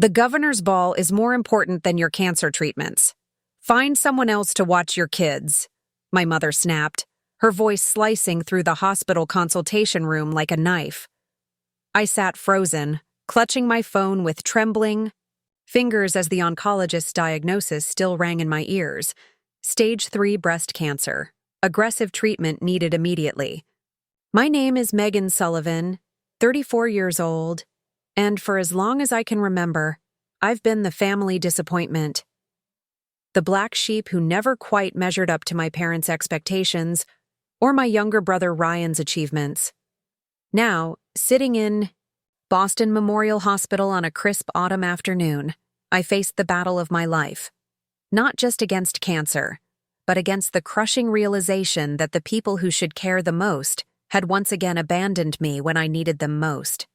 The governor's ball is more important than your cancer treatments. Find someone else to watch your kids, my mother snapped, her voice slicing through the hospital consultation room like a knife. I sat frozen, clutching my phone with trembling fingers as the oncologist's diagnosis still rang in my ears. Stage 3 breast cancer. Aggressive treatment needed immediately. My name is Megan Sullivan, 34 years old, and for as long as I can remember, I've been the family disappointment. The black sheep who never quite measured up to my parents' expectations or my younger brother Ryan's achievements. Now, sitting in Boston Memorial Hospital on a crisp autumn afternoon, I faced the battle of my life. Not just against cancer, but against the crushing realization that the people who should care the most had once again abandoned me when I needed them most.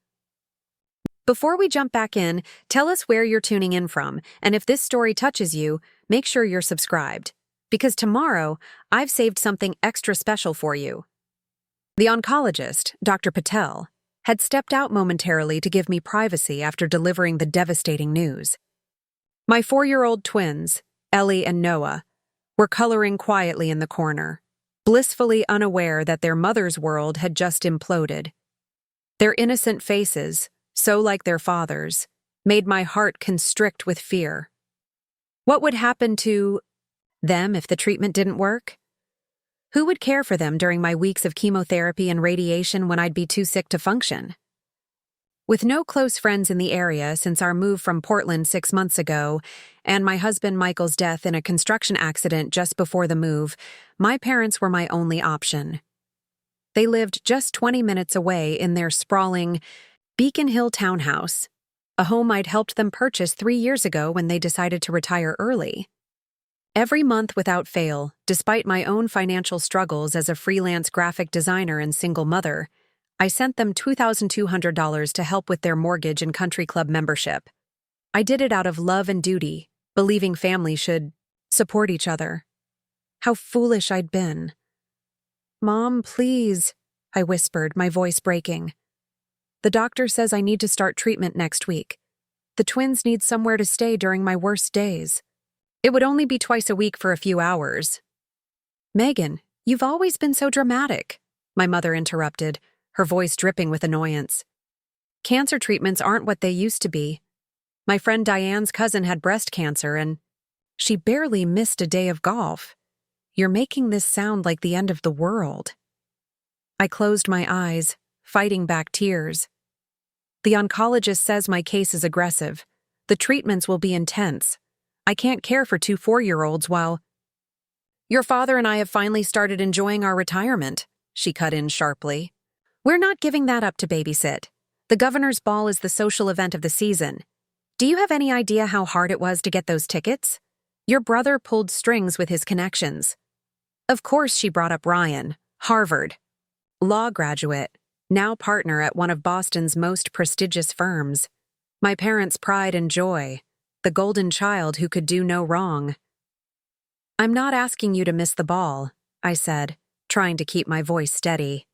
Before we jump back in, tell us where you're tuning in from, and if this story touches you, make sure you're subscribed. Because tomorrow, I've saved something extra special for you. The oncologist, Dr. Patel, had stepped out momentarily to give me privacy after delivering the devastating news. My 4-year-old twins, Ellie and Noah, were coloring quietly in the corner, blissfully unaware that their mother's world had just imploded. Their innocent faces, so like their father's, made my heart constrict with fear. What would happen to them if the treatment didn't work? Who would care for them during my weeks of chemotherapy and radiation when I'd be too sick to function? With no close friends in the area since our move from Portland 6 months ago, and my husband Michael's death in a construction accident just before the move, my parents were my only option. They lived just 20 minutes away in their sprawling Beacon Hill townhouse, a home I'd helped them purchase 3 years ago when they decided to retire early. Every month without fail, despite my own financial struggles as a freelance graphic designer and single mother, I sent them $2,200 to help with their mortgage and country club membership. I did it out of love and duty, believing families should support each other. How foolish I'd been. "Mom, please," I whispered, my voice breaking. "The doctor says I need to start treatment next week. The twins need somewhere to stay during my worst days. It would only be twice a week for a few hours." "Megan, you've always been so dramatic," my mother interrupted, her voice dripping with annoyance. "Cancer treatments aren't what they used to be. My friend Diane's cousin had breast cancer and she barely missed a day of golf. You're making this sound like the end of the world." I closed my eyes, fighting back tears. "The oncologist says my case is aggressive. The treatments will be intense. I can't care for 2 4-year-olds while—" "Your father and I have finally started enjoying our retirement," she cut in sharply. "We're not giving that up to babysit. The governor's ball is the social event of the season. Do you have any idea how hard it was to get those tickets? Your brother pulled strings with his connections." Of course she brought up Ryan, Harvard, law graduate, now partner at one of Boston's most prestigious firms. My parents' pride and joy, the golden child who could do no wrong. "I'm not asking you to miss the ball," I said, trying to keep my voice steady.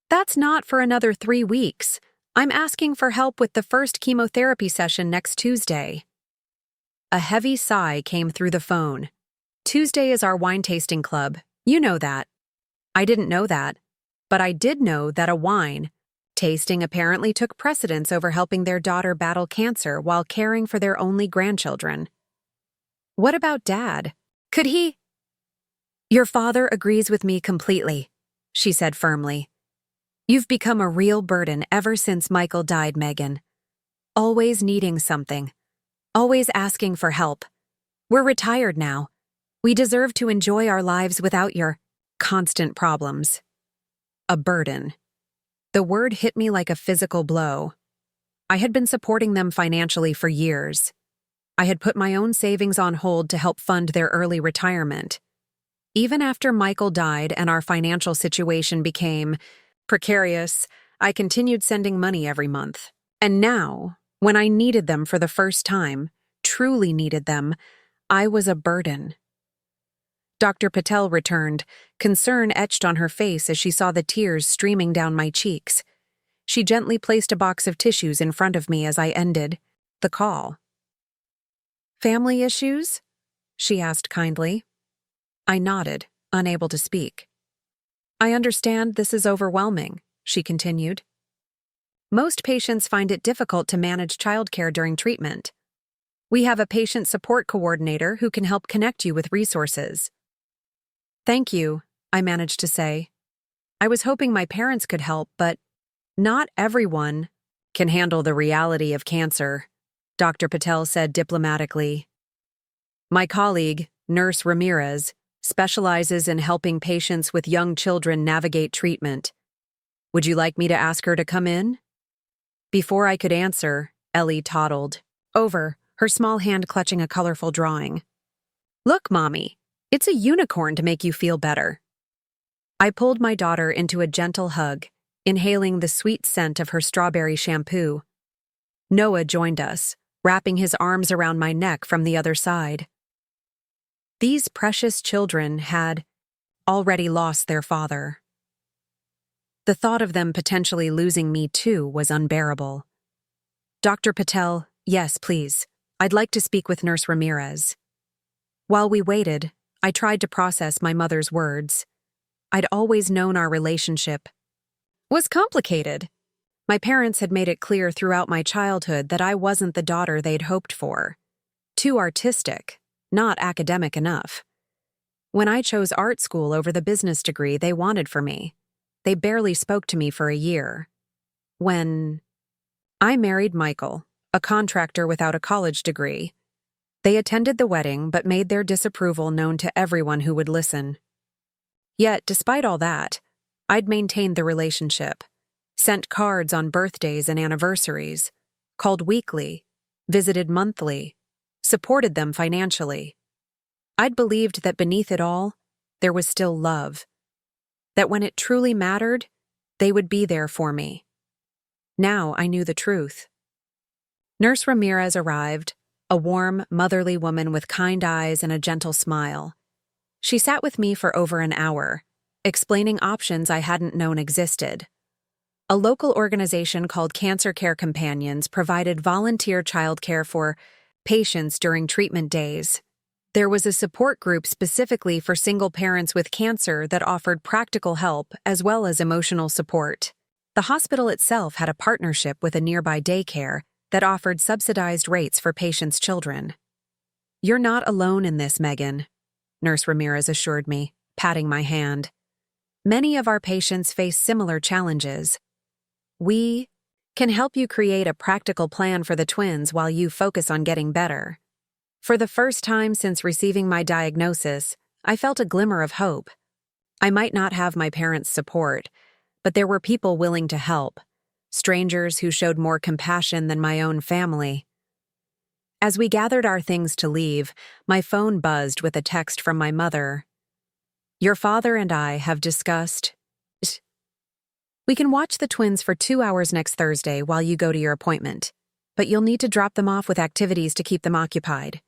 "That's not for another 3 weeks. I'm asking for help with the first chemotherapy session next Tuesday." A heavy sigh came through the phone. "Tuesday is our wine tasting club. You know that." I didn't know that, but I did know that a wine tasting apparently took precedence over helping their daughter battle cancer while caring for their only grandchildren. "What about Dad? Could he—" "Your father agrees with me completely," she said firmly. "You've become a real burden ever since Michael died, Megan. Always needing something. Always asking for help. We're retired now. We deserve to enjoy our lives without your constant problems." A burden. The word hit me like a physical blow. I had been supporting them financially for years. I had put my own savings on hold to help fund their early retirement. Even after Michael died and our financial situation became precarious, I continued sending money every month. And now, when I needed them for the first time, truly needed them, I was a burden. Dr. Patel returned, concern etched on her face as she saw the tears streaming down my cheeks. She gently placed a box of tissues in front of me as I ended. the call. "Family issues?" she asked kindly. I nodded, unable to speak. "I understand this is overwhelming," she continued. "Most patients find it difficult to manage childcare during treatment. We have a patient support coordinator who can help connect you with resources." "Thank you," I managed to say. I was hoping my parents could help, but not everyone can handle the reality of cancer, Dr. Patel said diplomatically. "My colleague, Nurse Ramirez, specializes in helping patients with young children navigate treatment. Would you like me to ask her to come in?" Before I could answer, Ellie toddled over, her small hand clutching a colorful drawing. "Look, Mommy, it's a unicorn to make you feel better." I pulled my daughter into a gentle hug, inhaling the sweet scent of her strawberry shampoo. Noah joined us, wrapping his arms around my neck from the other side. These precious children had already lost their father. The thought of them potentially losing me too was unbearable. "Dr. Patel, yes, please. I'd like to speak with Nurse Ramirez." While we waited, I tried to process my mother's words. I'd always known our relationship was complicated. My parents had made it clear throughout my childhood that I wasn't the daughter they'd hoped for. Too artistic, not academic enough. When I chose art school over the business degree they wanted for me, they barely spoke to me for a year. When I married Michael, a contractor without a college degree, they attended the wedding but made their disapproval known to everyone who would listen. Yet, despite all that, I'd maintained the relationship, sent cards on birthdays and anniversaries, called weekly, visited monthly, supported them financially. I'd believed that beneath it all, there was still love, that when it truly mattered, they would be there for me. Now I knew the truth. Nurse Ramirez arrived, a warm, motherly woman with kind eyes and a gentle smile. She sat with me for over an hour, explaining options I hadn't known existed. A local organization called Cancer Care Companions provided volunteer childcare for patients during treatment days. There was a support group specifically for single parents with cancer that offered practical help as well as emotional support. The hospital itself had a partnership with a nearby daycare that offered subsidized rates for patients' children. "You're not alone in this, Megan," Nurse Ramirez assured me, patting my hand. "Many of our patients face similar challenges. We can help you create a practical plan for the twins while you focus on getting better." For the first time since receiving my diagnosis, I felt a glimmer of hope. I might not have my parents' support, but there were people willing to help, strangers who showed more compassion than my own family. As we gathered our things to leave, my phone buzzed with a text from my mother. "Your father and I have discussed. We can watch the twins for 2 hours next Thursday while you go to your appointment, but you'll need to drop them off with activities to keep them occupied.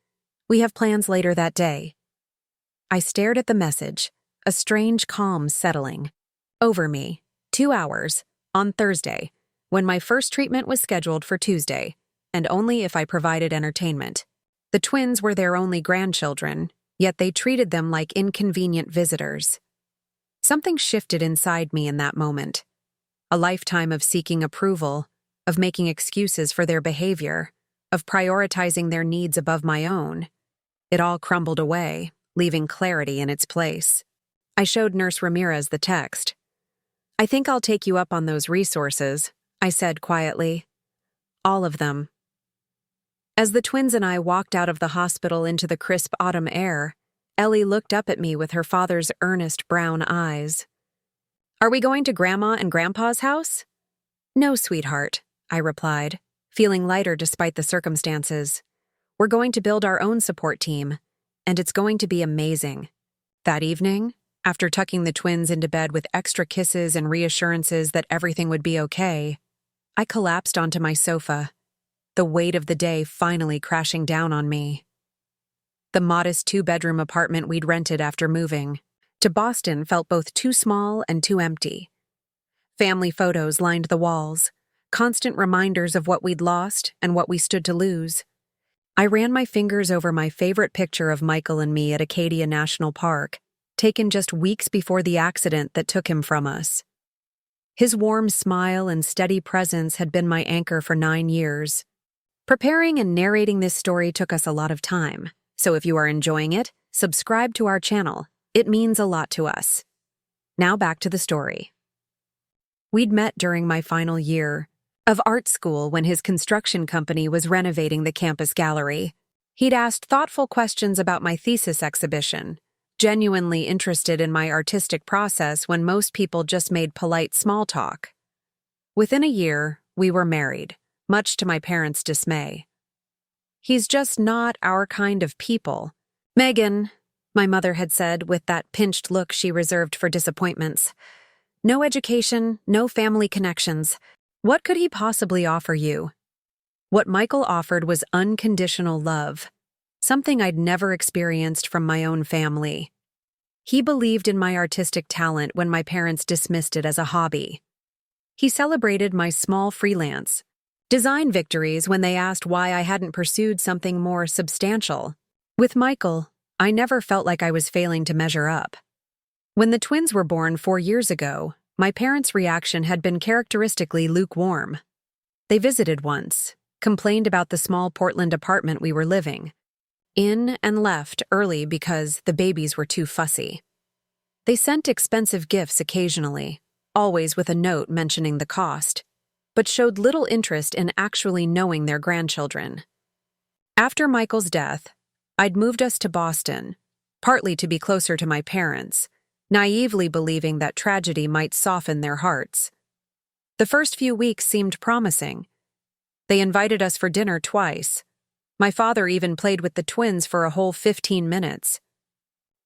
We have plans later that day." I stared at the message, a strange calm settling over me. 2 hours, on Thursday, when my first treatment was scheduled for Tuesday, and only if I provided entertainment. The twins were their only grandchildren, yet they treated them like inconvenient visitors. Something shifted inside me in that moment. A lifetime of seeking approval, of making excuses for their behavior, of prioritizing their needs above my own. It all crumbled away, leaving clarity in its place. I showed Nurse Ramirez the text. "I think I'll take you up on those resources," I said quietly. "All of them." As the twins and I walked out of the hospital into the crisp autumn air, Ellie looked up at me with her father's earnest brown eyes. "Are we going to Grandma and Grandpa's house?" "No, sweetheart," I replied, feeling lighter despite the circumstances. "We're going to build our own support team, and it's going to be amazing." That evening, after tucking the twins into bed with extra kisses and reassurances that everything would be okay, I collapsed onto my sofa, the weight of the day finally crashing down on me. The modest 2-bedroom apartment we'd rented after moving to Boston felt both too small and too empty. Family photos lined the walls, constant reminders of what we'd lost and what we stood to lose. I ran my fingers over my favorite picture of Michael and me at Acadia National Park, taken just weeks before the accident that took him from us. His warm smile and steady presence had been my anchor for 9 years. Preparing and narrating this story took us a lot of time, so if you are enjoying it, subscribe to our channel. It means a lot to us. Now back to the story. We'd met during my final year of art school when his construction company was renovating the campus gallery. He'd asked thoughtful questions about my thesis exhibition, genuinely interested in my artistic process when most people just made polite small talk. Within a year, we were married, much to my parents' dismay. "He's just not our kind of people. Megan," my mother had said with that pinched look she reserved for disappointments. "No education, no family connections. What could he possibly offer you?" What Michael offered was unconditional love, something I'd never experienced from my own family. He believed in my artistic talent when my parents dismissed it as a hobby. He celebrated my small freelance design victories when they asked why I hadn't pursued something more substantial. With Michael, I never felt like I was failing to measure up. When the twins were born 4 years ago, my parents' reaction had been characteristically lukewarm. They visited once, complained about the small Portland apartment we were living in, and left early because the babies were too fussy. They sent expensive gifts occasionally, always with a note mentioning the cost, but showed little interest in actually knowing their grandchildren. After Michael's death, I'd moved us to Boston, partly to be closer to my parents, naively believing that tragedy might soften their hearts. The first few weeks seemed promising. They invited us for dinner twice. My father even played with the twins for a whole 15 minutes.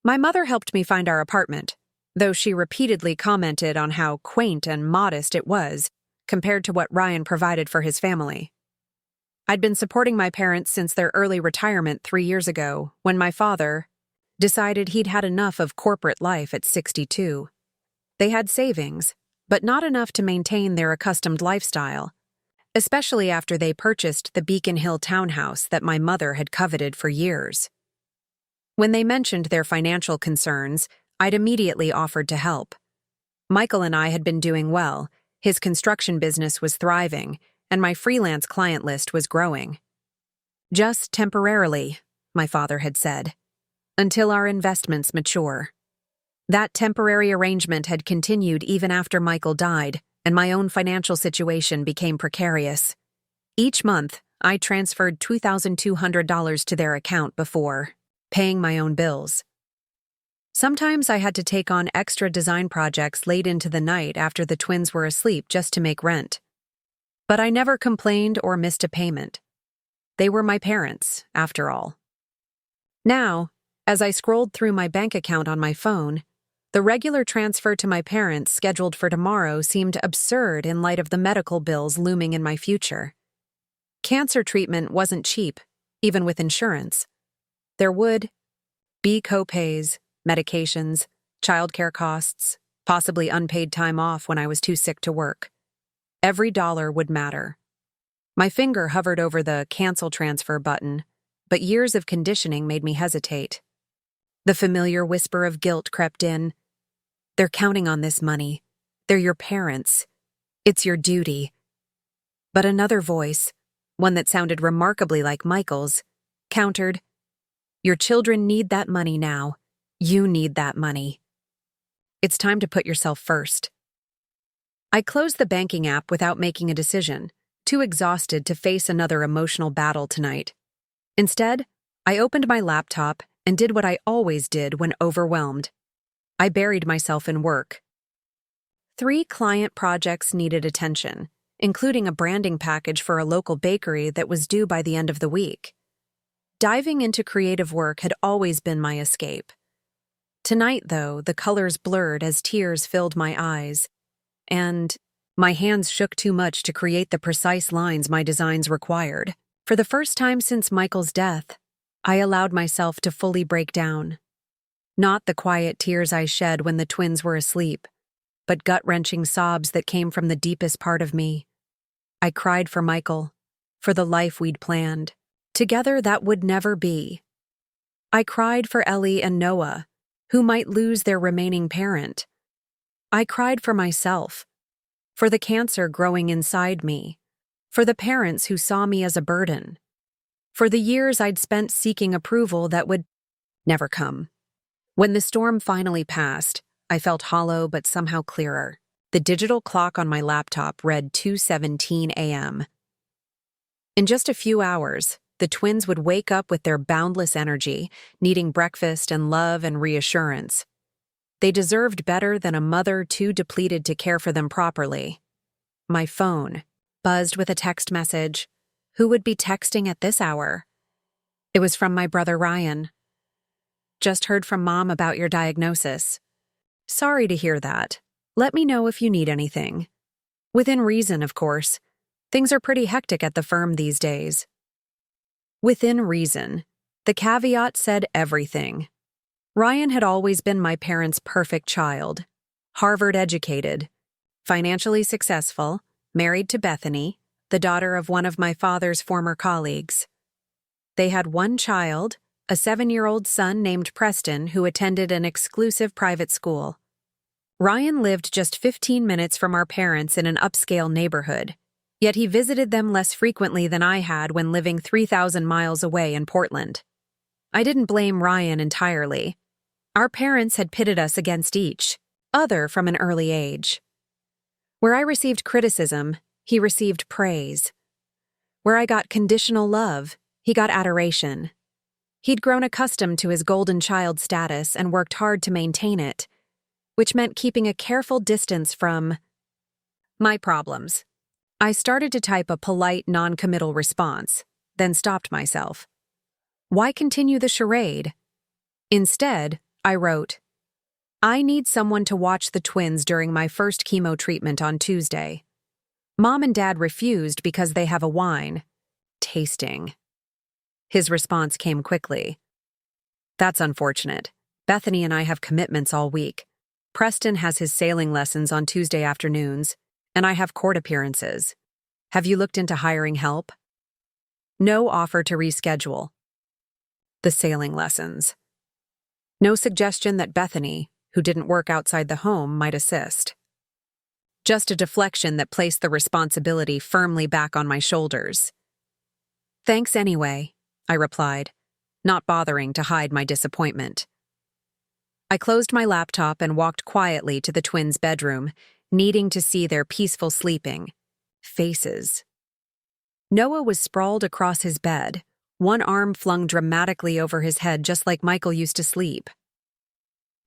My mother helped me find our apartment, though she repeatedly commented on how quaint and modest it was compared to what Ryan provided for his family. I'd been supporting my parents since their early retirement 3 years ago, when my father decided he'd had enough of corporate life at 62. They had savings, but not enough to maintain their accustomed lifestyle, especially after they purchased the Beacon Hill townhouse that my mother had coveted for years. When they mentioned their financial concerns, I'd immediately offered to help. Michael and I had been doing well, his construction business was thriving, and my freelance client list was growing. "Just temporarily," my father had said, "until our investments mature." That temporary arrangement had continued even after Michael died, and my own financial situation became precarious. Each month, I transferred $2,200 to their account before paying my own bills. Sometimes I had to take on extra design projects late into the night after the twins were asleep just to make rent. But I never complained or missed a payment. They were my parents, after all. Now, as I scrolled through my bank account on my phone, the regular transfer to my parents scheduled for tomorrow seemed absurd in light of the medical bills looming in my future. Cancer treatment wasn't cheap, even with insurance. There would be co-pays, medications, childcare costs, possibly unpaid time off when I was too sick to work. Every dollar would matter. My finger hovered over the cancel transfer button, but years of conditioning made me hesitate. The familiar whisper of guilt crept in. "They're counting on this money. They're your parents. It's your duty." But another voice, one that sounded remarkably like Michael's, countered, "Your children need that money now. You need that money. It's time to put yourself first." I closed the banking app without making a decision, too exhausted to face another emotional battle tonight. Instead, I opened my laptop and did what I always did when overwhelmed. I buried myself in work. 3 client projects needed attention, including a branding package for a local bakery that was due by the end of the week. Diving into creative work had always been my escape. Tonight, though, the colors blurred as tears filled my eyes, and my hands shook too much to create the precise lines my designs required. For the first time since Michael's death, I allowed myself to fully break down. Not the quiet tears I shed when the twins were asleep, but gut-wrenching sobs that came from the deepest part of me. I cried for Michael, for the life we'd planned. Together, that would never be. I cried for Ellie and Noah, who might lose their remaining parent. I cried for myself, for the cancer growing inside me, for the parents who saw me as a burden, for the years I'd spent seeking approval that would never come. When the storm finally passed, I felt hollow but somehow clearer. The digital clock on my laptop read 2:17 a.m. In just a few hours, the twins would wake up with their boundless energy, needing breakfast and love and reassurance. They deserved better than a mother too depleted to care for them properly. My phone buzzed with a text message. Who would be texting at this hour? It was from my brother Ryan. Just heard from Mom about your diagnosis. Sorry to hear that. Let me know if you need anything. Within reason, of course. Things are pretty hectic at the firm these days. Within reason. The caveat said everything. Ryan had always been my parents' perfect child. Harvard educated, financially successful, married to Bethany, the daughter of one of my father's former colleagues. They had one child, a 7-year-old son named Preston who attended an exclusive private school. Ryan lived just 15 minutes from our parents in an upscale neighborhood, yet he visited them less frequently than I had when living 3,000 miles away in Portland. I didn't blame Ryan entirely. Our parents had pitted us against each other from an early age. Where I received criticism, he received praise. Where I got conditional love, he got adoration. He'd grown accustomed to his golden child status and worked hard to maintain it, which meant keeping a careful distance from my problems. I started to type a polite, non-committal response, then stopped myself. Why continue the charade? Instead, I wrote, I need someone to watch the twins during my first chemo treatment on Tuesday. Mom and Dad refused because they have a wine tasting. His response came quickly. That's unfortunate. Bethany and I have commitments all week. Preston has his sailing lessons on Tuesday afternoons, and I have court appearances. Have you looked into hiring help? No offer to reschedule. The sailing lessons. No suggestion that Bethany, who didn't work outside the home, might assist. Just a deflection that placed the responsibility firmly back on my shoulders. Thanks anyway, I replied, not bothering to hide my disappointment. I closed my laptop and walked quietly to the twins' bedroom, needing to see their peaceful sleeping faces. Noah was sprawled across his bed, one arm flung dramatically over his head just like Michael used to sleep.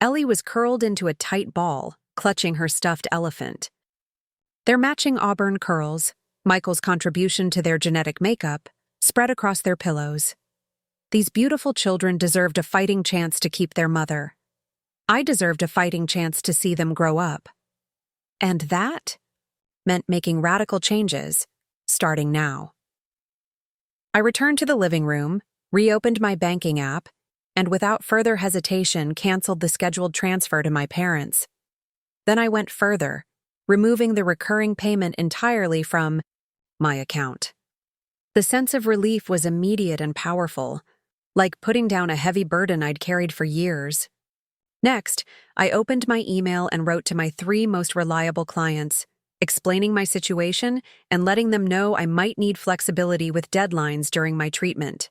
Ellie was curled into a tight ball, clutching her stuffed elephant. Their matching auburn curls, Michael's contribution to their genetic makeup, spread across their pillows. These beautiful children deserved a fighting chance to keep their mother. I deserved a fighting chance to see them grow up. And that meant making radical changes, starting now. I returned to the living room, reopened my banking app, and without further hesitation canceled the scheduled transfer to my parents. Then I went further, removing the recurring payment entirely from my account. The sense of relief was immediate and powerful, like putting down a heavy burden I'd carried for years. Next, I opened my email and wrote to my 3 most reliable clients, explaining my situation and letting them know I might need flexibility with deadlines during my treatment.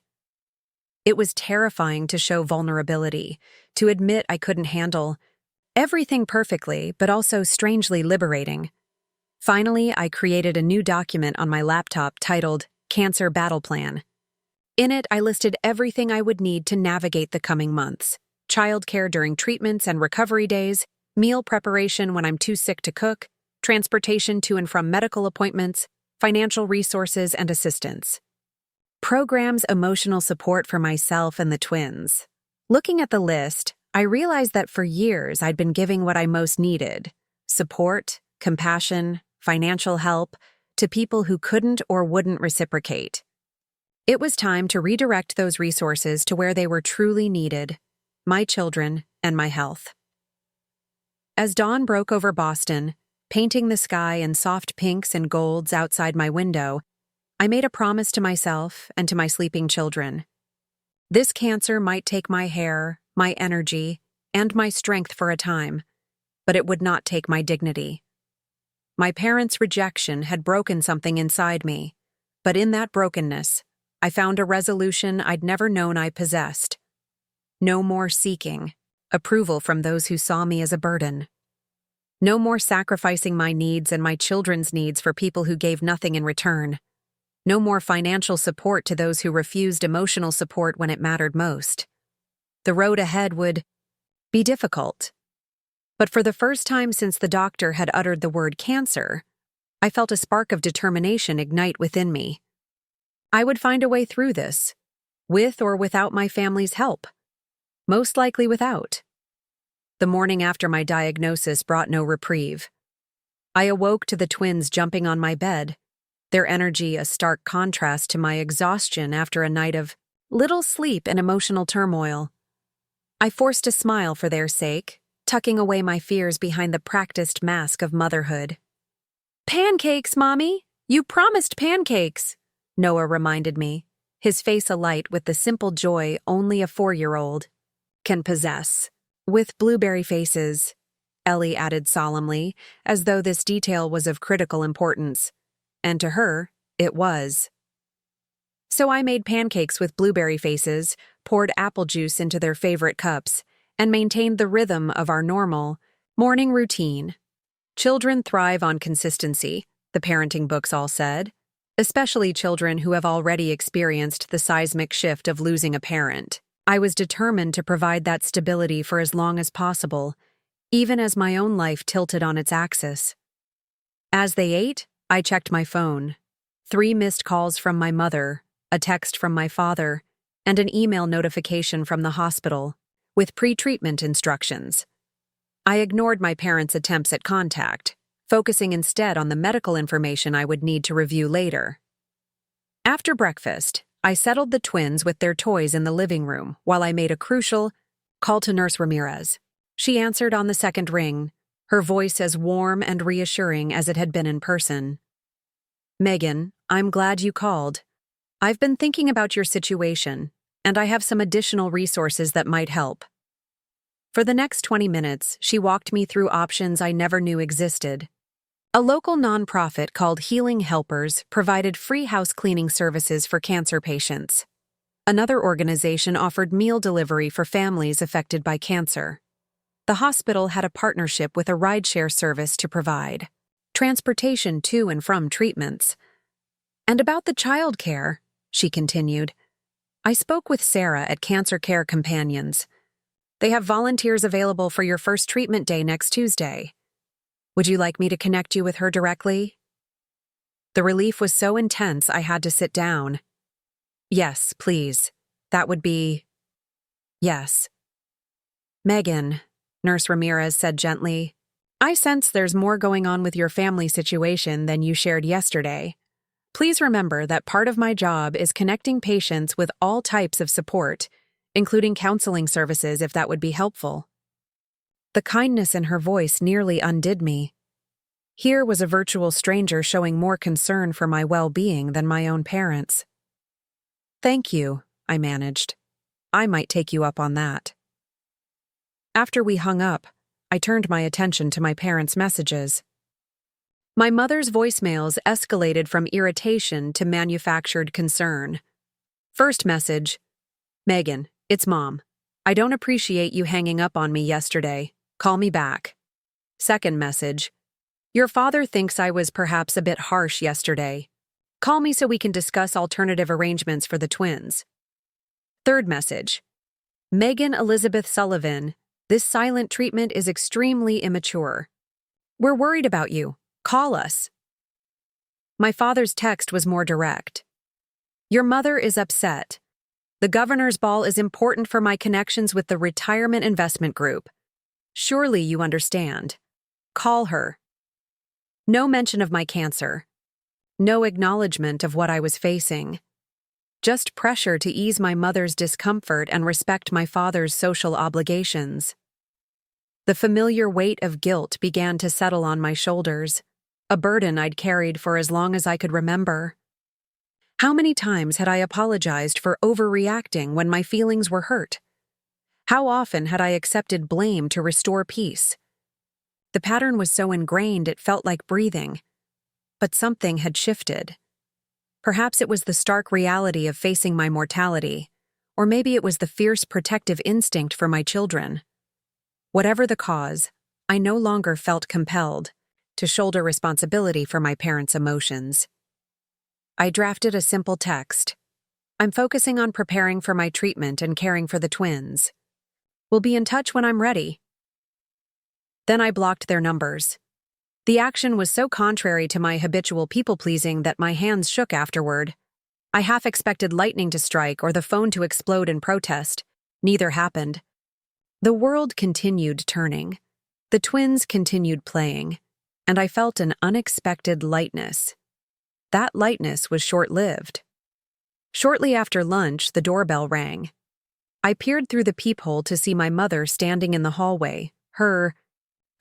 It was terrifying to show vulnerability, to admit I couldn't handle everything perfectly, but also strangely liberating. Finally, I created a new document on my laptop titled Cancer Battle Plan. In it, I listed everything I would need to navigate the coming months: childcare during treatments and recovery days, meal preparation when I'm too sick to cook, transportation to and from medical appointments, financial resources and assistance. Programs, emotional support for myself and the twins. Looking at the list, I realized that for years I'd been giving what I most needed: support, compassion, financial help, to people who couldn't or wouldn't reciprocate. It was time to redirect those resources to where they were truly needed: my children and my health. As dawn broke over Boston, Painting the sky in soft pinks and golds outside my window, I made a promise to myself and to my sleeping children. This cancer might take my hair, my energy, and my strength for a time, but it would not take my dignity. My parents' rejection had broken something inside me, but in that brokenness, I found a resolution I'd never known I possessed. No more seeking approval from those who saw me as a burden. No more sacrificing my needs and my children's needs for people who gave nothing in return. No more financial support to those who refused emotional support when it mattered most. The road ahead would be difficult. But for the first time since the doctor had uttered the word cancer, I felt a spark of determination ignite within me. I would find a way through this, with or without my family's help. Most likely without. The morning after my diagnosis brought no reprieve. I awoke to the twins jumping on my bed, their energy a stark contrast to my exhaustion after a night of little sleep and emotional turmoil. I forced a smile for their sake, tucking away my fears behind the practiced mask of motherhood. "Pancakes, Mommy! You promised pancakes!" Noah reminded me, his face alight with the simple joy only a 4-year-old can possess. "With blueberry faces," Ellie added solemnly, as though this detail was of critical importance. And to her, it was. So I made pancakes with blueberry faces, poured apple juice into their favorite cups, and maintained the rhythm of our normal morning routine. Children thrive on consistency, the parenting books all said, especially children who have already experienced the seismic shift of losing a parent. I was determined to provide that stability for as long as possible, even as my own life tilted on its axis. As they ate, I checked my phone. 3 missed calls from my mother, a text from my father, and an email notification from the hospital, with pre-treatment instructions. I ignored my parents' attempts at contact, focusing instead on the medical information I would need to review later. After breakfast, I settled the twins with their toys in the living room while I made a crucial call to Nurse Ramirez. She answered on the second ring, her voice as warm and reassuring as it had been in person. "Megan, I'm glad you called. I've been thinking about your situation, and I have some additional resources that might help." For the next 20 minutes, she walked me through options I never knew existed. A local nonprofit called Healing Helpers provided free house cleaning services for cancer patients. Another organization offered meal delivery for families affected by cancer. The hospital had a partnership with a rideshare service to provide transportation to and from treatments. "And about the child care," she continued, "I spoke with Sarah at Cancer Care Companions. They have volunteers available for your first treatment day next Tuesday. Would you like me to connect you with her directly?" The relief was so intense I had to sit down. "Yes, please. That would be..." "Yes." "Megan," Nurse Ramirez said gently, "I sense there's more going on with your family situation than you shared yesterday. Please remember that part of my job is connecting patients with all types of support, including counseling services if that would be helpful." The kindness in her voice nearly undid me. Here was a virtual stranger showing more concern for my well-being than my own parents. "Thank you," I managed. "I might take you up on that." After we hung up, I turned my attention to my parents' messages. My mother's voicemails escalated from irritation to manufactured concern. First message: "Megan, it's Mom. I don't appreciate you hanging up on me yesterday. Call me back." Second message: "Your father thinks I was perhaps a bit harsh yesterday. Call me so we can discuss alternative arrangements for the twins." Third message: "Megan Elizabeth Sullivan, this silent treatment is extremely immature. We're worried about you. Call us." My father's text was more direct. "Your mother is upset. The governor's ball is important for my connections with the retirement investment group. Surely you understand. Call her." No mention of my cancer. No acknowledgement of what I was facing. Just pressure to ease my mother's discomfort and respect my father's social obligations. The familiar weight of guilt began to settle on my shoulders, a burden I'd carried for as long as I could remember. How many times had I apologized for overreacting when my feelings were hurt? How often had I accepted blame to restore peace? The pattern was so ingrained it felt like breathing. But something had shifted. Perhaps it was the stark reality of facing my mortality, or maybe it was the fierce protective instinct for my children. Whatever the cause, I no longer felt compelled to shoulder responsibility for my parents' emotions. I drafted a simple text. I'm focusing on preparing for my treatment and caring for the twins. We'll be in touch when I'm ready. Then I blocked their numbers. The action was so contrary to my habitual people-pleasing that my hands shook afterward. I half expected lightning to strike or the phone to explode in protest. Neither happened. The world continued turning. The twins continued playing, and I felt an unexpected lightness. That lightness was short-lived. Shortly after lunch, the doorbell rang. I peered through the peephole to see my mother standing in the hallway, her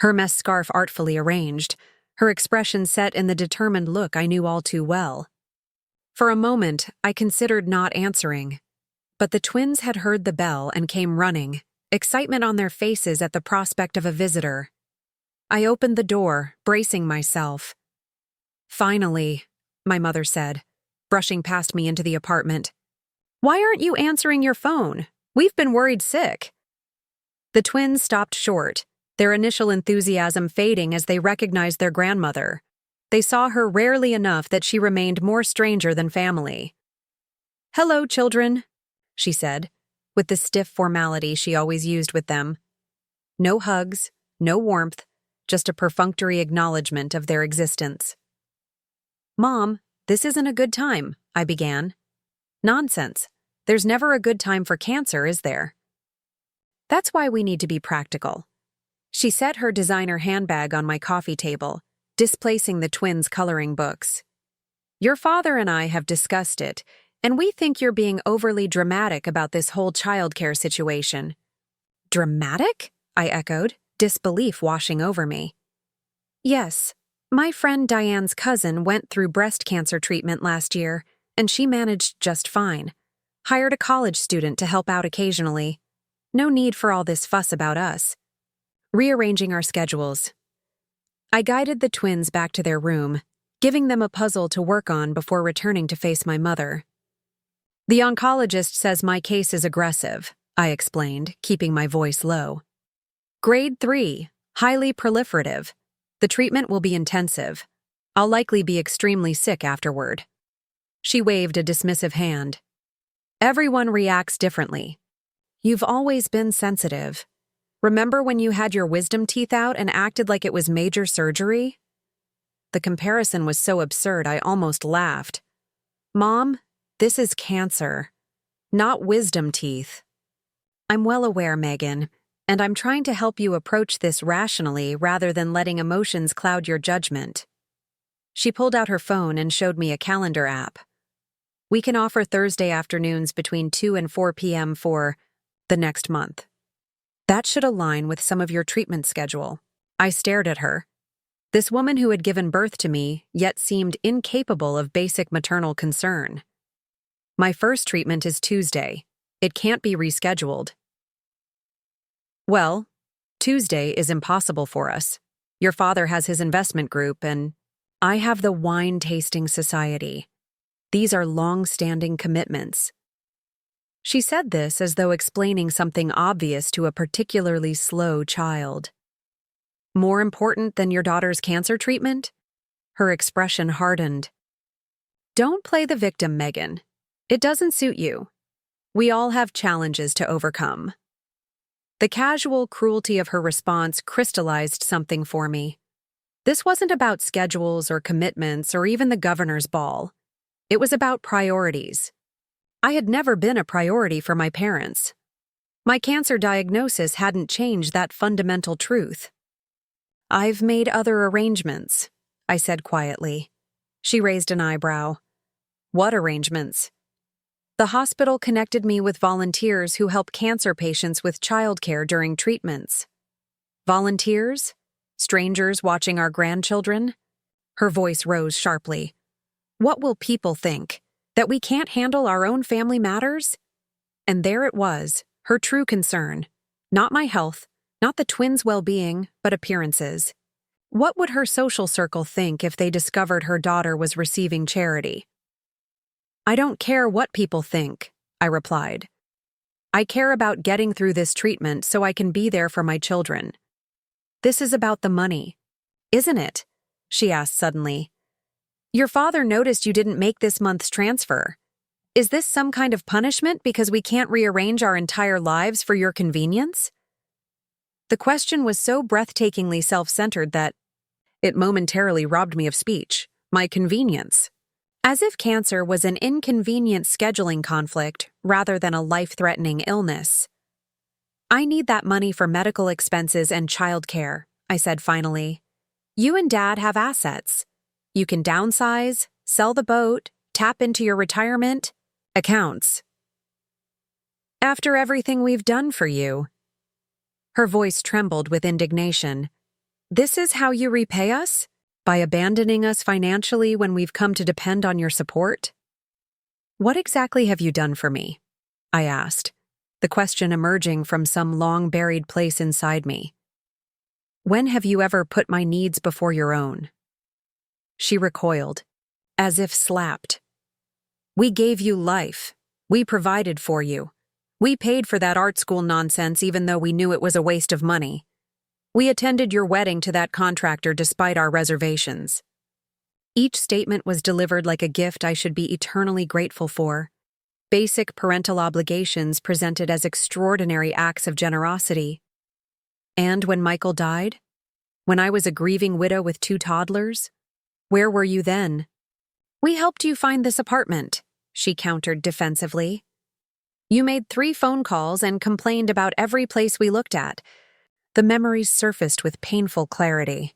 mess scarf artfully arranged, her expression set in the determined look I knew all too well. For a moment, I considered not answering, but the twins had heard the bell and came running, excitement on their faces at the prospect of a visitor. I opened the door, bracing myself. "Finally," my mother said, brushing past me into the apartment. "Why aren't you answering your phone? We've been worried sick." The twins stopped short, their initial enthusiasm fading as they recognized their grandmother. They saw her rarely enough that she remained more stranger than family. "Hello, children," she said, with the stiff formality she always used with them. No hugs, no warmth, just a perfunctory acknowledgement of their existence. "Mom, this isn't a good time," I began. "Nonsense. There's never a good time for cancer, is there?" "That's why we need to be practical." She set her designer handbag on my coffee table, displacing the twins' coloring books. "Your father and I have discussed it, and we think you're being overly dramatic about this whole childcare situation." "Dramatic?" I echoed, disbelief washing over me. "Yes. My friend Diane's cousin went through breast cancer treatment last year, and she managed just fine. Hired a college student to help out occasionally. No need for all this fuss about us." Rearranging our schedules. I guided the twins back to their room, giving them a puzzle to work on before returning to face my mother. "The oncologist says my case is aggressive," I explained, keeping my voice low. "Grade 3, highly proliferative. The treatment will be intensive. I'll likely be extremely sick afterward." She waved a dismissive hand. "Everyone reacts differently. You've always been sensitive. Remember when you had your wisdom teeth out and acted like it was major surgery?" The comparison was so absurd I almost laughed. "Mom, this is cancer, not wisdom teeth." "I'm well aware, Megan, and I'm trying to help you approach this rationally rather than letting emotions cloud your judgment." She pulled out her phone and showed me a calendar app. "We can offer Thursday afternoons between 2 and 4 p.m. for the next month. That should align with some of your treatment schedule." I stared at her. This woman who had given birth to me, yet seemed incapable of basic maternal concern. "My first treatment is Tuesday. It can't be rescheduled." "Well, Tuesday is impossible for us. Your father has his investment group, and I have the wine tasting society. These are long-standing commitments." She said this as though explaining something obvious to a particularly slow child. "More important than your daughter's cancer treatment?" Her expression hardened. "Don't play the victim, Megan. It doesn't suit you. We all have challenges to overcome." The casual cruelty of her response crystallized something for me. This wasn't about schedules or commitments or even the governor's ball. It was about priorities. I had never been a priority for my parents. My cancer diagnosis hadn't changed that fundamental truth. "I've made other arrangements," I said quietly. She raised an eyebrow. "What arrangements?" "The hospital connected me with volunteers who help cancer patients with childcare during treatments." Volunteers? Strangers watching our grandchildren? Her voice rose sharply. What will people think? That we can't handle our own family matters? And there it was, her true concern. Not my health, not the twins' well-being, but appearances. What would her social circle think if they discovered her daughter was receiving charity? I don't care what people think, I replied. I care about getting through this treatment so I can be there for my children. This is about the money, isn't it? She asked suddenly. Your father noticed you didn't make this month's transfer. Is this some kind of punishment because we can't rearrange our entire lives for your convenience? The question was so breathtakingly self-centered that it momentarily robbed me of speech, my convenience. As if cancer was an inconvenient scheduling conflict rather than a life-threatening illness. I need that money for medical expenses and childcare, I said finally. You and Dad have assets. You can downsize, sell the boat, tap into your retirement accounts. After everything we've done for you. Her voice trembled with indignation. This is how you repay us? By abandoning us financially when we've come to depend on your support? What exactly have you done for me? I asked, the question emerging from some long-buried place inside me. When have you ever put my needs before your own? She recoiled, as if slapped. We gave you life. We provided for you. We paid for that art school nonsense even though we knew it was a waste of money. We attended your wedding to that contractor despite our reservations. Each statement was delivered like a gift I should be eternally grateful for. Basic parental obligations presented as extraordinary acts of generosity. And when Michael died? When I was a grieving widow with 2 toddlers? Where were you then? We helped you find this apartment, she countered defensively. You made 3 phone calls and complained about every place we looked at. The memories surfaced with painful clarity.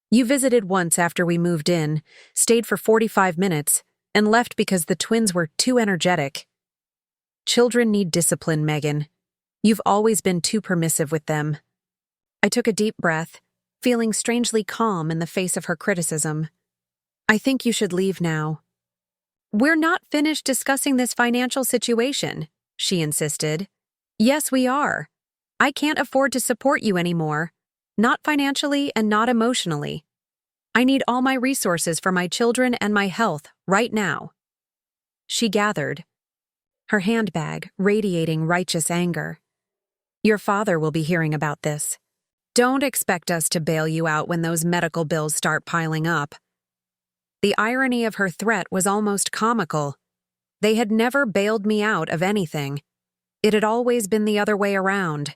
You visited once after we moved in, stayed for 45 minutes, and left because the twins were too energetic. Children need discipline, Megan. You've always been too permissive with them. I took a deep breath, feeling strangely calm in the face of her criticism. I think you should leave now. We're not finished discussing this financial situation, she insisted. Yes, we are. I can't afford to support you anymore. Not financially and not emotionally. I need all my resources for my children and my health right now. She gathered, her handbag radiating righteous anger. Your father will be hearing about this. Don't expect us to bail you out when those medical bills start piling up. The irony of her threat was almost comical. They had never bailed me out of anything. It had always been the other way around.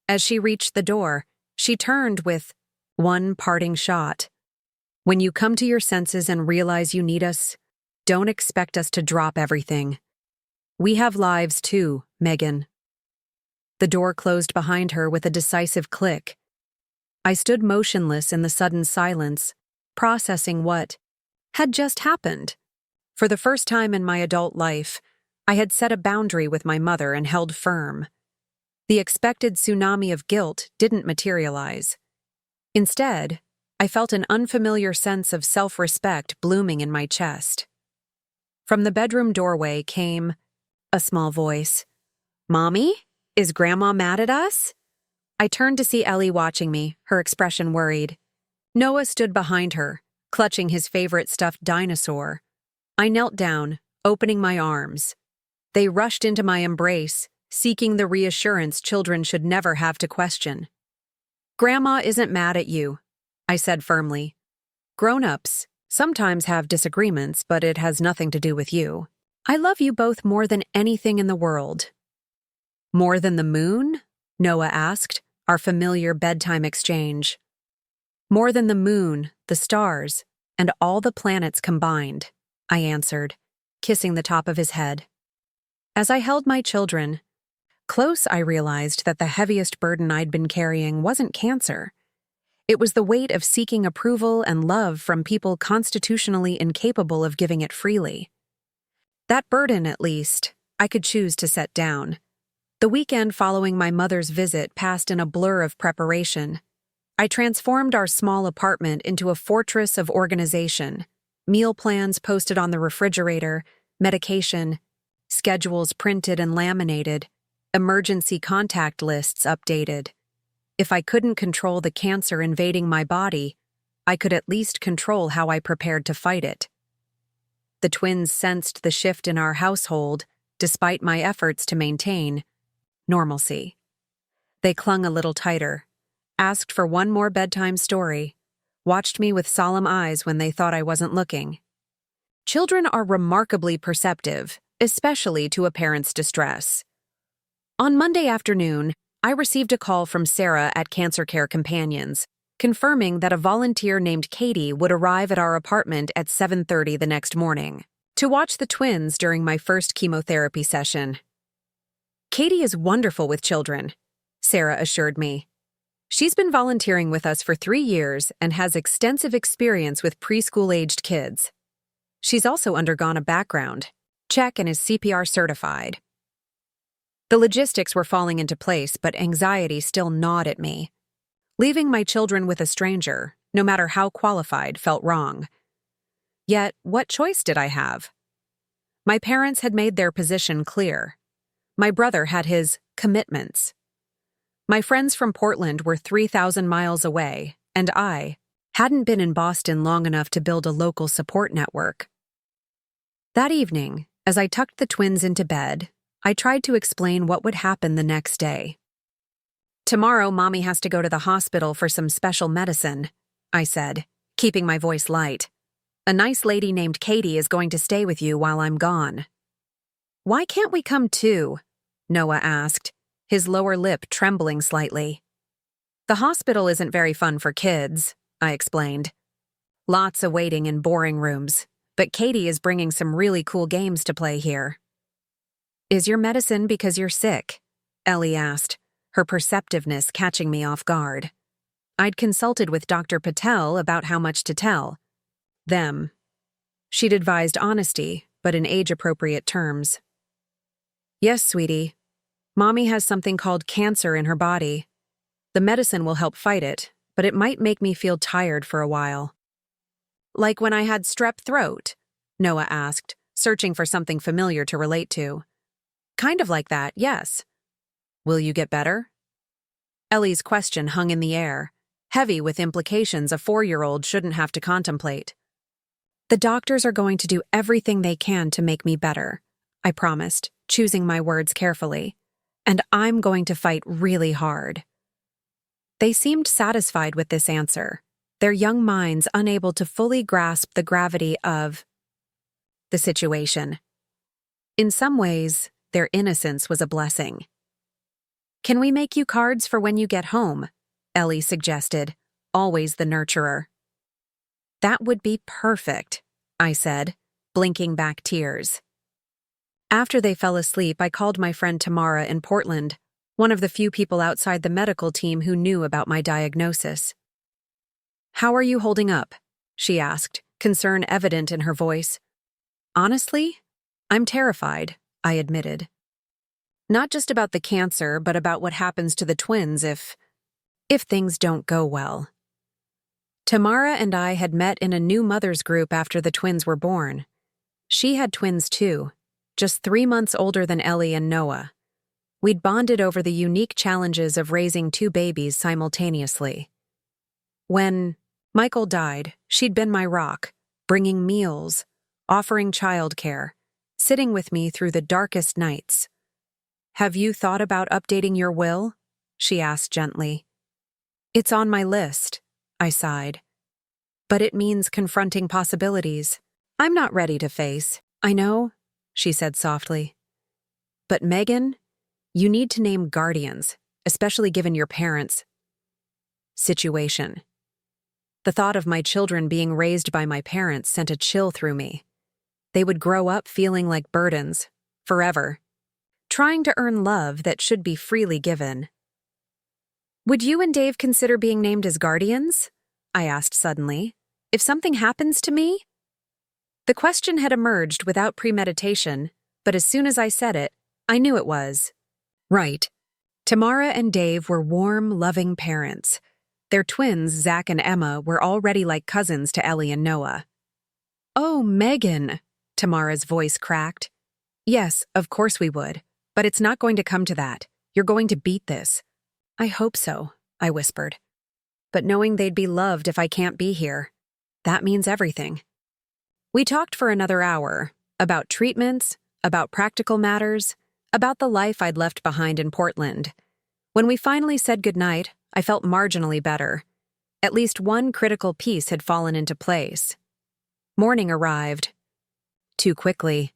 As she reached the door, she turned with one parting shot. When you come to your senses and realize you need us, don't expect us to drop everything. We have lives too, Megan. The door closed behind her with a decisive click. I stood motionless in the sudden silence, processing what had just happened. For the first time in my adult life, I had set a boundary with my mother and held firm. The expected tsunami of guilt didn't materialize. Instead, I felt an unfamiliar sense of self-respect blooming in my chest. From the bedroom doorway came a small voice. Mommy? Is Grandma mad at us? I turned to see Ellie watching me, her expression worried. Noah stood behind her, clutching his favorite stuffed dinosaur. I knelt down, opening my arms. They rushed into my embrace, seeking the reassurance children should never have to question. Grandma isn't mad at you, I said firmly. Grown-ups sometimes have disagreements, but it has nothing to do with you. I love you both more than anything in the world. More than the moon? Noah asked, our familiar bedtime exchange. More than the moon, the stars, and all the planets combined, I answered, kissing the top of his head. As I held my children, close, I realized that the heaviest burden I'd been carrying wasn't cancer. It was the weight of seeking approval and love from people constitutionally incapable of giving it freely. That burden, at least, I could choose to set down. The weekend following my mother's visit passed in a blur of preparation. I transformed our small apartment into a fortress of organization. Meal plans posted on the refrigerator, medication, schedules printed and laminated, emergency contact lists updated. If I couldn't control the cancer invading my body, I could at least control how I prepared to fight it. The twins sensed the shift in our household, despite my efforts to maintain normalcy. They clung a little tighter, asked for one more bedtime story, watched me with solemn eyes when they thought I wasn't looking. Children are remarkably perceptive, especially to a parent's distress. On Monday afternoon, I received a call from Sarah at Cancer Care Companions, confirming that a volunteer named Katie would arrive at our apartment at 7:30 the next morning to watch the twins during my first chemotherapy session. Katie is wonderful with children, Sarah assured me. She's been volunteering with us for 3 years and has extensive experience with preschool-aged kids. She's also undergone a background check and is CPR certified. The logistics were falling into place, but anxiety still gnawed at me. Leaving my children with a stranger, no matter how qualified, felt wrong. Yet, what choice did I have? My parents had made their position clear. My brother had his commitments. My friends from Portland were 3,000 miles away, and I hadn't been in Boston long enough to build a local support network. That evening, as I tucked the twins into bed, I tried to explain what would happen the next day. "Tomorrow, Mommy has to go to the hospital for some special medicine," I said, keeping my voice light. "A nice lady named Katie is going to stay with you while I'm gone." "Why can't we come too?" Noah asked, his lower lip trembling slightly. "The hospital isn't very fun for kids," I explained. "Lots of waiting in boring rooms, but Katie is bringing some really cool games to play here." "Is your medicine because you're sick?" Ellie asked, her perceptiveness catching me off guard. I'd consulted with Dr. Patel about how much to tell them. She'd advised honesty, but in age-appropriate terms. "Yes, sweetie. Mommy has something called cancer in her body. The medicine will help fight it, but it might make me feel tired for a while." "Like when I had strep throat?" Noah asked, searching for something familiar to relate to. "Kind of like that, yes." "Will you get better?" Ellie's question hung in the air, heavy with implications a 4-year-old shouldn't have to contemplate. "The doctors are going to do everything they can to make me better," I promised, choosing my words carefully. "And I'm going to fight really hard." They seemed satisfied with this answer, their young minds unable to fully grasp the gravity of the situation. In some ways, their innocence was a blessing. "Can we make you cards for when you get home?" Ellie suggested, always the nurturer. "That would be perfect," I said, blinking back tears. After they fell asleep, I called my friend Tamara in Portland, one of the few people outside the medical team who knew about my diagnosis. "How are you holding up?" she asked, concern evident in her voice. "Honestly, I'm terrified," I admitted. "Not just about the cancer, but about what happens to the twins if things don't go well." Tamara and I had met in a new mothers group after the twins were born. She had twins too, just 3 months older than Ellie and Noah. We'd bonded over the unique challenges of raising 2 babies simultaneously. When Michael died, she'd been my rock, bringing meals, offering childcare, sitting with me through the darkest nights. "Have you thought about updating your will?" she asked gently. "It's on my list," I sighed. "But it means confronting possibilities I'm not ready to face." "I know," she said softly. "But Megan, you need to name guardians, especially given your parents' situation." The thought of my children being raised by my parents sent a chill through me. They would grow up feeling like burdens, forever, trying to earn love that should be freely given. "Would you and Dave consider being named as guardians?" I asked suddenly. "If something happens to me?" The question had emerged without premeditation, but as soon as I said it, I knew it was. Right. Tamara and Dave were warm, loving parents. Their twins, Zach and Emma, were already like cousins to Ellie and Noah. "Oh, Megan," Tamara's voice cracked. "Yes, of course we would. But it's not going to come to that. You're going to beat this." "I hope so," I whispered. "But knowing they'd be loved if I can't be here, that means everything." We talked for another hour, about treatments, about practical matters, about the life I'd left behind in Portland. When we finally said goodnight, I felt marginally better. At least one critical piece had fallen into place. Morning arrived. Too quickly.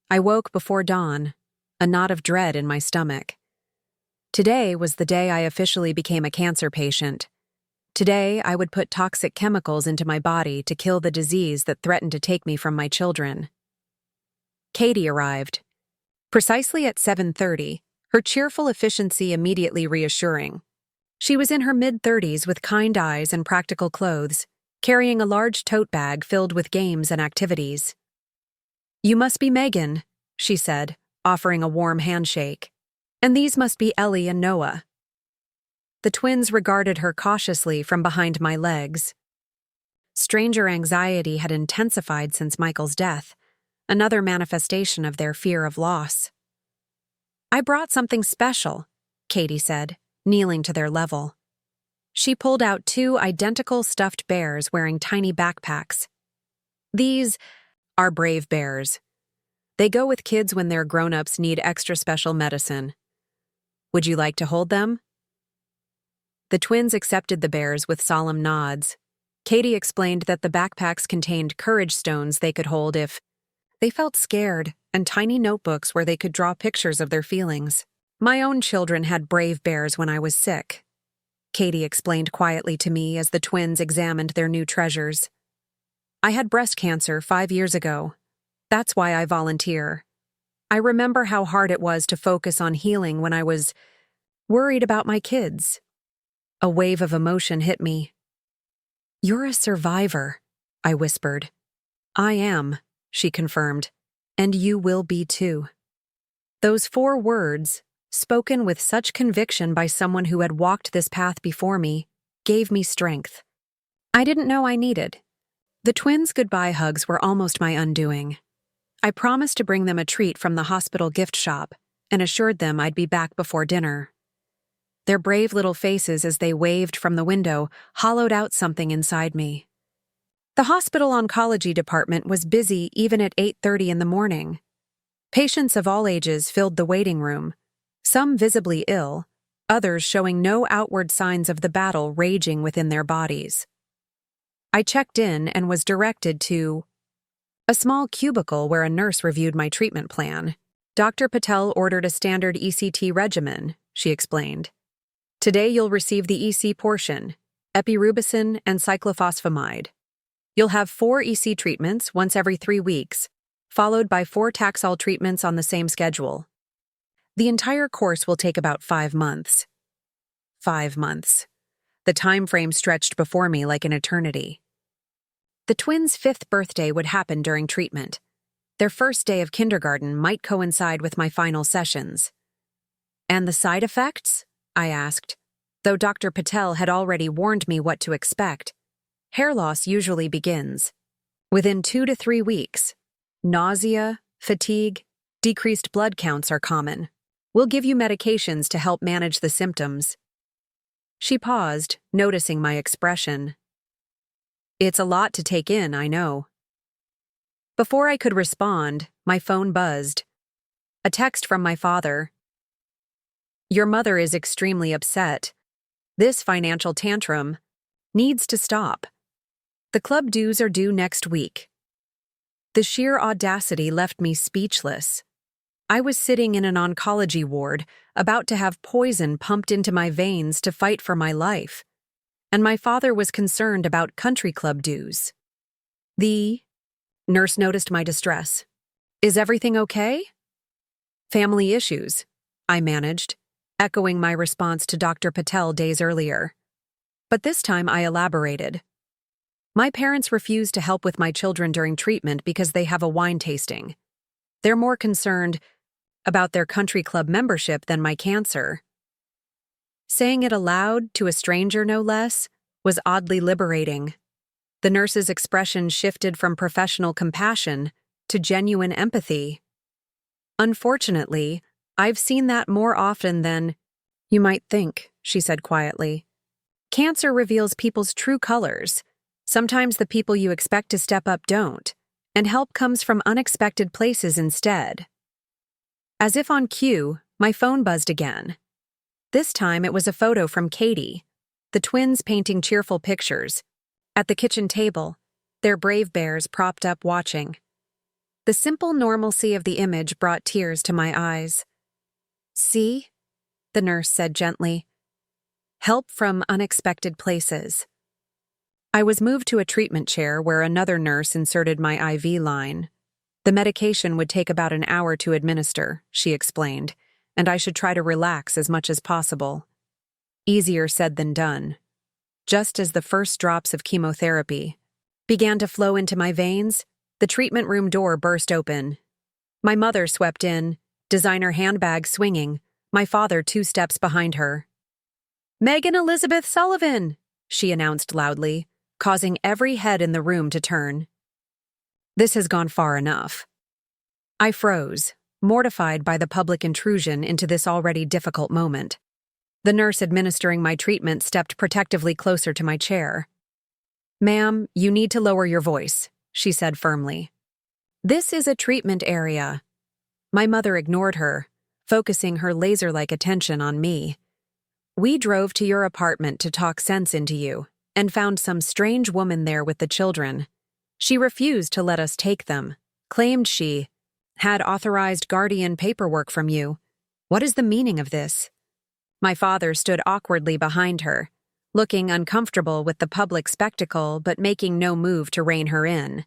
I woke before dawn, a knot of dread in my stomach. Today was the day I officially became a cancer patient. Today, I would put toxic chemicals into my body to kill the disease that threatened to take me from my children. Katie arrived. Precisely at 7:30, her cheerful efficiency immediately reassuring. She was in her mid-30s with kind eyes and practical clothes, carrying a large tote bag filled with games and activities. "You must be Megan," she said, offering a warm handshake. "And these must be Ellie and Noah." The twins regarded her cautiously from behind my legs. Stranger anxiety had intensified since Michael's death, another manifestation of their fear of loss. "I brought something special," Katie said, kneeling to their level. She pulled out 2 identical stuffed bears wearing tiny backpacks. "These are brave bears. They go with kids when their grown-ups need extra special medicine. Would you like to hold them?" The twins accepted the bears with solemn nods. Katie explained that the backpacks contained courage stones they could hold if they felt scared, and tiny notebooks where they could draw pictures of their feelings. "My own children had brave bears when I was sick," Katie explained quietly to me as the twins examined their new treasures. "I had breast cancer 5 years ago. That's why I volunteer. I remember how hard it was to focus on healing when I was worried about my kids." A wave of emotion hit me. "You're a survivor," I whispered. "I am," she confirmed, "and you will be too." Those 4 words, spoken with such conviction by someone who had walked this path before me, gave me strength I didn't know I needed. The twins' goodbye hugs were almost my undoing. I promised to bring them a treat from the hospital gift shop and assured them I'd be back before dinner. Their brave little faces as they waved from the window hollowed out something inside me. The hospital oncology department was busy even at 8:30 in the morning. Patients of all ages filled the waiting room, some visibly ill, others showing no outward signs of the battle raging within their bodies. I checked in and was directed to a small cubicle where a nurse reviewed my treatment plan. "Dr. Patel ordered a standard ECT regimen," she explained. "Today you'll receive the EC portion, epirubicin and cyclophosphamide. You'll have 4 EC treatments once every 3 weeks, followed by 4 Taxol treatments on the same schedule. The entire course will take about 5 months. 5 months. The time frame stretched before me like an eternity. The twins' 5th birthday would happen during treatment. Their first day of kindergarten might coincide with my final sessions. "And the side effects?" I asked, though Dr. Patel had already warned me what to expect. "Hair loss usually begins within 2 to 3 weeks. Nausea, fatigue, decreased blood counts are common. We'll give you medications to help manage the symptoms." She paused, noticing my expression. "It's a lot to take in, I know." Before I could respond, my phone buzzed. A text from my father. "Your mother is extremely upset. This financial tantrum needs to stop. The club dues are due next week." The sheer audacity left me speechless. I was sitting in an oncology ward, about to have poison pumped into my veins to fight for my life, and my father was concerned about country club dues. The nurse noticed my distress. "Is everything okay?" "Family issues," I managed, echoing my response to Dr. Patel days earlier. But this time I elaborated. "My parents refuse to help with my children during treatment because they have a wine tasting. They're more concerned about their country club membership than my cancer. Saying it aloud, to a stranger no less, was oddly liberating. The nurse's expression shifted from professional compassion to genuine empathy. Unfortunately, I've seen that more often than you might think, she said quietly. Cancer reveals people's true colors. Sometimes the people you expect to step up don't, and help comes from unexpected places instead. As if on cue, my phone buzzed again. This time it was a photo from Katie, the twins painting cheerful pictures. At the kitchen table, their brave bears propped up watching. The simple normalcy of the image brought tears to my eyes. "See?" the nurse said gently. "Help from unexpected places." I was moved to a treatment chair where another nurse inserted my IV line. The medication would take about an hour to administer, she explained, and I should try to relax as much as possible. Easier said than done. Just as the first drops of chemotherapy began to flow into my veins, the treatment room door burst open. My mother swept in, designer handbag swinging, my father 2 steps behind her. "Megan Elizabeth Sullivan," she announced loudly, causing every head in the room to turn. This has gone far enough. I froze, mortified by the public intrusion into this already difficult moment. The nurse administering my treatment stepped protectively closer to my chair. "Ma'am, you need to lower your voice," she said firmly. "This is a treatment area." My mother ignored her, focusing her laser-like attention on me. "We drove to your apartment to talk sense into you, and found some strange woman there with the children. She refused to let us take them, claimed she had authorized guardian paperwork from you. What is the meaning of this?" My father stood awkwardly behind her, looking uncomfortable with the public spectacle but making no move to rein her in.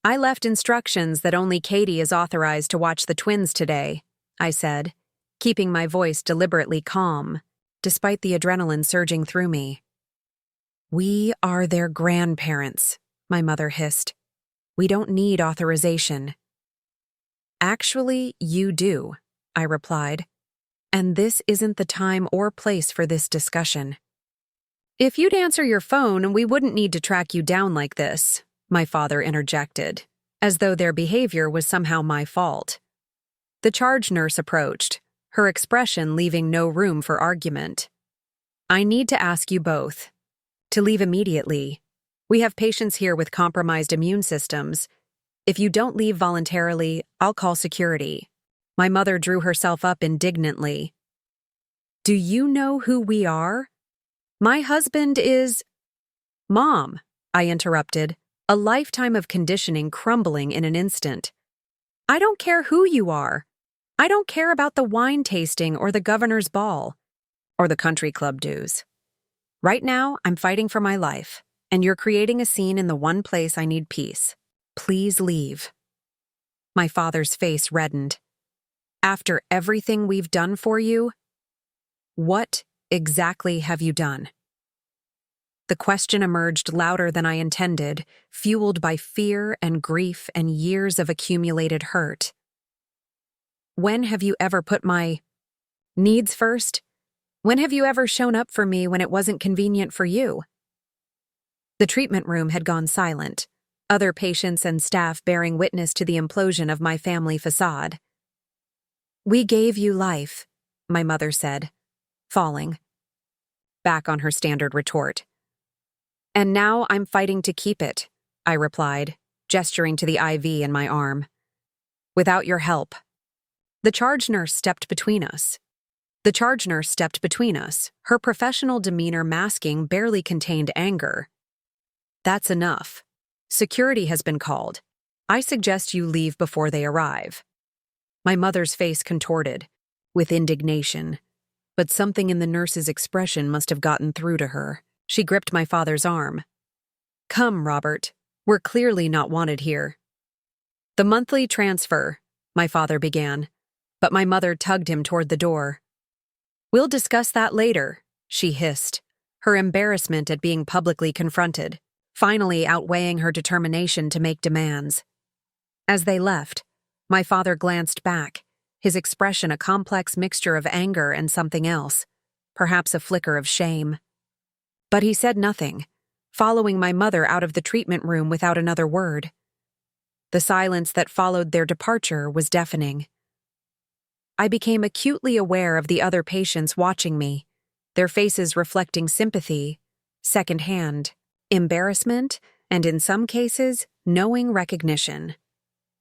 "I left instructions that only Katie is authorized to watch the twins today," I said, keeping my voice deliberately calm, despite the adrenaline surging through me. "We are their grandparents," my mother hissed. "We don't need authorization." "Actually, you do," I replied. "And this isn't the time or place for this discussion." "If you'd answer your phone, we wouldn't need to track you down like this," my father interjected, as though their behavior was somehow my fault. The charge nurse approached, her expression leaving no room for argument. "I need to ask you both to leave immediately. We have patients here with compromised immune systems. If you don't leave voluntarily, I'll call security." My mother drew herself up indignantly. "Do you know who we are? My husband is—" "Mom," I interrupted, a lifetime of conditioning crumbling in an instant. "I don't care who you are. I don't care about the wine tasting or the governor's ball, or the country club dues. Right now, I'm fighting for my life, and you're creating a scene in the one place I need peace. Please leave." My father's face reddened. "After everything we've done for you? What exactly have you done?" The question emerged louder than I intended, fueled by fear and grief and years of accumulated hurt. "When have you ever put my needs first? When have you ever shown up for me when it wasn't convenient for you?" The treatment room had gone silent, other patients and staff bearing witness to the implosion of my family facade. "We gave you life," my mother said, falling back on her standard retort. "And now I'm fighting to keep it," I replied, gesturing to the IV in my arm. "Without your help." The charge nurse stepped between us. Her professional demeanor masking barely contained anger. "That's enough. Security has been called. I suggest you leave before they arrive." My mother's face contorted, with indignation, but something in the nurse's expression must have gotten through to her. She gripped my father's arm. "Come, Robert. We're clearly not wanted here." "The monthly transfer," my father began, but my mother tugged him toward the door. "We'll discuss that later," she hissed, her embarrassment at being publicly confronted, finally outweighing her determination to make demands. As they left, my father glanced back, his expression a complex mixture of anger and something else, perhaps a flicker of shame. But he said nothing, following my mother out of the treatment room without another word. The silence that followed their departure was deafening. I became acutely aware of the other patients watching me, their faces reflecting sympathy, secondhand, embarrassment, and in some cases, knowing recognition.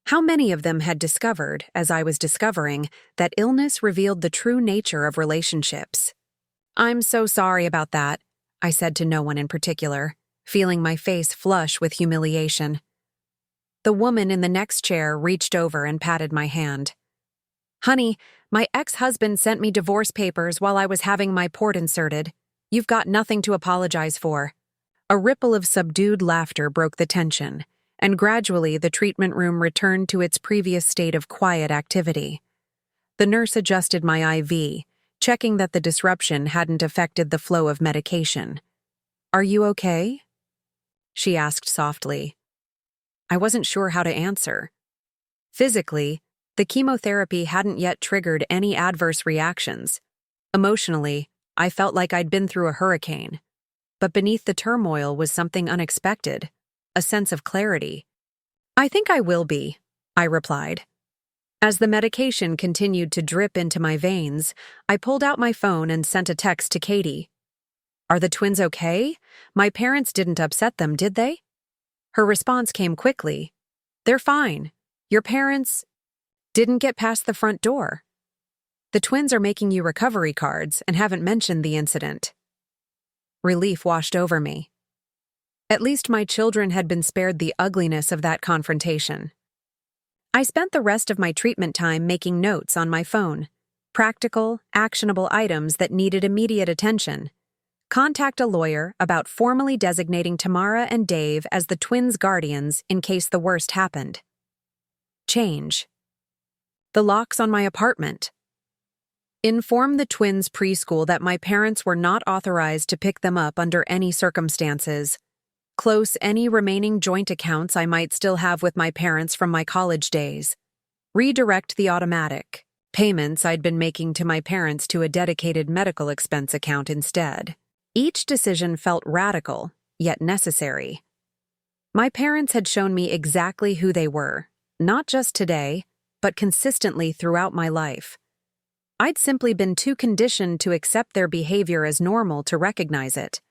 How many of them had discovered, as I was discovering, that illness revealed the true nature of relationships? "I'm so sorry about that," I said to no one in particular, feeling my face flush with humiliation. The woman in the next chair reached over and patted my hand. "Honey, my ex-husband sent me divorce papers while I was having my port inserted. You've got nothing to apologize for." A ripple of subdued laughter broke the tension, and gradually the treatment room returned to its previous state of quiet activity. The nurse adjusted my IV, checking that the disruption hadn't affected the flow of medication. "Are you okay?" she asked softly. I wasn't sure how to answer. Physically, the chemotherapy hadn't yet triggered any adverse reactions. Emotionally, I felt like I'd been through a hurricane. But beneath the turmoil was something unexpected, a sense of clarity. "I think I will be," I replied. As the medication continued to drip into my veins, I pulled out my phone and sent a text to Katie. "Are the twins okay? My parents didn't upset them, did they?" Her response came quickly. "They're fine. Your parents didn't get past the front door. The twins are making you recovery cards and haven't mentioned the incident." Relief washed over me. At least my children had been spared the ugliness of that confrontation. I spent the rest of my treatment time making notes on my phone, practical, actionable items that needed immediate attention. Contact a lawyer about formally designating Tamara and Dave as the twins' guardians in case the worst happened. Change. The locks on my apartment. Inform the twins' preschool that my parents were not authorized to pick them up under any circumstances. Close any remaining joint accounts I might still have with my parents from my college days. Redirect the automatic payments I'd been making to my parents to a dedicated medical expense account instead. Each decision felt radical, yet necessary. My parents had shown me exactly who they were, not just today, but consistently throughout my life. I'd simply been too conditioned to accept their behavior as normal to recognize it.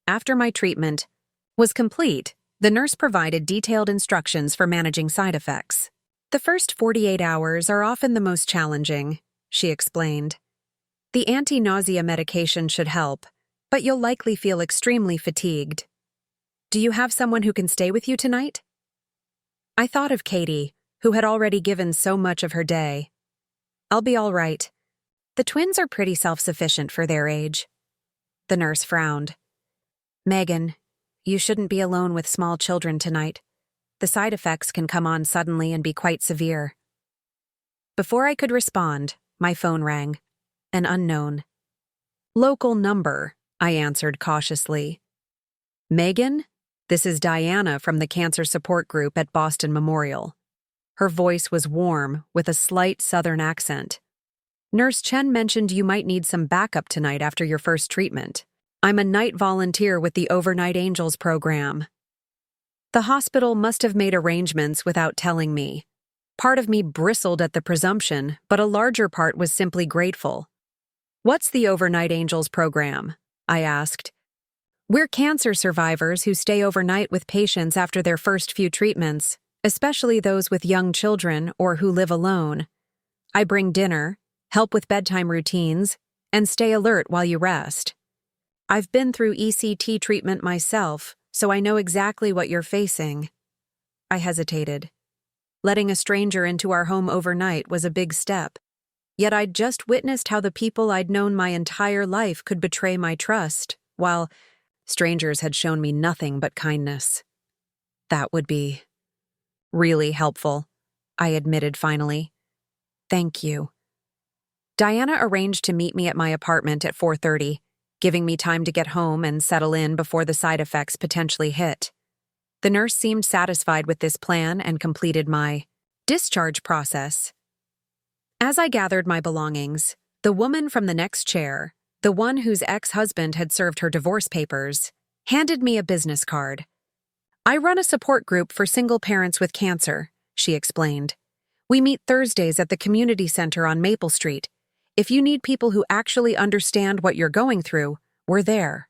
After my treatment was complete, the nurse provided detailed instructions for managing side effects. "The first 48 hours are often the most challenging," she explained. "The anti-nausea medication should help, but you'll likely feel extremely fatigued. Do you have someone who can stay with you tonight?" I thought of Katie, who had already given so much of her day. "I'll be all right. The twins are pretty self-sufficient for their age." The nurse frowned. "Megan, you shouldn't be alone with small children tonight. The side effects can come on suddenly and be quite severe." Before I could respond, my phone rang. An unknown. "Local number," I answered cautiously. "Megan, this is Diana from the cancer support group at Boston Memorial." Her voice was warm, with a slight southern accent. "Nurse Chen mentioned you might need some backup tonight after your first treatment. I'm a night volunteer with the Overnight Angels program." The hospital must have made arrangements without telling me. Part of me bristled at the presumption, but a larger part was simply grateful. "What's the Overnight Angels program?" I asked. "We're cancer survivors who stay overnight with patients after their first few treatments, especially those with young children or who live alone. I bring dinner, help with bedtime routines, and stay alert while you rest. I've been through ECT treatment myself, so I know exactly what you're facing." I hesitated. Letting a stranger into our home overnight was a big step. Yet I'd just witnessed how the people I'd known my entire life could betray my trust, while strangers had shown me nothing but kindness. "That would be really helpful," I admitted finally. "Thank you." Diana arranged to meet me at my apartment at 4:30, giving me time to get home and settle in before the side effects potentially hit. The nurse seemed satisfied with this plan and completed my discharge process. As I gathered my belongings, the woman from the next chair, the one whose ex-husband had served her divorce papers, handed me a business card. "I run a support group for single parents with cancer," she explained. "We meet Thursdays at the community center on Maple Street. If you need people who actually understand what you're going through, we're there."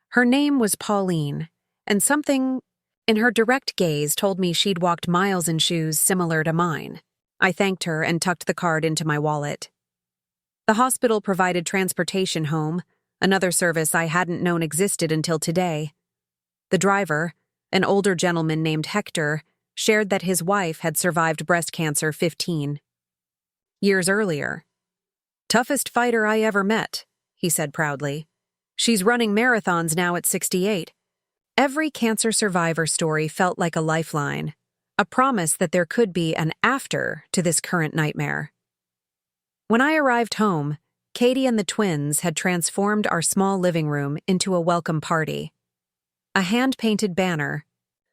Her name was Pauline, and something in her direct gaze told me she'd walked miles in shoes similar to mine. I thanked her and tucked the card into my wallet. The hospital provided transportation home, another service I hadn't known existed until today. The driver, an older gentleman named Hector, shared that his wife had survived breast cancer 15 years earlier. "Toughest fighter I ever met," he said proudly. "She's running marathons now at 68. Every cancer survivor story felt like a lifeline, a promise that there could be an after to this current nightmare. When I arrived home, Katie and the twins had transformed our small living room into a welcome party. A hand-painted banner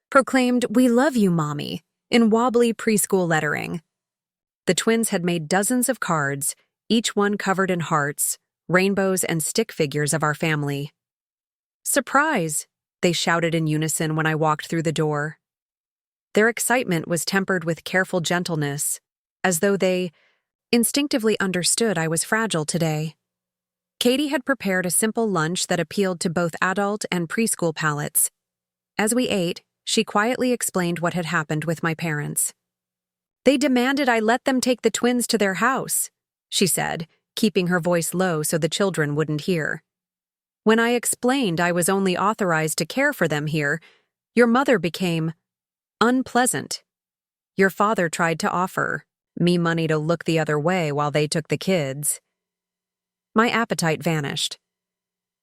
proclaimed, "We love you, Mommy," in wobbly preschool lettering. The twins had made dozens of cards, each one covered in hearts, rainbows, and stick figures of our family. "Surprise!" they shouted in unison when I walked through the door. Their excitement was tempered with careful gentleness, as though they instinctively understood I was fragile today. Katie had prepared a simple lunch that appealed to both adult and preschool palates. As we ate, she quietly explained what had happened with my parents. "They demanded I let them take the twins to their house," she said, keeping her voice low so the children wouldn't hear. "When I explained I was only authorized to care for them here, your mother became unpleasant. Your father tried to offer me money to look the other way while they took the kids." My appetite vanished.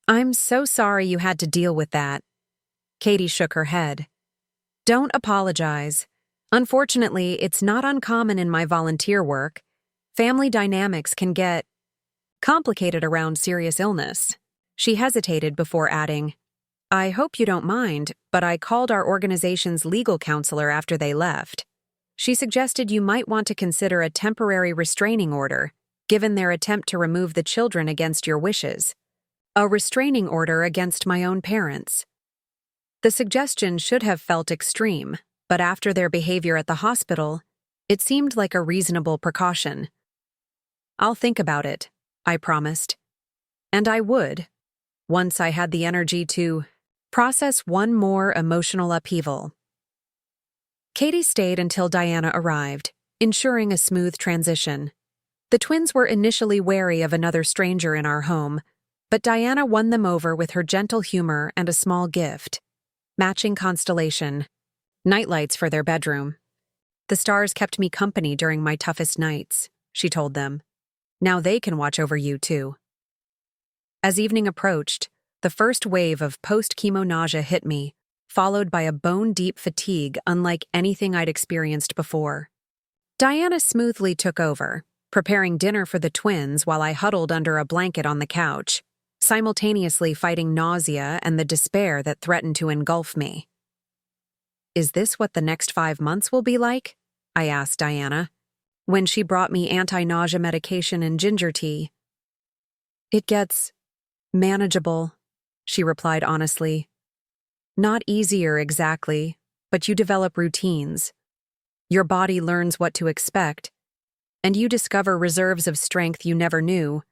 "I'm so sorry you had to deal with that." Katie shook her head. "Don't apologize. Unfortunately, it's not uncommon in my volunteer work. Family dynamics can get complicated around serious illness." She hesitated before adding, "I hope you don't mind, but I called our organization's legal counselor after they left. She suggested you might want to consider a temporary restraining order, given their attempt to remove the children against your wishes. A restraining order against my own parents." The suggestion should have felt extreme, but after their behavior at the hospital, it seemed like a reasonable precaution. "I'll think about it," I promised. And I would, once I had the energy to process one more emotional upheaval. Katie stayed until Diana arrived, ensuring a smooth transition. The twins were initially wary of another stranger in our home, but Diana won them over with her gentle humor and a small gift. Matching constellation, nightlights for their bedroom. "The stars kept me company during my toughest nights," she told them. "Now they can watch over you, too." As evening approached, the first wave of post-chemo nausea hit me, followed by a bone-deep fatigue unlike anything I'd experienced before. Diana smoothly took over, preparing dinner for the twins while I huddled under a blanket on the couch, simultaneously fighting nausea and the despair that threatened to engulf me. "Is this what the next 5 months will be like?" I asked Diana, when she brought me anti-nausea medication and ginger tea. "It gets manageable," she replied honestly. "Not easier exactly, but you develop routines. Your body learns what to expect, and you discover reserves of strength you never knew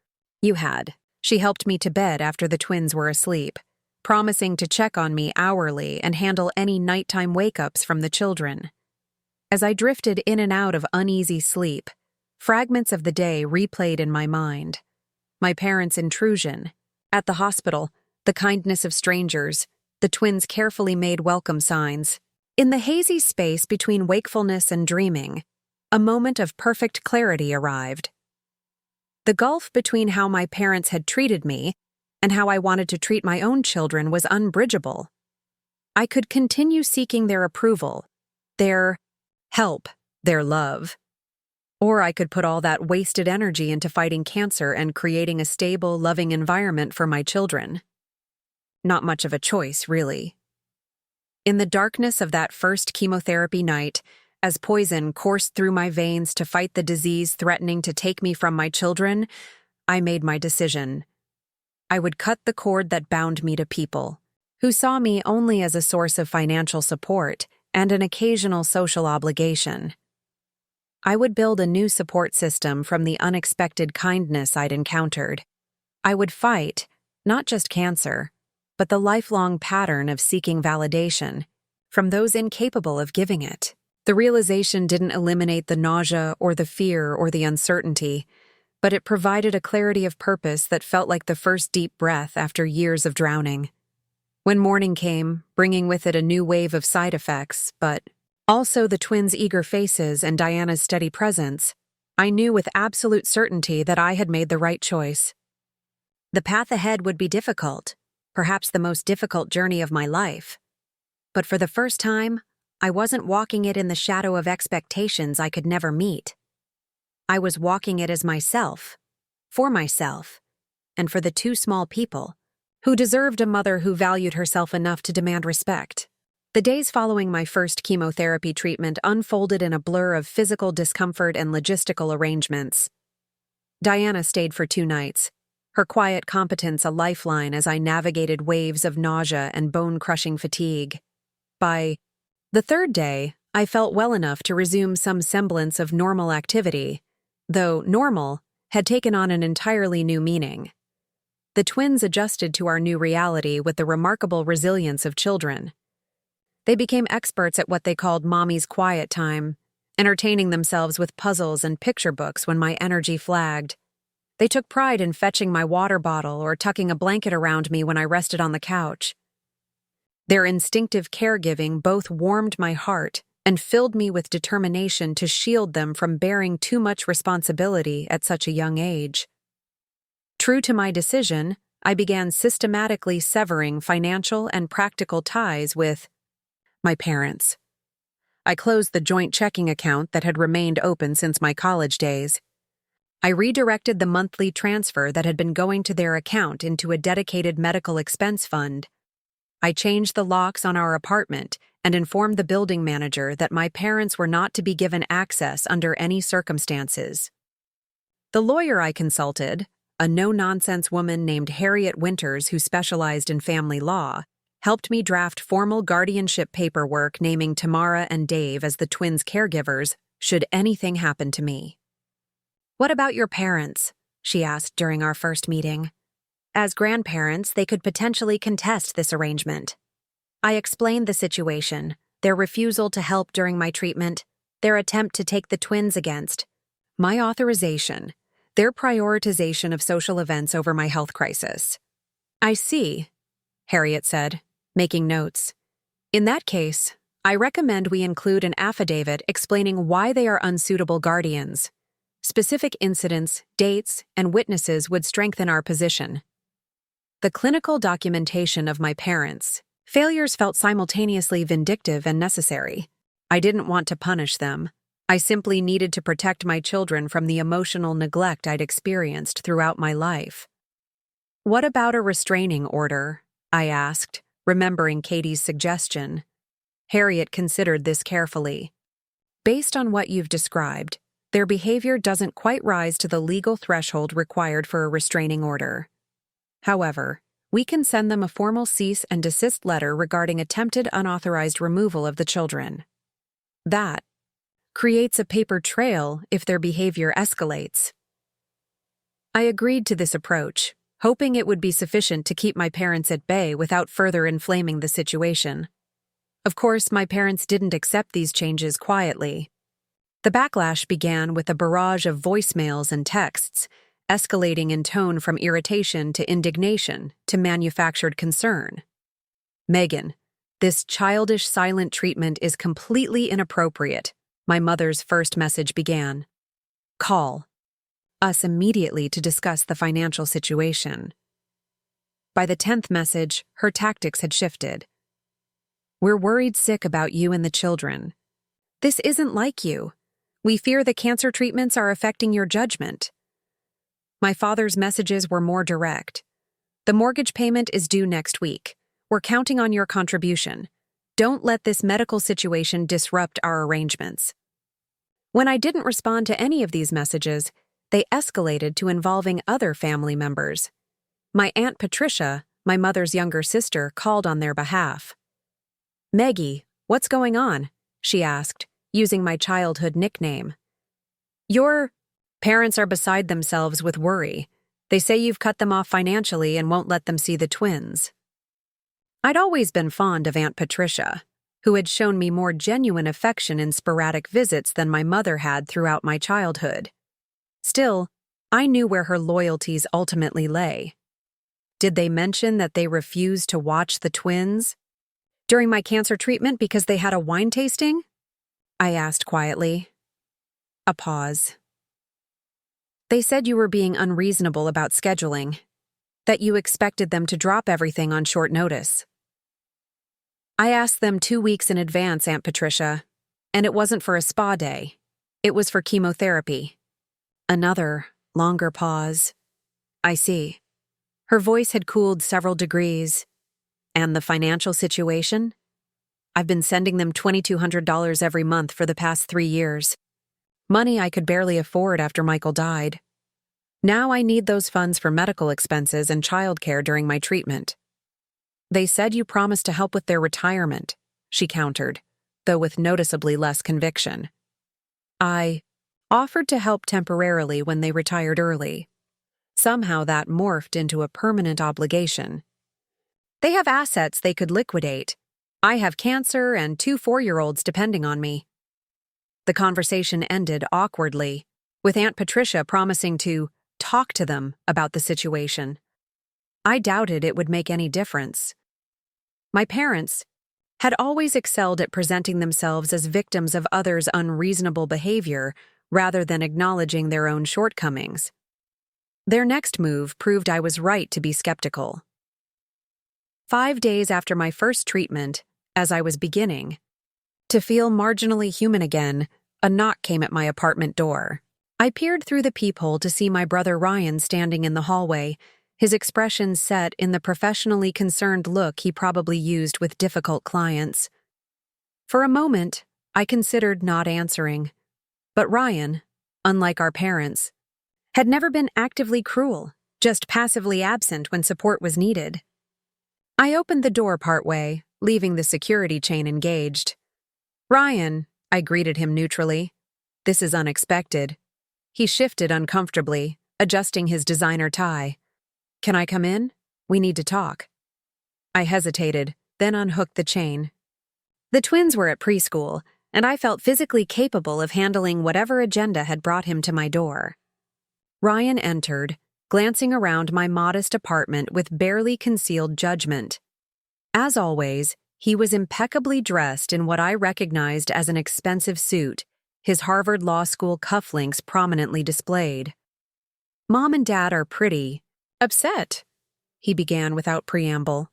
you had." She helped me to bed after the twins were asleep, promising to check on me hourly and handle any nighttime wake-ups from the children. As I drifted in and out of uneasy sleep, fragments of the day replayed in my mind. My parents' intrusion, at the hospital, the kindness of strangers, the twins' carefully made welcome signs. In the hazy space between wakefulness and dreaming, a moment of perfect clarity arrived. The gulf between how my parents had treated me and how I wanted to treat my own children was unbridgeable. I could continue seeking their approval, their help, their love. Or I could put all that wasted energy into fighting cancer and creating a stable, loving environment for my children. Not much of a choice, really. In the darkness of that first chemotherapy night, As poison coursed through my veins to fight the disease threatening to take me from my children, I made my decision. I would cut the cord that bound me to people, who saw me only as a source of financial support and an occasional social obligation. I would build a new support system from the unexpected kindness I'd encountered. I would fight, not just cancer, but the lifelong pattern of seeking validation from those incapable of giving it. The realization didn't eliminate the nausea or the fear or the uncertainty, but it provided a clarity of purpose that felt like the first deep breath after years of drowning. When morning came, bringing with it a new wave of side effects, but also the twins' eager faces and Diana's steady presence, I knew with absolute certainty that I had made the right choice. The path ahead would be difficult, perhaps the most difficult journey of my life. But for the first time, I wasn't walking it in the shadow of expectations I could never meet. I was walking it as myself, and for the two small people who deserved a mother who valued herself enough to demand respect. The days following my first chemotherapy treatment unfolded in a blur of physical discomfort and logistical arrangements. Diana stayed for 2 nights, her quiet competence a lifeline as I navigated waves of nausea and bone-crushing fatigue. By the 3rd day, I felt well enough to resume some semblance of normal activity, though normal had taken on an entirely new meaning. The twins adjusted to our new reality with the remarkable resilience of children. They became experts at what they called Mommy's quiet time, entertaining themselves with puzzles and picture books when my energy flagged. They took pride in fetching my water bottle or tucking a blanket around me when I rested on the couch. Their instinctive caregiving both warmed my heart and filled me with determination to shield them from bearing too much responsibility at such a young age. True to my decision, I began systematically severing financial and practical ties with my parents. I closed the joint checking account that had remained open since my college days. I redirected the monthly transfer that had been going to their account into a dedicated medical expense fund. I changed the locks on our apartment and informed the building manager that my parents were not to be given access under any circumstances. The lawyer I consulted, a no-nonsense woman named Harriet Winters who specialized in family law, helped me draft formal guardianship paperwork naming Tamara and Dave as the twins' caregivers should anything happen to me. "What about your parents?" she asked during our first meeting. As grandparents, they could potentially contest this arrangement. I explained the situation, their refusal to help during my treatment, their attempt to take the twins against my authorization, their prioritization of social events over my health crisis. "I see," Harriet said, making notes. "In that case, I recommend we include an affidavit explaining why they are unsuitable guardians. Specific incidents, dates, and witnesses would strengthen our position." The clinical documentation of my parents' failures felt simultaneously vindictive and necessary. I didn't want to punish them. I simply needed to protect my children from the emotional neglect I'd experienced throughout my life. "What about a restraining order?" I asked, remembering Katie's suggestion. Harriet considered this carefully. "Based on what you've described, their behavior doesn't quite rise to the legal threshold required for a restraining order. However, we can send them a formal cease and desist letter regarding attempted unauthorized removal of the children. That creates a paper trail if their behavior escalates." I agreed to this approach, hoping it would be sufficient to keep my parents at bay without further inflaming the situation. Of course, my parents didn't accept these changes quietly. The backlash began with a barrage of voicemails and texts, escalating in tone from irritation to indignation to manufactured concern. "Megan, this childish silent treatment is completely inappropriate," my mother's first message began. "Call us immediately to discuss the financial situation." By the 10th message, her tactics had shifted. "We're worried sick about you and the children. This isn't like you. We fear the cancer treatments are affecting your judgment." My father's messages were more direct. "The mortgage payment is due next week. We're counting on your contribution. Don't let this medical situation disrupt our arrangements. When I didn't respond to any of these messages, they escalated to involving other family members. My Aunt Patricia, my mother's younger sister, called on their behalf. "Maggie, what's going on?" she asked, using my childhood nickname. "Your parents are beside themselves with worry. They say you've cut them off financially and won't let them see the twins." I'd always been fond of Aunt Patricia, who had shown me more genuine affection in sporadic visits than my mother had throughout my childhood. Still, I knew where her loyalties ultimately lay. Did they mention that they refused to watch the twins during my cancer treatment because they had a wine tasting? I asked quietly. A pause. "They said you were being unreasonable about scheduling, that you expected them to drop everything on short notice." "I asked them 2 weeks in advance, Aunt Patricia, and it wasn't for a spa day. It was for chemotherapy." Another, longer pause. "I see." Her voice had cooled several degrees. "And the financial situation?" "I've been sending them $2,200 every month for the past 3 years. Money I could barely afford after Michael died. Now I need those funds for medical expenses and childcare during my treatment." "They said you promised to help with their retirement," she countered, though with noticeably less conviction. "I offered to help temporarily when they retired early. Somehow that morphed into a permanent obligation. They have assets they could liquidate. I have cancer and 2 4-year-olds depending on me." The conversation ended awkwardly, with Aunt Patricia promising to talk to them about the situation. I doubted it would make any difference. My parents had always excelled at presenting themselves as victims of others' unreasonable behavior rather than acknowledging their own shortcomings. Their next move proved I was right to be skeptical. 5 days after my first treatment, as I was beginning to feel marginally human again, a knock came at my apartment door. I peered through the peephole to see my brother Ryan standing in the hallway, his expression set in the professionally concerned look he probably used with difficult clients. For a moment, I considered not answering. But Ryan, unlike our parents, had never been actively cruel, just passively absent when support was needed. I opened the door partway, leaving the security chain engaged. "Ryan," I greeted him neutrally. "This is unexpected." He shifted uncomfortably, adjusting his designer tie. "Can I come in? We need to talk." I hesitated, then unhooked the chain. The twins were at preschool, and I felt physically capable of handling whatever agenda had brought him to my door. Ryan entered, glancing around my modest apartment with barely concealed judgment. As always, he was impeccably dressed in what I recognized as an expensive suit, his Harvard Law School cufflinks prominently displayed. "Mom and Dad are pretty upset," he began without preamble.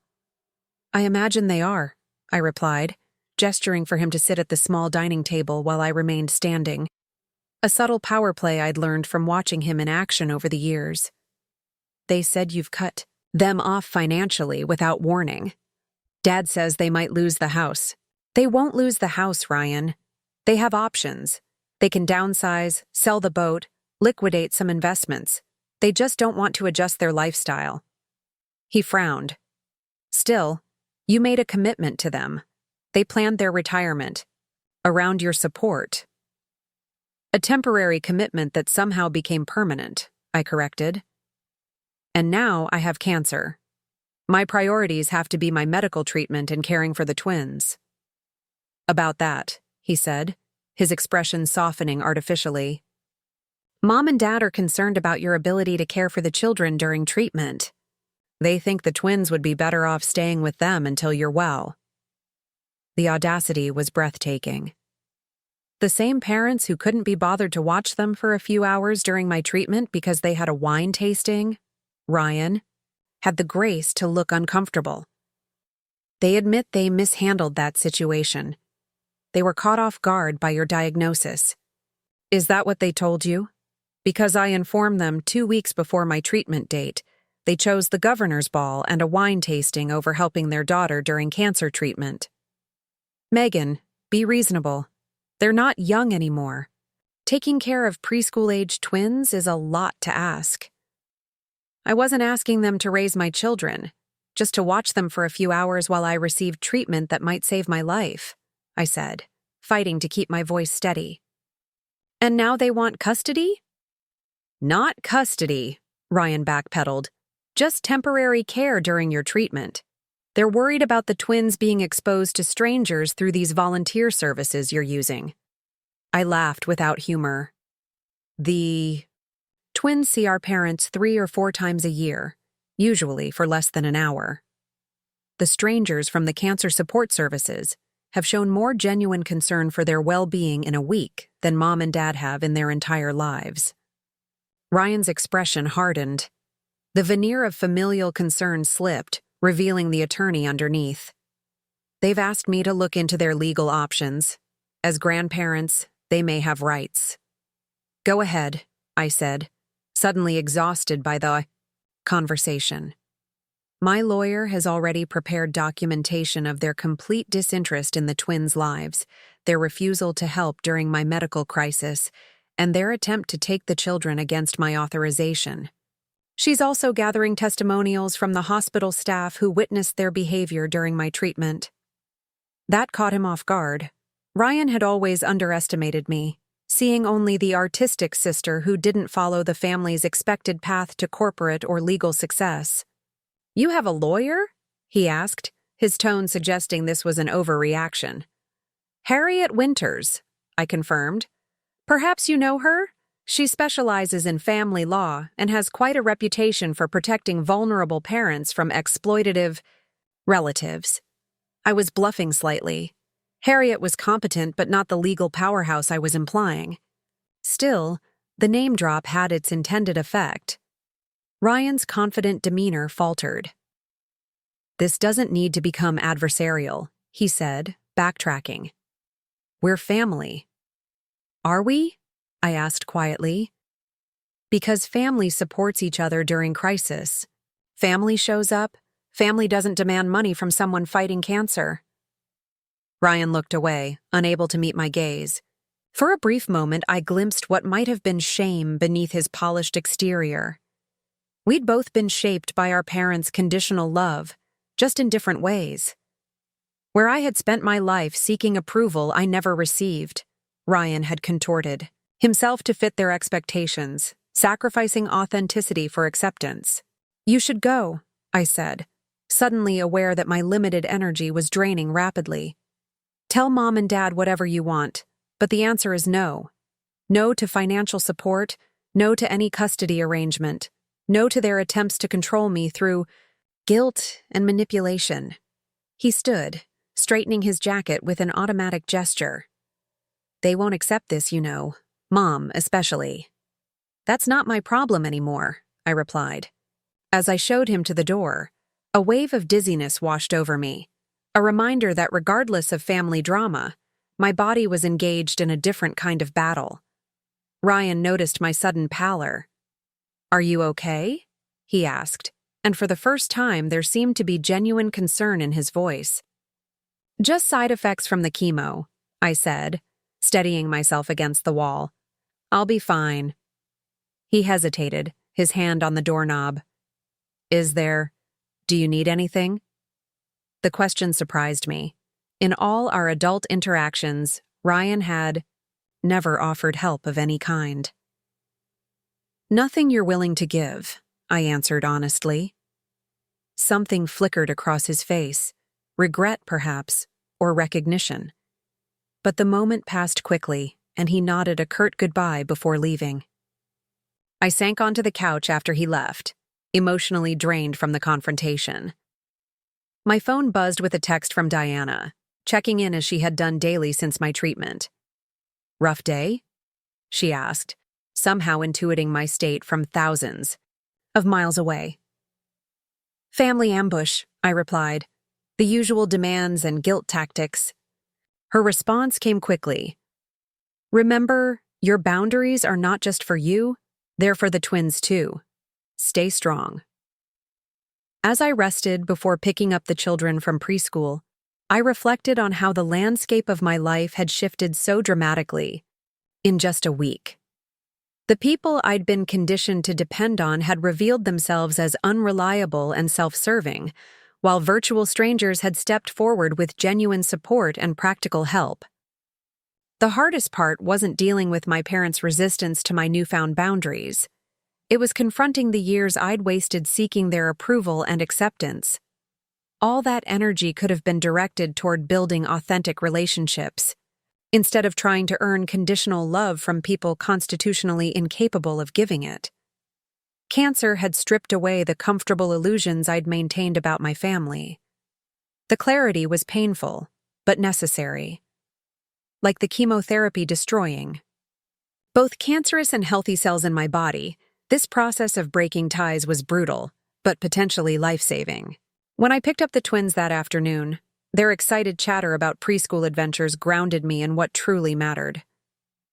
"I imagine they are," I replied, gesturing for him to sit at the small dining table while I remained standing. A subtle power play I'd learned from watching him in action over the years. "They said you've cut them off financially without warning. Dad says they might lose the house." "They won't lose the house, Ryan. They have options. They can downsize, sell the boat, liquidate some investments. They just don't want to adjust their lifestyle." He frowned. "Still, you made a commitment to them. They planned their retirement around your support." "A temporary commitment that somehow became permanent," I corrected. "And now I have cancer. My priorities have to be my medical treatment and caring for the twins." "About that," he said, his expression softening artificially. "Mom and Dad are concerned about your ability to care for the children during treatment. They think the twins would be better off staying with them until you're well." The audacity was breathtaking. The same parents who couldn't be bothered to watch them for a few hours during my treatment because they had a wine tasting, Ryan, had the grace to look uncomfortable. They admit they mishandled that situation. They were caught off guard by your diagnosis. "Is that what they told you?" "Because I informed them 2 weeks before my treatment date. They chose the governor's ball and a wine tasting over helping their daughter during cancer treatment." Megan, be reasonable. They're not young anymore. Taking care of preschool-age twins is a lot to ask. I wasn't asking them to raise my children, just to watch them for a few hours while I received treatment that might save my life, I said, fighting to keep my voice steady. And now they want custody? Not custody, Ryan backpedaled. Just temporary care during your treatment. They're worried about the twins being exposed to strangers through these volunteer services you're using. I laughed without humor. The twins see our parents 3 or 4 times a year, usually for less than an hour. The strangers from the cancer support services have shown more genuine concern for their well-being in a week than Mom and Dad have in their entire lives. Ryan's expression hardened. The veneer of familial concern slipped, revealing the attorney underneath. They've asked me to look into their legal options. As grandparents, they may have rights. Go ahead, I said, suddenly exhausted by the conversation. My lawyer has already prepared documentation of their complete disinterest in the twins' lives, their refusal to help during my medical crisis, and their attempt to take the children against my authorization. She's also gathering testimonials from the hospital staff who witnessed their behavior during my treatment. That caught him off guard. Ryan had always underestimated me, seeing only the artistic sister who didn't follow the family's expected path to corporate or legal success. You have a lawyer? He asked, his tone suggesting this was an overreaction. Harriet Winters, I confirmed. Perhaps you know her? She specializes in family law and has quite a reputation for protecting vulnerable parents from exploitative relatives. I was bluffing slightly. Harriet was competent but not the legal powerhouse I was implying. Still, the name drop had its intended effect. Ryan's confident demeanor faltered. This doesn't need to become adversarial, he said, backtracking. We're family. Are we? I asked quietly. Because family supports each other during crisis. Family shows up, family doesn't demand money from someone fighting cancer. Ryan looked away, unable to meet my gaze. For a brief moment, I glimpsed what might have been shame beneath his polished exterior. We'd both been shaped by our parents' conditional love, just in different ways. Where I had spent my life seeking approval I never received, Ryan had contorted himself to fit their expectations, sacrificing authenticity for acceptance. You should go, I said, suddenly aware that my limited energy was draining rapidly. Tell Mom and Dad whatever you want, but the answer is no. No to financial support, no to any custody arrangement, no to their attempts to control me through guilt and manipulation. He stood, straightening his jacket with an automatic gesture. They won't accept this, you know. Mom, especially. That's not my problem anymore, I replied. As I showed him to the door, a wave of dizziness washed over me, a reminder that regardless of family drama, my body was engaged in a different kind of battle. Ryan noticed my sudden pallor. Are you okay? He asked, and for the first time there seemed to be genuine concern in his voice. Just side effects from the chemo, I said, steadying myself against the wall. I'll be fine. He hesitated, his hand on the doorknob. Do you need anything? The question surprised me. In all our adult interactions, Ryan had never offered help of any kind. Nothing you're willing to give, I answered honestly. Something flickered across his face, regret perhaps, or recognition. But the moment passed quickly, and he nodded a curt goodbye before leaving. I sank onto the couch after he left, emotionally drained from the confrontation. My phone buzzed with a text from Diana, checking in as she had done daily since my treatment. Rough day? She asked, somehow intuiting my state from thousands of miles away. Family ambush, I replied. The usual demands and guilt tactics. Her response came quickly. Remember, your boundaries are not just for you, they're for the twins too. Stay strong. As I rested before picking up the children from preschool, I reflected on how the landscape of my life had shifted so dramatically in just a week. The people I'd been conditioned to depend on had revealed themselves as unreliable and self-serving, while virtual strangers had stepped forward with genuine support and practical help. The hardest part wasn't dealing with my parents' resistance to my newfound boundaries. It was confronting the years I'd wasted seeking their approval and acceptance. All that energy could have been directed toward building authentic relationships, instead of trying to earn conditional love from people constitutionally incapable of giving it. Cancer had stripped away the comfortable illusions I'd maintained about my family. The clarity was painful, but necessary. Like the chemotherapy destroying both cancerous and healthy cells in my body, this process of breaking ties was brutal, but potentially life-saving. When I picked up the twins that afternoon, their excited chatter about preschool adventures grounded me in what truly mattered.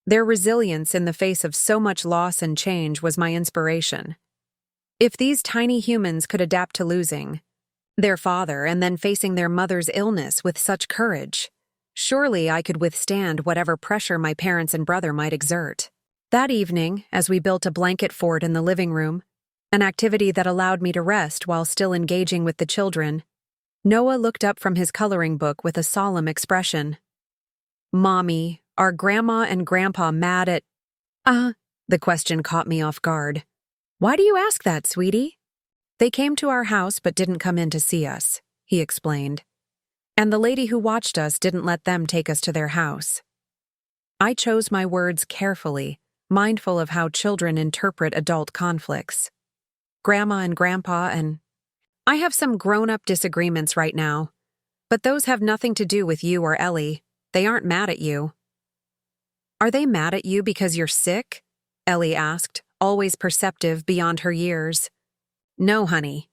Their resilience in the face of so much loss and change was my inspiration. If these tiny humans could adapt to losing their father and then facing their mother's illness with such courage, surely I could withstand whatever pressure my parents and brother might exert. That evening, as we built a blanket fort in the living room, an activity that allowed me to rest while still engaging with the children, Noah looked up from his coloring book with a solemn expression. "Mommy, are Grandma and Grandpa mad at—" The question caught me off guard. "Why do you ask that, sweetie?" "They came to our house but didn't come in to see us," he explained. "And the lady who watched us didn't let them take us to their house." I chose my words carefully, mindful of how children interpret adult conflicts. Grandma and Grandpa and... I have some grown-up disagreements right now, but those have nothing to do with you or Ellie. They aren't mad at you. "Are they mad at you because you're sick?" Ellie asked, always perceptive beyond her years. "No, honey.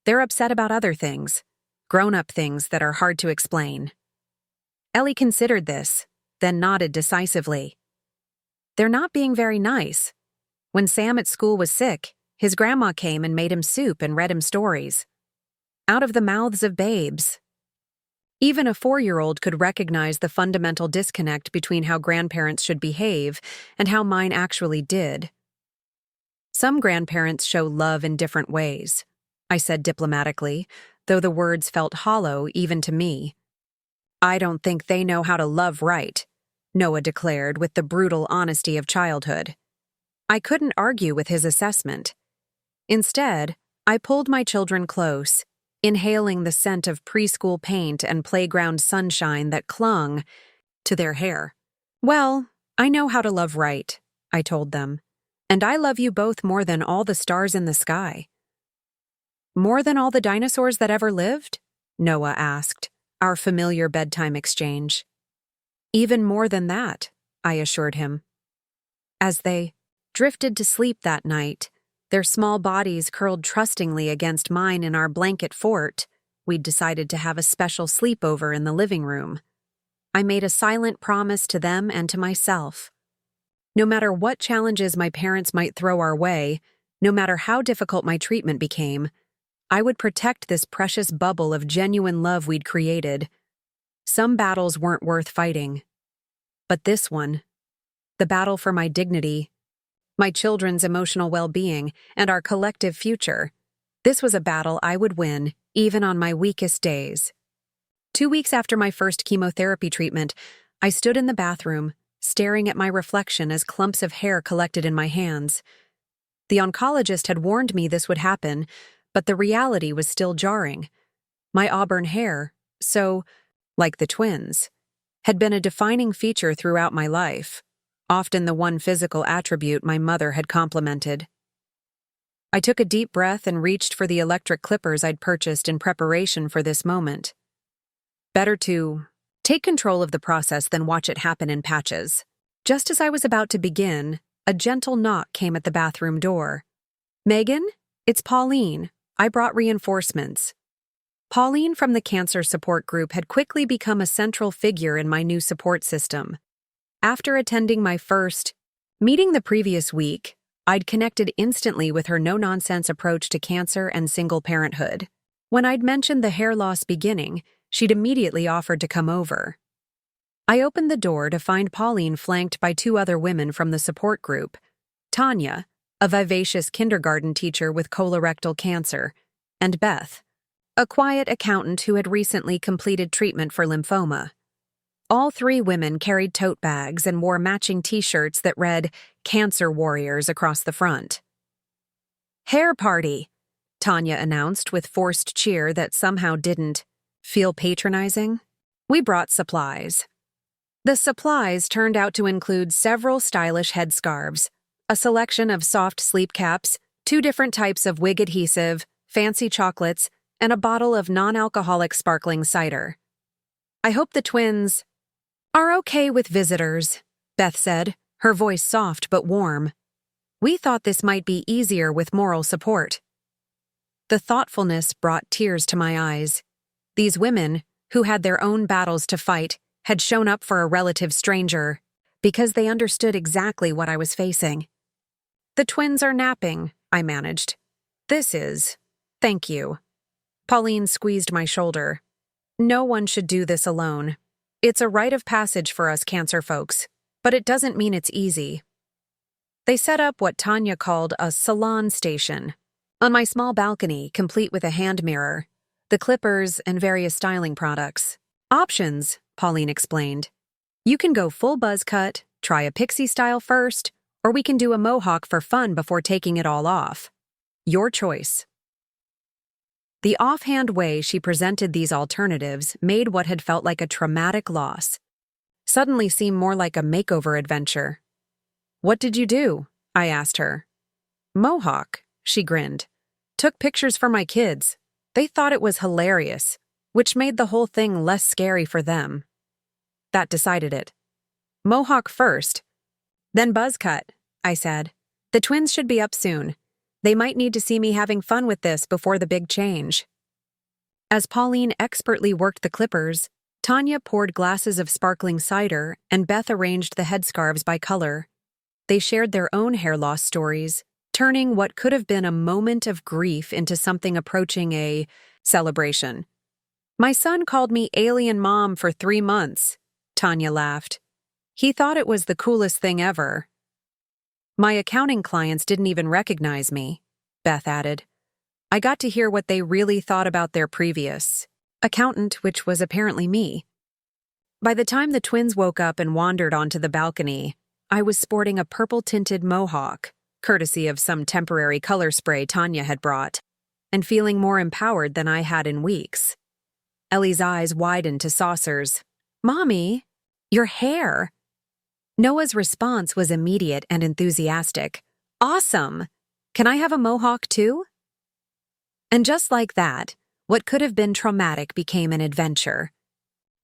They're upset about other things, grown-up things that are hard to explain." Ellie considered this, then nodded decisively. "They're not being very nice. When Sam at school was sick, his grandma came and made him soup and read him stories. Out of the mouths of babes." Even a 4-year-old could recognize the fundamental disconnect between how grandparents should behave and how mine actually did. "Some grandparents show love in different ways," I said diplomatically, though the words felt hollow even to me. "I don't think they know how to love right," Noah declared with the brutal honesty of childhood. I couldn't argue with his assessment. Instead, I pulled my children close, inhaling the scent of preschool paint and playground sunshine that clung to their hair. "Well, I know how to love right," I told them, "and I love you both more than all the stars in the sky." "More than all the dinosaurs that ever lived?" Noah asked, our familiar bedtime exchange. "Even more than that," I assured him. As they drifted to sleep that night, their small bodies curled trustingly against mine in our blanket fort, we'd decided to have a special sleepover in the living room. I made a silent promise to them and to myself. No matter what challenges my parents might throw our way, no matter how difficult my treatment became, I would protect this precious bubble of genuine love we'd created. Some battles weren't worth fighting. But this one, the battle for my dignity, my children's emotional well-being, and our collective future, this was a battle I would win, even on my weakest days. 2 weeks after my first chemotherapy treatment, I stood in the bathroom, staring at my reflection as clumps of hair collected in my hands. The oncologist had warned me this would happen, but the reality was still jarring. My auburn hair, so, like the twins, had been a defining feature throughout my life, often the one physical attribute my mother had complimented. I took a deep breath and reached for the electric clippers I'd purchased in preparation for this moment. Better to take control of the process than watch it happen in patches. Just as I was about to begin, a gentle knock came at the bathroom door. "Megan, it's Pauline. I brought reinforcements." Pauline from the cancer support group had quickly become a central figure in my new support system. After attending my first meeting the previous week, I'd connected instantly with her no-nonsense approach to cancer and single parenthood. When I'd mentioned the hair loss beginning, she'd immediately offered to come over. I opened the door to find Pauline flanked by two other women from the support group: Tanya, a vivacious kindergarten teacher with colorectal cancer, and Beth, a quiet accountant who had recently completed treatment for lymphoma. All three women carried tote bags and wore matching t-shirts that read "Cancer Warriors" across the front. "Hair party," Tanya announced with forced cheer that somehow didn't feel patronizing. We brought supplies. The supplies turned out to include several stylish headscarves, a selection of soft sleep caps, 2 different types of wig adhesive, fancy chocolates, and a bottle of non-alcoholic sparkling cider. "I hope the twins are okay with visitors," Beth said, her voice soft but warm. "We thought this might be easier with moral support." The thoughtfulness brought tears to my eyes. These women, who had their own battles to fight, had shown up for a relative stranger because they understood exactly what I was facing. "The twins are napping," I managed. Thank you." Pauline squeezed my shoulder. "No one should do this alone. It's a rite of passage for us cancer folks, but it doesn't mean it's easy." They set up what Tanya called a salon station on my small balcony, complete with a hand mirror, the clippers, and various styling products. "Options," Pauline explained. "You can go full buzz cut, try a pixie style first, or we can do a mohawk for fun before taking it all off. Your choice." The offhand way she presented these alternatives made what had felt like a traumatic loss suddenly seem more like a makeover adventure. "What did you do?" I asked her. "Mohawk," she grinned. "Took pictures for my kids. They thought it was hilarious, which made the whole thing less scary for them." That decided it. "Mohawk first, then buzz cut," I said. "The twins should be up soon. They might need to see me having fun with this before the big change." As Pauline expertly worked the clippers, Tanya poured glasses of sparkling cider and Beth arranged the headscarves by color. They shared their own hair loss stories, turning what could have been a moment of grief into something approaching a celebration. "My son called me alien mom for 3 months, Tanya laughed. "He thought it was the coolest thing ever." "My accounting clients didn't even recognize me," Beth added. "I got to hear what they really thought about their previous accountant, which was apparently me." By the time the twins woke up and wandered onto the balcony, I was sporting a purple-tinted mohawk, courtesy of some temporary color spray Tanya had brought, and feeling more empowered than I had in weeks. Ellie's eyes widened to saucers. "Mommy, your hair!" Noah's response was immediate and enthusiastic. "Awesome! Can I have a mohawk too?" And just like that, what could have been traumatic became an adventure.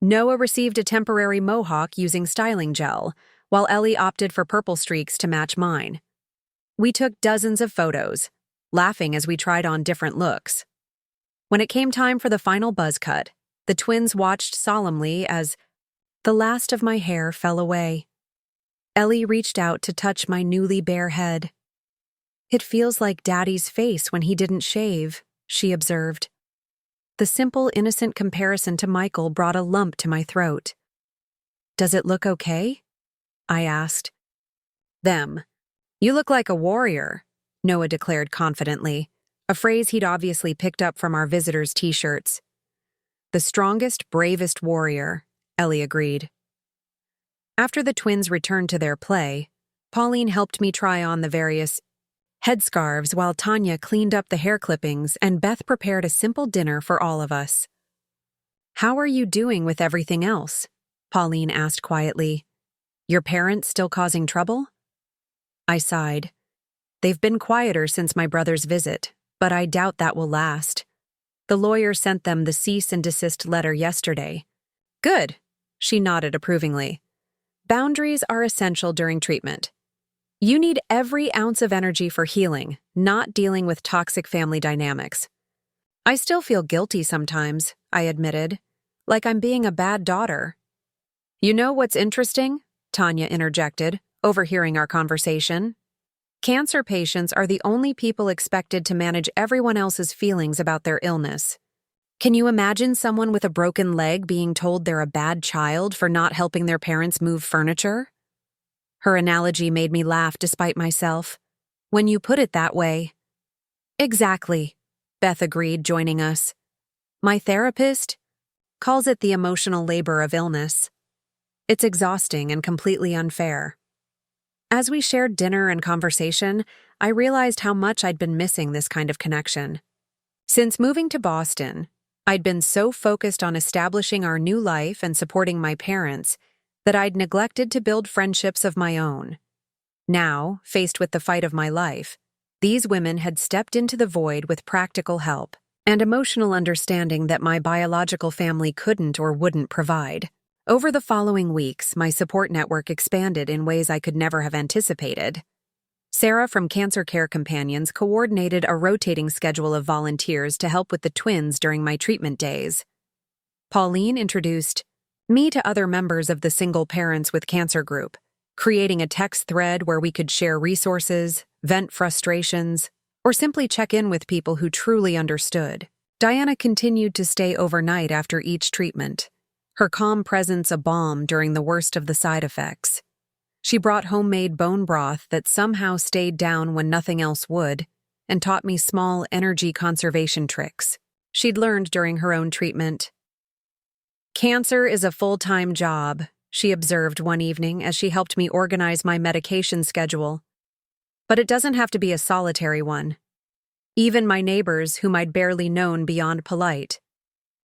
Noah received a temporary mohawk using styling gel, while Ellie opted for purple streaks to match mine. We took dozens of photos, laughing as we tried on different looks. When it came time for the final buzz cut, the twins watched solemnly as the last of my hair fell away. Ellie reached out to touch my newly bare head. "It feels like Daddy's face when he didn't shave," she observed. The simple, innocent comparison to Michael brought a lump to my throat. "Does it look okay?" I asked. "Them. You look like a warrior," Noah declared confidently, a phrase he'd obviously picked up from our visitors' t-shirts. "The strongest, bravest warrior," Ellie agreed. After the twins returned to their play, Pauline helped me try on the various headscarves while Tanya cleaned up the hair clippings and Beth prepared a simple dinner for all of us. "How are you doing with everything else?" Pauline asked quietly. "Your parents still causing trouble?" I sighed. "They've been quieter since my brother's visit, but I doubt that will last. The lawyer sent them the cease and desist letter yesterday." "Good," she nodded approvingly. "Boundaries are essential during treatment. You need every ounce of energy for healing, not dealing with toxic family dynamics." "I still feel guilty sometimes," I admitted, "like I'm being a bad daughter." "You know what's interesting?" Tanya interjected, overhearing our conversation. "Cancer patients are the only people expected to manage everyone else's feelings about their illness. Can you imagine someone with a broken leg being told they're a bad child for not helping their parents move furniture? Her analogy made me laugh despite myself. When you put it that way. Exactly, Beth agreed, joining us. My therapist calls it the emotional labor of illness. It's exhausting and completely unfair. As we shared dinner and conversation, I realized how much I'd been missing this kind of connection. Since moving to Boston, I'd been so focused on establishing our new life and supporting my parents that I'd neglected to build friendships of my own. Now, faced with the fight of my life, these women had stepped into the void with practical help and emotional understanding that my biological family couldn't or wouldn't provide. Over the following weeks, my support network expanded in ways I could never have anticipated. Sarah from Cancer Care Companions coordinated a rotating schedule of volunteers to help with the twins during my treatment days. Pauline introduced me to other members of the Single Parents with Cancer group, creating a text thread where we could share resources, vent frustrations, or simply check in with people who truly understood. Diana continued to stay overnight after each treatment, her calm presence a balm during the worst of the side effects. She brought homemade bone broth that somehow stayed down when nothing else would, and taught me small energy conservation tricks she'd learned during her own treatment. Cancer is a full-time job, she observed one evening as she helped me organize my medication schedule. But it doesn't have to be a solitary one. Even my neighbors, whom I'd barely known beyond polite,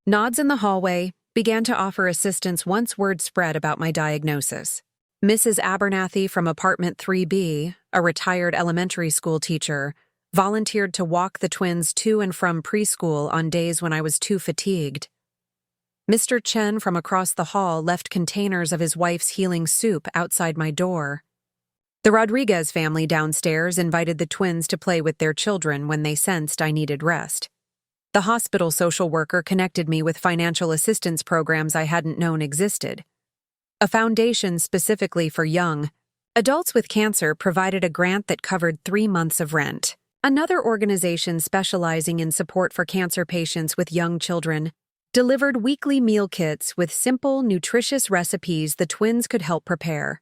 nods in the hallway, began to offer assistance once word spread about my diagnosis. Mrs. Abernathy from apartment 3B, a retired elementary school teacher, volunteered to walk the twins to and from preschool on days when I was too fatigued. Mr. Chen from across the hall left containers of his wife's healing soup outside my door. The Rodriguez family downstairs invited the twins to play with their children when they sensed I needed rest. The hospital social worker connected me with financial assistance programs I hadn't known existed. A foundation specifically for young adults with cancer provided a grant that covered 3 months of rent. Another organization specializing in support for cancer patients with young children delivered weekly meal kits with simple, nutritious recipes the twins could help prepare.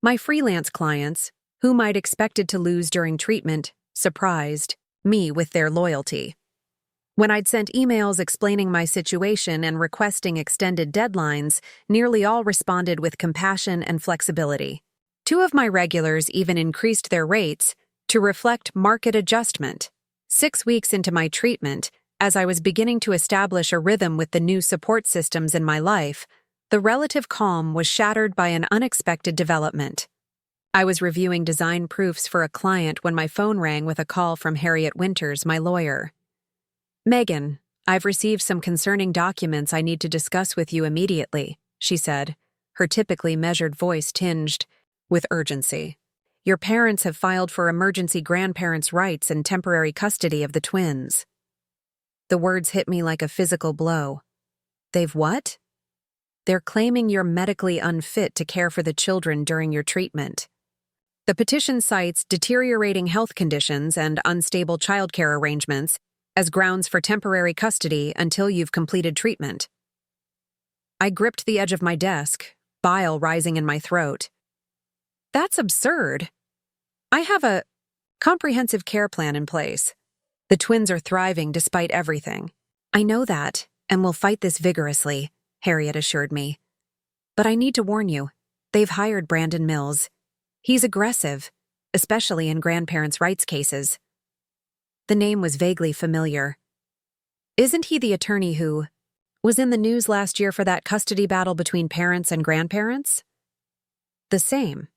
My freelance clients, whom I'd expected to lose during treatment, surprised me with their loyalty. When I'd sent emails explaining my situation and requesting extended deadlines, nearly all responded with compassion and flexibility. 2 of my regulars even increased their rates to reflect market adjustment. 6 weeks into my treatment, as I was beginning to establish a rhythm with the new support systems in my life, the relative calm was shattered by an unexpected development. I was reviewing design proofs for a client when my phone rang with a call from Harriet Winters, my lawyer. Megan, I've received some concerning documents I need to discuss with you immediately, she said, her typically measured voice tinged with urgency. Your parents have filed for emergency grandparents' rights and temporary custody of the twins. The words hit me like a physical blow. They've what? They're claiming you're medically unfit to care for the children during your treatment. The petition cites deteriorating health conditions and unstable childcare arrangements as grounds for temporary custody until you've completed treatment. I gripped the edge of my desk, bile rising in my throat. That's absurd. I have a comprehensive care plan in place. The twins are thriving despite everything. I know that, and will fight this vigorously, Harriet assured me. But I need to warn you, they've hired Brandon Mills. He's aggressive, especially in grandparents' rights cases. The name was vaguely familiar. Isn't he the attorney who was in the news last year for that custody battle between parents and grandparents? The same.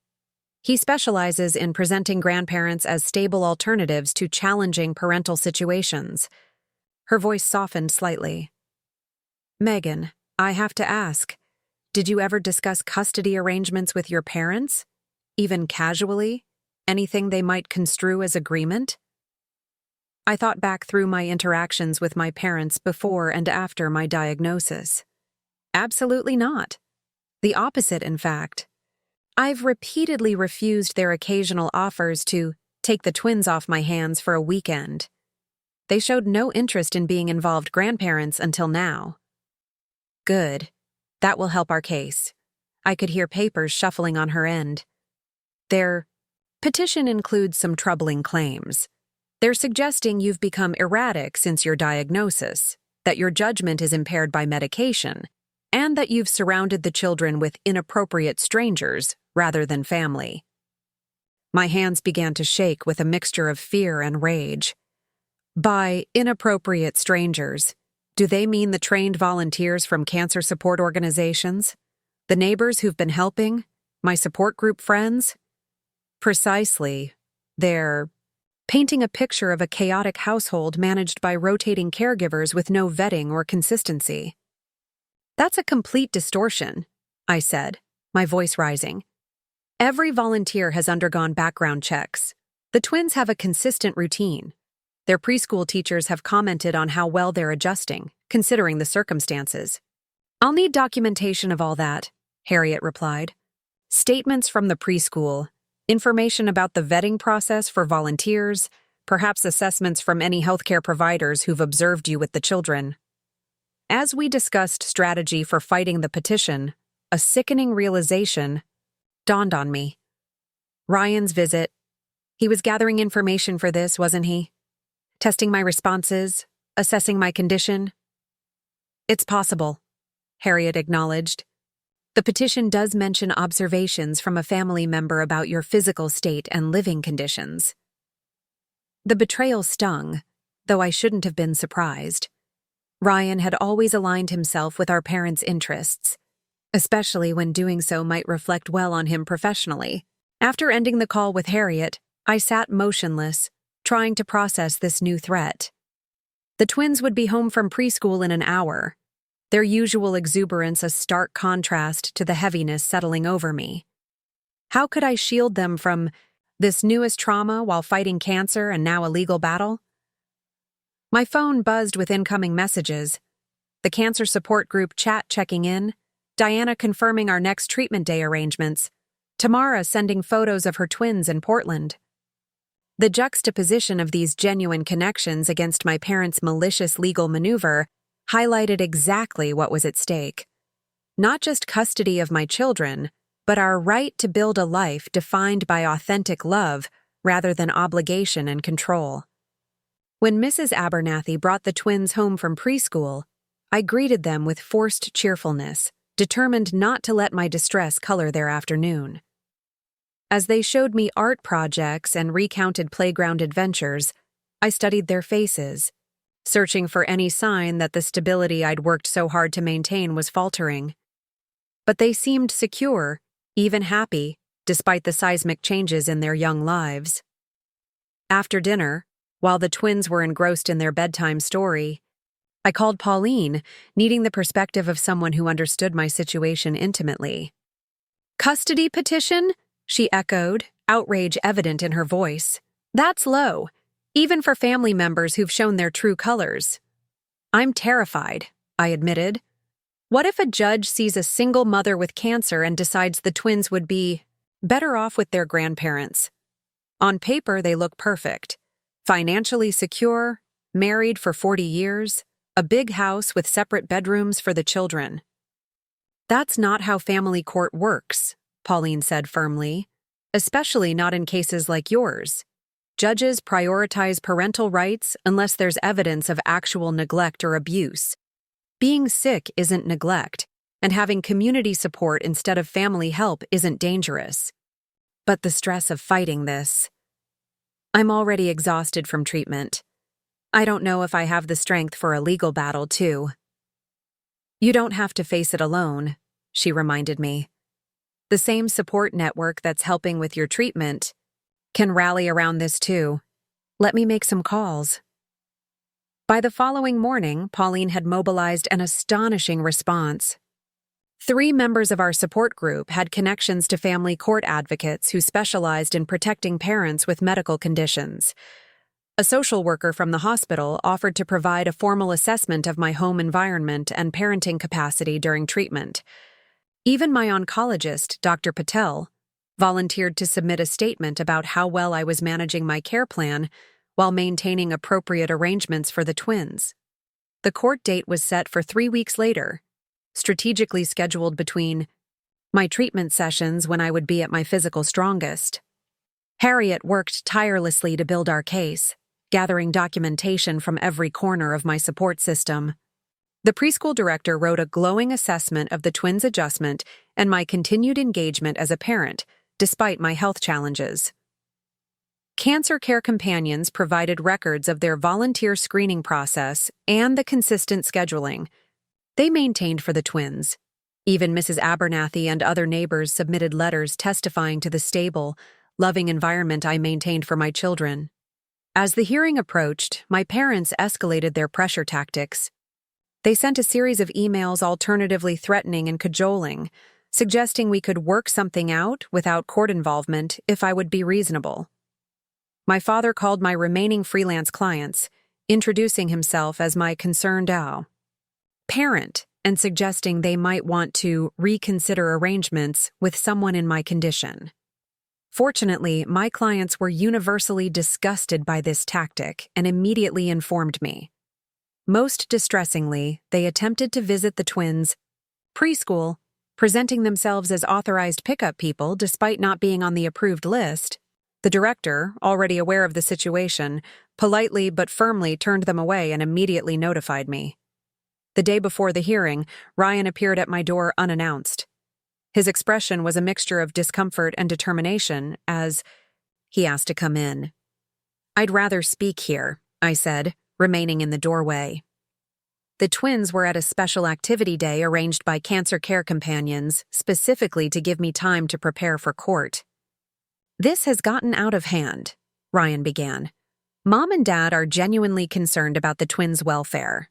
He specializes in presenting grandparents as stable alternatives to challenging parental situations. Her voice softened slightly. Megan, I have to ask, did you ever discuss custody arrangements with your parents? Even casually? Anything they might construe as agreement? I thought back through my interactions with my parents before and after my diagnosis. Absolutely not. The opposite, in fact. I've repeatedly refused their occasional offers to take the twins off my hands for a weekend. They showed no interest in being involved grandparents until now. Good. That will help our case. I could hear papers shuffling on her end. Their petition includes some troubling claims. They're suggesting you've become erratic since your diagnosis, that your judgment is impaired by medication, and that you've surrounded the children with inappropriate strangers rather than family. My hands began to shake with a mixture of fear and rage. By inappropriate strangers, do they mean the trained volunteers from cancer support organizations? The neighbors who've been helping? My support group friends? Precisely. They're painting a picture of a chaotic household managed by rotating caregivers with no vetting or consistency. That's a complete distortion, I said, my voice rising. Every volunteer has undergone background checks. The twins have a consistent routine. Their preschool teachers have commented on how well they're adjusting, considering the circumstances. I'll need documentation of all that, Harriet replied. Statements from the preschool, information about the vetting process for volunteers, perhaps assessments from any healthcare providers who've observed you with the children. As we discussed strategy for fighting the petition, a sickening realization dawned on me. Ryan's visit. He was gathering information for this, wasn't he? Testing my responses, assessing my condition. It's possible, Harriet acknowledged. The petition does mention observations from a family member about your physical state and living conditions. The betrayal stung, though I shouldn't have been surprised. Ryan had always aligned himself with our parents' interests, especially when doing so might reflect well on him professionally. After ending the call with Harriet, I sat motionless, trying to process this new threat. The twins would be home from preschool in an hour, their usual exuberance a stark contrast to the heaviness settling over me. How could I shield them from this newest trauma while fighting cancer and now a legal battle? My phone buzzed with incoming messages. The cancer support group chat checking in, Diana confirming our next treatment day arrangements, Tamara sending photos of her twins in Portland. The juxtaposition of these genuine connections against my parents' malicious legal maneuver highlighted exactly what was at stake. Not just custody of my children, but our right to build a life defined by authentic love rather than obligation and control. When Mrs. Abernathy brought the twins home from preschool, I greeted them with forced cheerfulness, determined not to let my distress color their afternoon. As they showed me art projects and recounted playground adventures, I studied their faces, searching for any sign that the stability I'd worked so hard to maintain was faltering. But they seemed secure, even happy, despite the seismic changes in their young lives. After dinner, while the twins were engrossed in their bedtime story, I called Pauline, needing the perspective of someone who understood my situation intimately. "Custody petition?" she echoed, outrage evident in her voice. "That's low, even for family members who've shown their true colors." "I'm terrified," I admitted. "What if a judge sees a single mother with cancer and decides the twins would be better off with their grandparents? On paper, they look perfect. Financially secure, married for 40 years, a big house with separate bedrooms for the children." "That's not how family court works," Pauline said firmly, "especially not in cases like yours. Judges prioritize parental rights unless there's evidence of actual neglect or abuse. Being sick isn't neglect, and having community support instead of family help isn't dangerous. But the stress of fighting this. I'm already exhausted from treatment. I don't know if I have the strength for a legal battle, too." "You don't have to face it alone," she reminded me. "The same support network that's helping with your treatment can rally around this, too. Let me make some calls." By the following morning, Pauline had mobilized an astonishing response. 3 members of our support group had connections to family court advocates who specialized in protecting parents with medical conditions. A social worker from the hospital offered to provide a formal assessment of my home environment and parenting capacity during treatment. Even my oncologist, Dr. Patel, volunteered to submit a statement about how well I was managing my care plan while maintaining appropriate arrangements for the twins. The court date was set for 3 weeks later, strategically scheduled between my treatment sessions when I would be at my physical strongest. Harriet worked tirelessly to build our case, gathering documentation from every corner of my support system. The preschool director wrote a glowing assessment of the twins' adjustment and my continued engagement as a parent, despite my health challenges. Cancer Care Companions provided records of their volunteer screening process and the consistent scheduling they maintained for the twins. Even Mrs. Abernathy and other neighbors submitted letters testifying to the stable, loving environment I maintained for my children. As the hearing approached, my parents escalated their pressure tactics. They sent a series of emails alternatively threatening and cajoling, suggesting we could work something out without court involvement if I would be reasonable. My father called my remaining freelance clients, introducing himself as my concerned parent and suggesting they might want to reconsider arrangements with someone in my condition. Fortunately, my clients were universally disgusted by this tactic and immediately informed me. Most distressingly, they attempted to visit the twins' preschool, presenting themselves as authorized pickup people despite not being on the approved list. The director, already aware of the situation, politely but firmly turned them away and immediately notified me. The day before the hearing, Ryan appeared at my door unannounced. His expression was a mixture of discomfort and determination as he asked to come in. "I'd rather speak here," I said, remaining in the doorway. The twins were at a special activity day arranged by Cancer Care Companions specifically to give me time to prepare for court. "This has gotten out of hand," Ryan began. "Mom and Dad are genuinely concerned about the twins' welfare.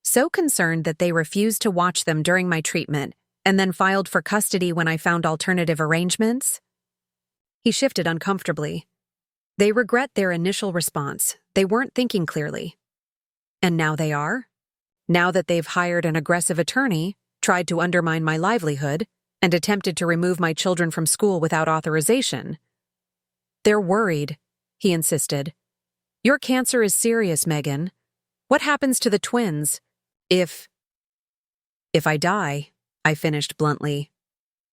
So concerned that they refused to watch them during my treatment and then filed for custody when I found alternative arrangements." He shifted uncomfortably. "They regret their initial response. They weren't thinking clearly. And now they are? Now that they've hired an aggressive attorney, tried to undermine my livelihood, and attempted to remove my children from school without authorization. They're worried," he insisted. "Your cancer is serious, Megan. What happens to the twins if I die?" I finished bluntly.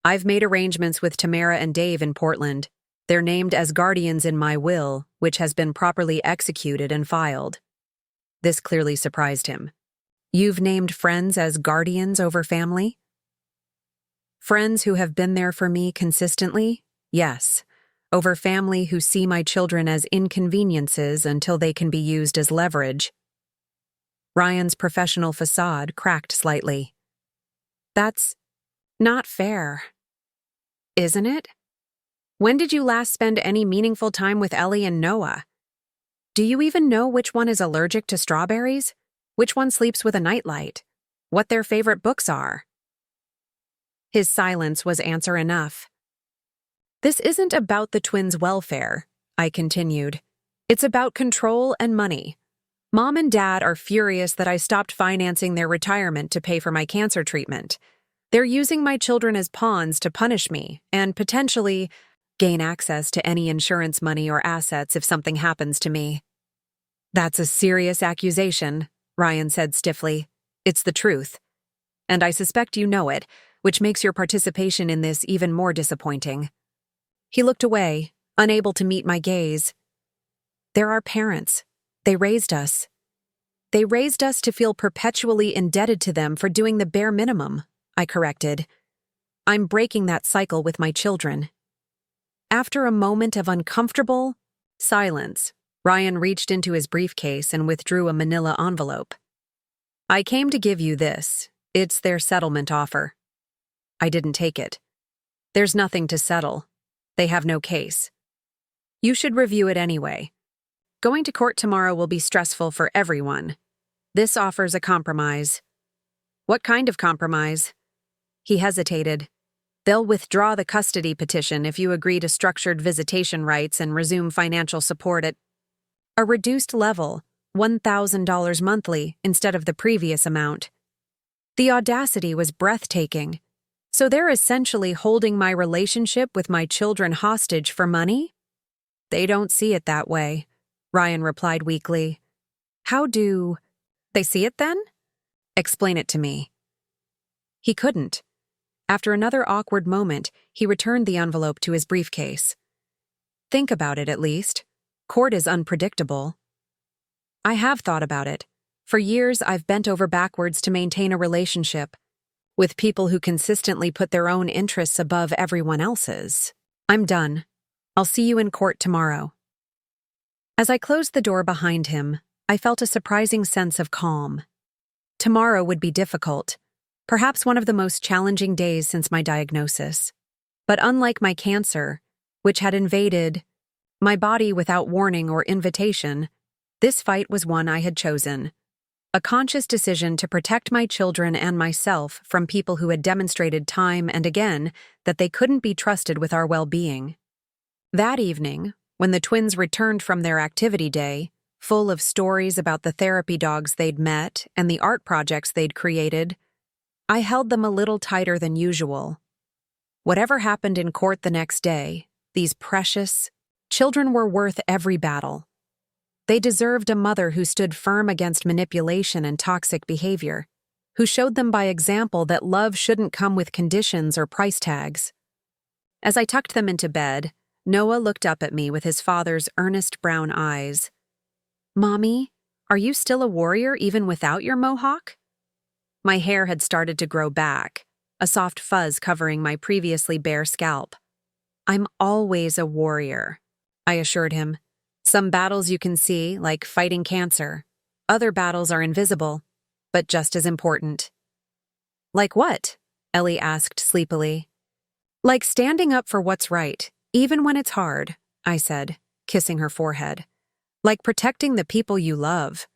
"I've made arrangements with Tamara and Dave in Portland. They're named as guardians in my will, which has been properly executed and filed." This clearly surprised him. "You've named friends as guardians over family?" "Friends who have been there for me consistently? Yes. Over family who see my children as inconveniences until they can be used as leverage." Ryan's professional facade cracked slightly. "That's not fair, isn't it? When did you last spend any meaningful time with Ellie and Noah? Do you even know which one is allergic to strawberries? Which one sleeps with a nightlight? What their favorite books are?" His silence was answer enough. "This isn't about the twins' welfare," I continued. "It's about control and money. Mom and Dad are furious that I stopped financing their retirement to pay for my cancer treatment. They're using my children as pawns to punish me and potentially gain access to any insurance money or assets if something happens to me." "That's a serious accusation," Ryan said stiffly. "It's the truth. And I suspect you know it, which makes your participation in this even more disappointing." He looked away, unable to meet my gaze. "They're our parents. They raised us. They raised us to feel perpetually indebted to them for doing the bare minimum," I corrected. "I'm breaking that cycle with my children." After a moment of uncomfortable silence, Ryan reached into his briefcase and withdrew a manila envelope. "I came to give you this. It's their settlement offer." I didn't take it. "There's nothing to settle. They have no case. You should review it anyway. Going to court tomorrow will be stressful for everyone. This offers a compromise." "What kind of compromise?" He hesitated. "They'll withdraw the custody petition if you agree to structured visitation rights and resume financial support at a reduced level, $1,000 monthly instead of the previous amount." The audacity was breathtaking. So they're essentially holding my relationship with my children hostage for money? They don't see it that way. Ryan replied weakly. How do they see it then? Explain it to me. He couldn't. After another awkward moment, he returned the envelope to his briefcase. Think about it, at least. Court is unpredictable. I have thought about it. For years, I've bent over backwards to maintain a relationship with people who consistently put their own interests above everyone else's. I'm done. I'll see you in court tomorrow. As I closed the door behind him, I felt a surprising sense of calm. Tomorrow would be difficult, perhaps one of the most challenging days since my diagnosis. But unlike my cancer, which had invaded my body without warning or invitation, this fight was one I had chosen. A conscious decision to protect my children and myself from people who had demonstrated time and again that they couldn't be trusted with our well-being. That evening, when the twins returned from their activity day, full of stories about the therapy dogs they'd met and the art projects they'd created, I held them a little tighter than usual. Whatever happened in court the next day, these precious children were worth every battle. They deserved a mother who stood firm against manipulation and toxic behavior, who showed them by example that love shouldn't come with conditions or price tags. As I tucked them into bed, Noah looked up at me with his father's earnest brown eyes. Mommy, are you still a warrior even without your mohawk? My hair had started to grow back, a soft fuzz covering my previously bare scalp. I'm always a warrior, I assured him. Some battles you can see, like fighting cancer. Other battles are invisible, but just as important. Like what? Ellie asked sleepily. Like standing up for what's right, even when it's hard, I said, kissing her forehead. Like protecting the people you love.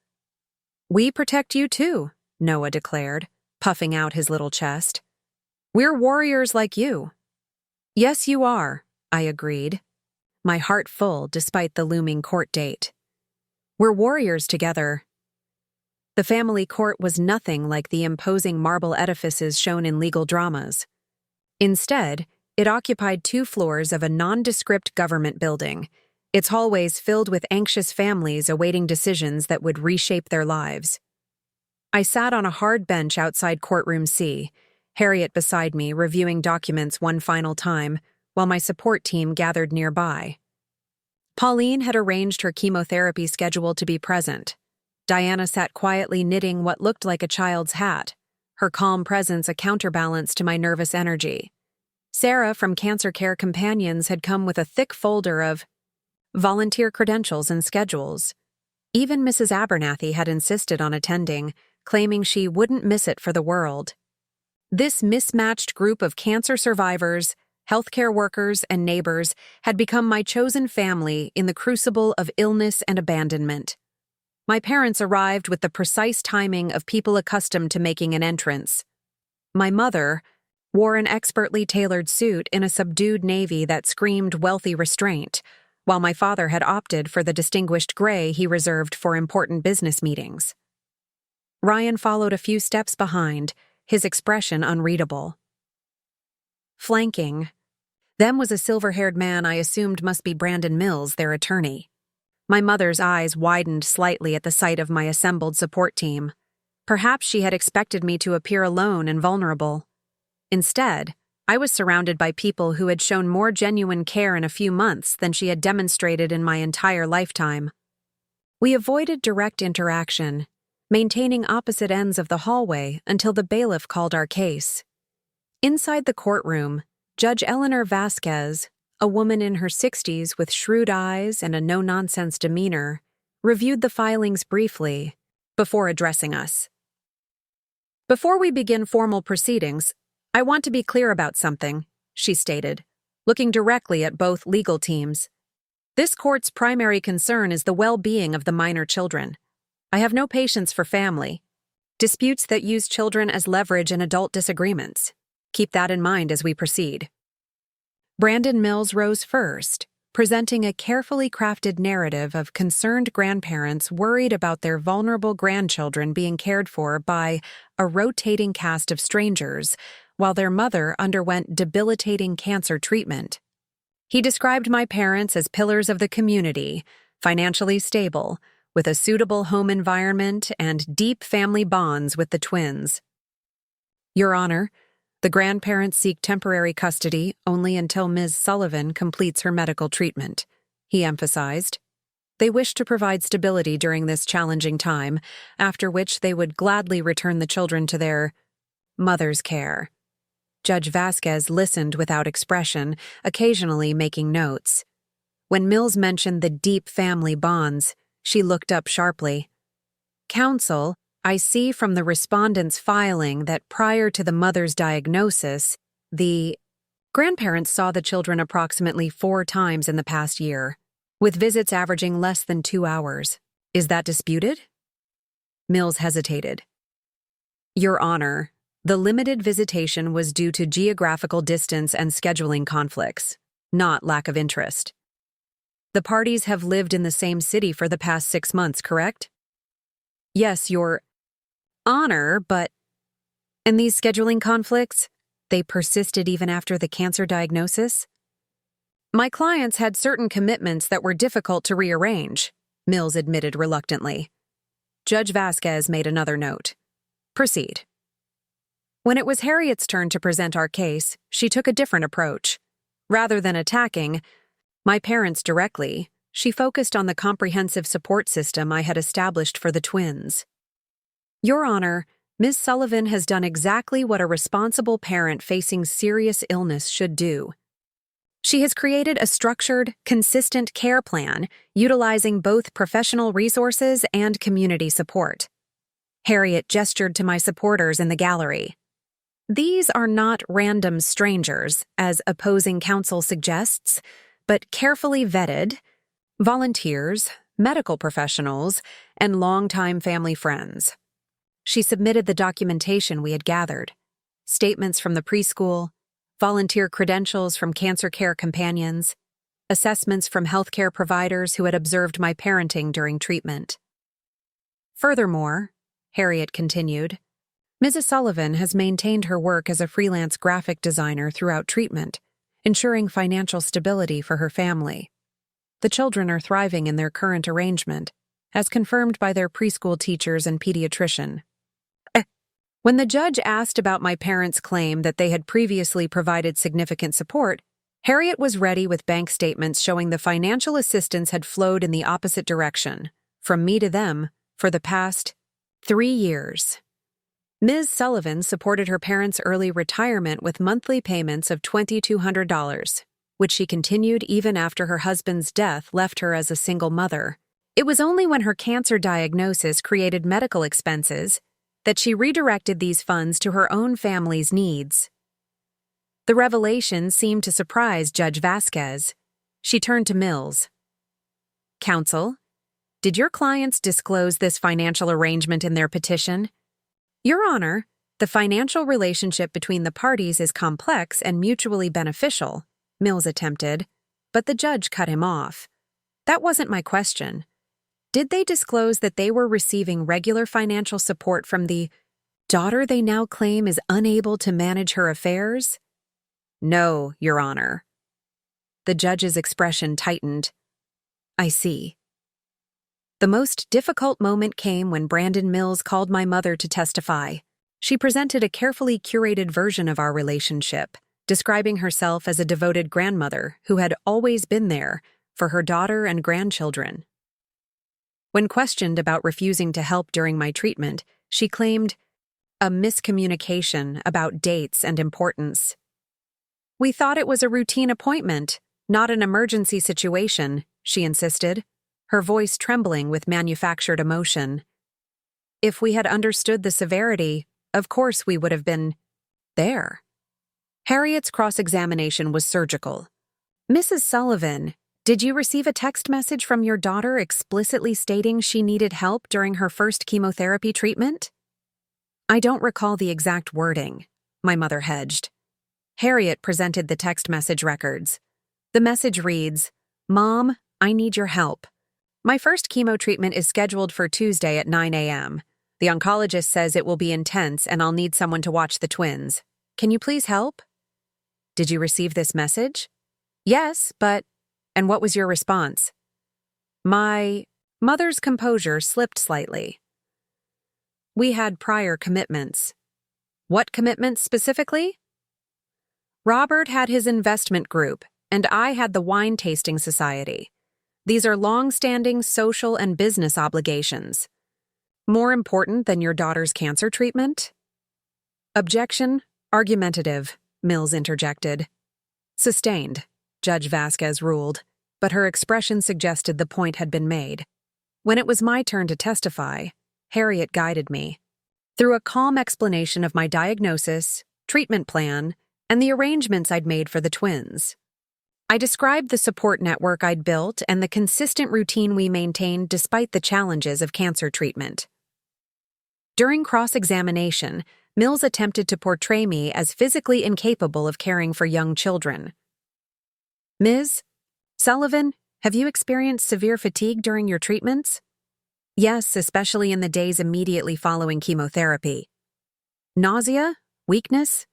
We protect you too, Noah declared, puffing out his little chest. We're warriors like you. Yes, you are, I agreed, my heart full despite the looming court date. We're warriors together. The family court was nothing like the imposing marble edifices shown in legal dramas. Instead, it occupied 2 floors of a nondescript government building, its hallways filled with anxious families awaiting decisions that would reshape their lives. I sat on a hard bench outside courtroom C, Harriet beside me reviewing documents one final time, while my support team gathered nearby. Pauline had arranged her chemotherapy schedule to be present. Diana sat quietly knitting what looked like a child's hat, her calm presence a counterbalance to my nervous energy. Sarah from Cancer Care Companions had come with a thick folder of volunteer credentials and schedules. Even Mrs. Abernathy had insisted on attending, claiming she wouldn't miss it for the world. This mismatched group of cancer survivors, healthcare workers, and neighbors had become my chosen family in the crucible of illness and abandonment. My parents arrived with the precise timing of people accustomed to making an entrance. My mother wore an expertly tailored suit in a subdued navy that screamed wealthy restraint, while my father had opted for the distinguished gray he reserved for important business meetings. Ryan followed a few steps behind, his expression unreadable. Flanking them was a silver-haired man I assumed must be Brandon Mills, their attorney. My mother's eyes widened slightly at the sight of my assembled support team. Perhaps she had expected me to appear alone and vulnerable. Instead, I was surrounded by people who had shown more genuine care in a few months than she had demonstrated in my entire lifetime. We avoided direct interaction, maintaining opposite ends of the hallway until the bailiff called our case. Inside the courtroom, Judge Eleanor Vasquez, a woman in her 60s with shrewd eyes and a no-nonsense demeanor, reviewed the filings briefly before addressing us. Before we begin formal proceedings, I want to be clear about something, she stated, looking directly at both legal teams. This court's primary concern is the well-being of the minor children. I have no patience for family disputes that use children as leverage in adult disagreements. Keep that in mind as we proceed. Brandon Mills rose first, presenting a carefully crafted narrative of concerned grandparents worried about their vulnerable grandchildren being cared for by a rotating cast of strangers while their mother underwent debilitating cancer treatment. He described my parents as pillars of the community, financially stable, with a suitable home environment and deep family bonds with the twins. Your Honor, the grandparents seek temporary custody only until Ms. Sullivan completes her medical treatment, he emphasized. They wish to provide stability during this challenging time, after which they would gladly return the children to their mother's care. Judge Vasquez listened without expression, occasionally making notes. When Mills mentioned the deep family bonds, she looked up sharply. Counsel, I see from the respondent's filing that prior to the mother's diagnosis, the grandparents saw the children approximately 4 times in the past year, with visits averaging less than 2 hours. Is that disputed? Mills hesitated. Your Honor, the limited visitation was due to geographical distance and scheduling conflicts, not lack of interest. The parties have lived in the same city for the past 6 months, correct? Yes, Your Honor, but... And these scheduling conflicts, they persisted even after the cancer diagnosis? My clients had certain commitments that were difficult to rearrange, Mills admitted reluctantly. Judge Vasquez made another note. Proceed. When it was Harriet's turn to present our case, she took a different approach. Rather than attacking my parents directly, she focused on the comprehensive support system I had established for the twins. Your Honor, Ms. Sullivan has done exactly what a responsible parent facing serious illness should do. She has created a structured, consistent care plan utilizing both professional resources and community support. Harriet gestured to my supporters in the gallery. These are not random strangers, as opposing counsel suggests, but carefully vetted volunteers, medical professionals, and longtime family friends. She submitted the documentation we had gathered, statements from the preschool, volunteer credentials from cancer care companions, assessments from healthcare providers who had observed my parenting during treatment. Furthermore, Harriet continued, Mrs. Sullivan has maintained her work as a freelance graphic designer throughout treatment, ensuring financial stability for her family. The children are thriving in their current arrangement, as confirmed by their preschool teachers and pediatrician. When the judge asked about my parents' claim that they had previously provided significant support, Harriet was ready with bank statements showing the financial assistance had flowed in the opposite direction, from me to them, for the past 3 years. Ms. Sullivan supported her parents' early retirement with monthly payments of $2,200, which she continued even after her husband's death left her as a single mother. It was only when her cancer diagnosis created medical expenses that she redirected these funds to her own family's needs. The revelation seemed to surprise Judge Vasquez. She turned to Mills. Counsel, did your clients disclose this financial arrangement in their petition? Your Honor, the financial relationship between the parties is complex and mutually beneficial, Mills attempted, but the judge cut him off. That wasn't my question. Did they disclose that they were receiving regular financial support from the daughter they now claim is unable to manage her affairs? No, Your Honor. The judge's expression tightened. I see. The most difficult moment came when Brandon Mills called my mother to testify. She presented a carefully curated version of our relationship, describing herself as a devoted grandmother who had always been there for her daughter and grandchildren. When questioned about refusing to help during my treatment, she claimed a miscommunication about dates and importance. We thought it was a routine appointment, not an emergency situation, she insisted, her voice trembling with manufactured emotion. If we had understood the severity, of course we would have been there. Harriet's cross-examination was surgical. Mrs. Sullivan, did you receive a text message from your daughter explicitly stating she needed help during her first chemotherapy treatment? I don't recall the exact wording, my mother hedged. Harriet presented the text message records. The message reads, Mom, I need your help. My first chemo treatment is scheduled for Tuesday at 9 a.m. The oncologist says it will be intense and I'll need someone to watch the twins. Can you please help? Did you receive this message? Yes, but... And what was your response? My mother's composure slipped slightly. We had prior commitments. What commitments specifically? Robert had his investment group, and I had the wine tasting society. These are long-standing social and business obligations. More important than your daughter's cancer treatment? Objection, argumentative, Mills interjected. Sustained, Judge Vasquez ruled, but her expression suggested the point had been made. When it was my turn to testify, Harriet guided me. Through a calm explanation of my diagnosis, treatment plan, and the arrangements I'd made for the twins. I described the support network I'd built and the consistent routine we maintained despite the challenges of cancer treatment. During cross-examination, Mills attempted to portray me as physically incapable of caring for young children. Ms. Sullivan, have you experienced severe fatigue during your treatments? Yes, especially in the days immediately following chemotherapy. Nausea? Weakness?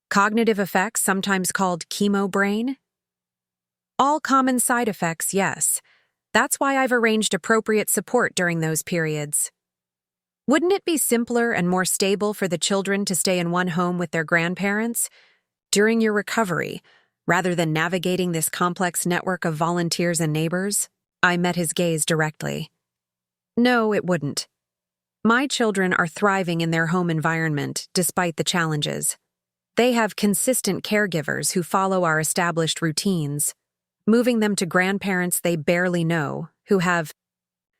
Cognitive effects, sometimes called chemo brain? All common side effects, yes. That's why I've arranged appropriate support during those periods. Wouldn't it be simpler and more stable for the children to stay in one home with their grandparents during your recovery, rather than navigating this complex network of volunteers and neighbors? I met his gaze directly. No, it wouldn't. My children are thriving in their home environment despite the challenges. They have consistent caregivers who follow our established routines. Moving them to grandparents they barely know, who have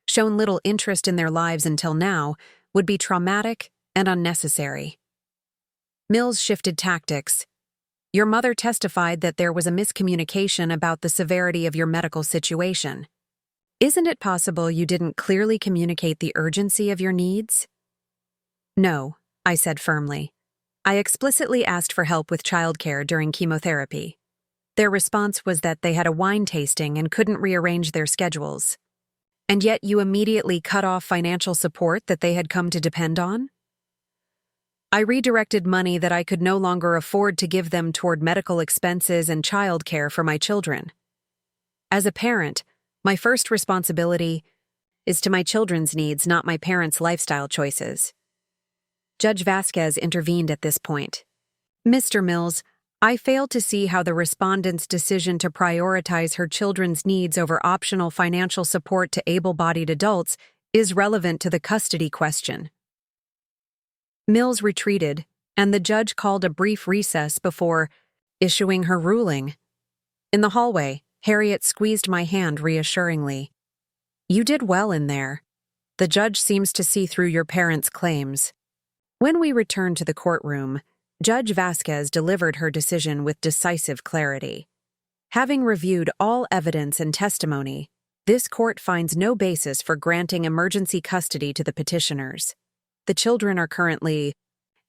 shown little interest in their lives until now, would be traumatic and unnecessary. Mills shifted tactics. Your mother testified that there was a miscommunication about the severity of your medical situation. Isn't it possible you didn't clearly communicate the urgency of your needs? No, I said firmly. I explicitly asked for help with childcare during chemotherapy. Their response was that they had a wine tasting and couldn't rearrange their schedules. And yet you immediately cut off financial support that they had come to depend on? I redirected money that I could no longer afford to give them toward medical expenses and childcare for my children. As a parent, my first responsibility is to my children's needs, not my parents' lifestyle choices. Judge Vasquez intervened at this point. Mr. Mills, I fail to see how the respondent's decision to prioritize her children's needs over optional financial support to able-bodied adults is relevant to the custody question. Mills retreated, and the judge called a brief recess before issuing her ruling. In the hallway, Harriet squeezed my hand reassuringly. You did well in there. The judge seems to see through your parents' claims. When we returned to the courtroom, Judge Vasquez delivered her decision with decisive clarity. Having reviewed all evidence and testimony, this court finds no basis for granting emergency custody to the petitioners. The children are currently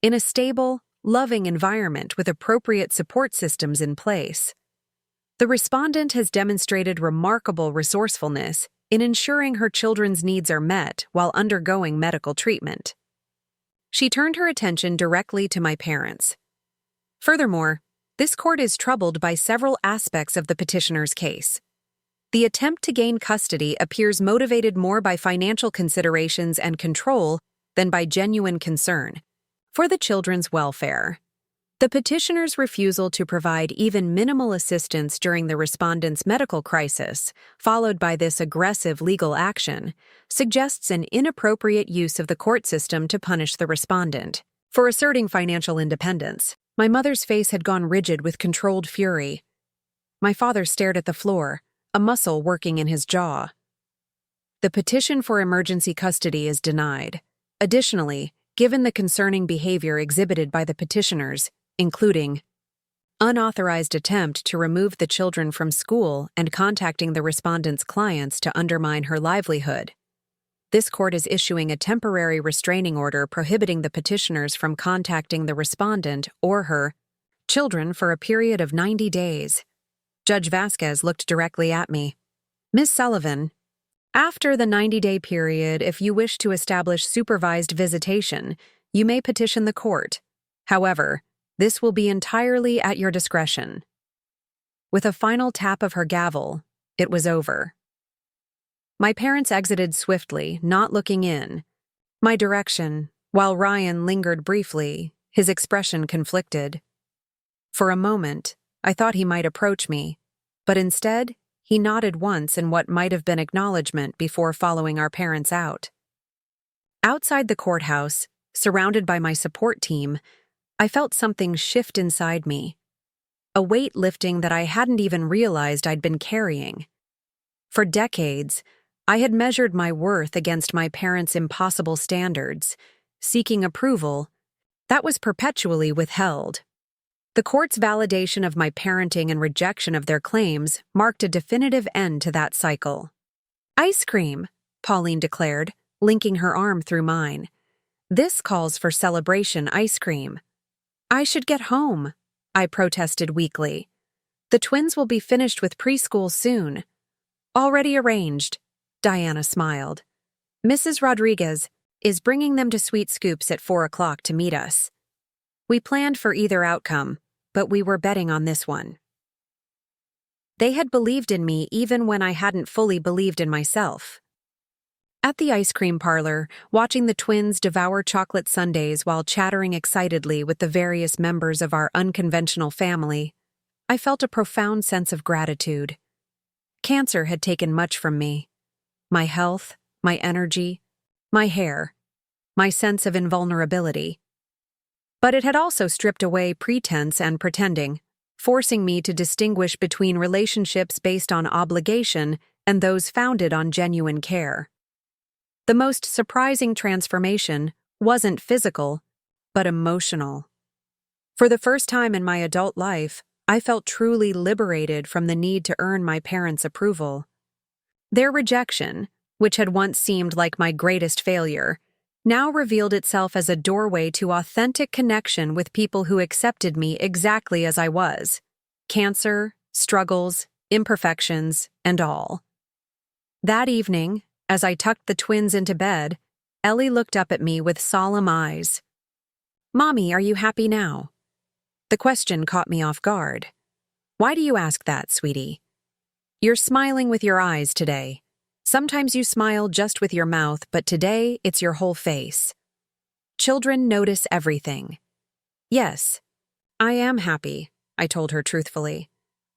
in a stable, loving environment with appropriate support systems in place. The respondent has demonstrated remarkable resourcefulness in ensuring her children's needs are met while undergoing medical treatment. She turned her attention directly to my parents. Furthermore, this court is troubled by several aspects of the petitioner's case. The attempt to gain custody appears motivated more by financial considerations and control than by genuine concern for the children's welfare. The petitioner's refusal to provide even minimal assistance during the respondent's medical crisis, followed by this aggressive legal action, suggests an inappropriate use of the court system to punish the respondent for asserting financial independence. My mother's face had gone rigid with controlled fury. My father stared at the floor, a muscle working in his jaw. The petition for emergency custody is denied. Additionally, given the concerning behavior exhibited by the petitioners, including unauthorized attempt to remove the children from school and contacting the respondent's clients to undermine her livelihood, this court is issuing a temporary restraining order prohibiting the petitioners from contacting the respondent or her children for a period of 90 days. Judge Vasquez looked directly at me. Ms. Sullivan, after the 90-day period, if you wish to establish supervised visitation, you may petition the court. However, this will be entirely at your discretion. With a final tap of her gavel, it was over. My parents exited swiftly, not looking in my direction, while Ryan lingered briefly, his expression conflicted. For a moment, I thought he might approach me, but instead, he nodded once in what might have been acknowledgement before following our parents out. Outside the courthouse, surrounded by my support team, I felt something shift inside me, a weight lifting that I hadn't even realized I'd been carrying. For decades, I had measured my worth against my parents' impossible standards, seeking approval that was perpetually withheld. The court's validation of my parenting and rejection of their claims marked a definitive end to that cycle. "Ice cream," Pauline declared, linking her arm through mine. "This calls for celebration ice cream." "I should get home," I protested weakly. "The twins will be finished with preschool soon." "Already arranged," Diana smiled. "Mrs. Rodriguez is bringing them to Sweet Scoops at 4 o'clock to meet us." We planned for either outcome, but we were betting on this one. They had believed in me even when I hadn't fully believed in myself. At the ice cream parlor, watching the twins devour chocolate sundaes while chattering excitedly with the various members of our unconventional family, I felt a profound sense of gratitude. Cancer had taken much from me. My health, my energy, my hair, my sense of invulnerability. But it had also stripped away pretense and pretending, forcing me to distinguish between relationships based on obligation and those founded on genuine care. The most surprising transformation wasn't physical, but emotional. For the first time in my adult life, I felt truly liberated from the need to earn my parents' approval. Their rejection, which had once seemed like my greatest failure, now revealed itself as a doorway to authentic connection with people who accepted me exactly as I was. Cancer, struggles, imperfections, and all. That evening, as I tucked the twins into bed, Ellie looked up at me with solemn eyes. "Mommy, are you happy now?" The question caught me off guard. "Why do you ask that, sweetie?" "You're smiling with your eyes today. Sometimes you smile just with your mouth, but today it's your whole face. Children notice everything." "Yes, I am happy," I told her truthfully.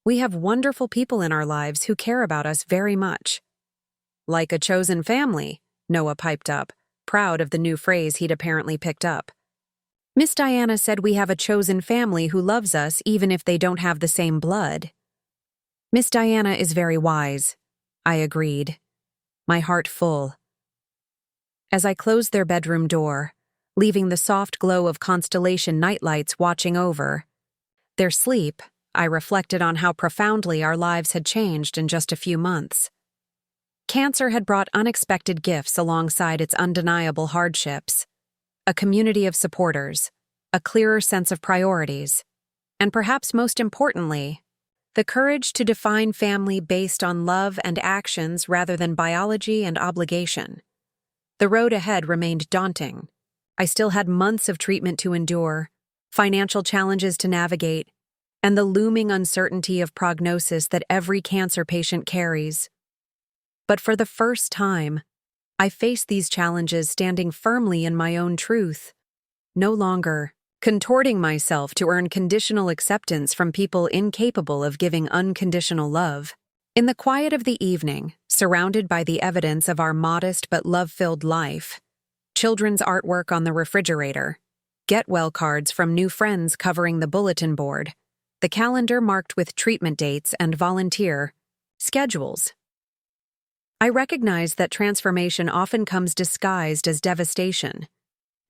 "We have wonderful people in our lives who care about us very much." "Like a chosen family," Noah piped up, proud of the new phrase he'd apparently picked up. "Miss Diana said we have a chosen family who loves us even if they don't have the same blood." "Miss Diana is very wise," I agreed, my heart full. As I closed their bedroom door, leaving the soft glow of constellation nightlights watching over their sleep, I reflected on how profoundly our lives had changed in just a few months. Cancer had brought unexpected gifts alongside its undeniable hardships. A community of supporters, a clearer sense of priorities, and perhaps most importantly, the courage to define family based on love and actions rather than biology and obligation. The road ahead remained daunting. I still had months of treatment to endure, financial challenges to navigate, and the looming uncertainty of prognosis that every cancer patient carries. But for the first time, I faced these challenges standing firmly in my own truth, no longer contorting myself to earn conditional acceptance from people incapable of giving unconditional love. In the quiet of the evening, surrounded by the evidence of our modest but love-filled life, children's artwork on the refrigerator, get-well cards from new friends covering the bulletin board, the calendar marked with treatment dates and volunteer schedules, I recognized that transformation often comes disguised as devastation.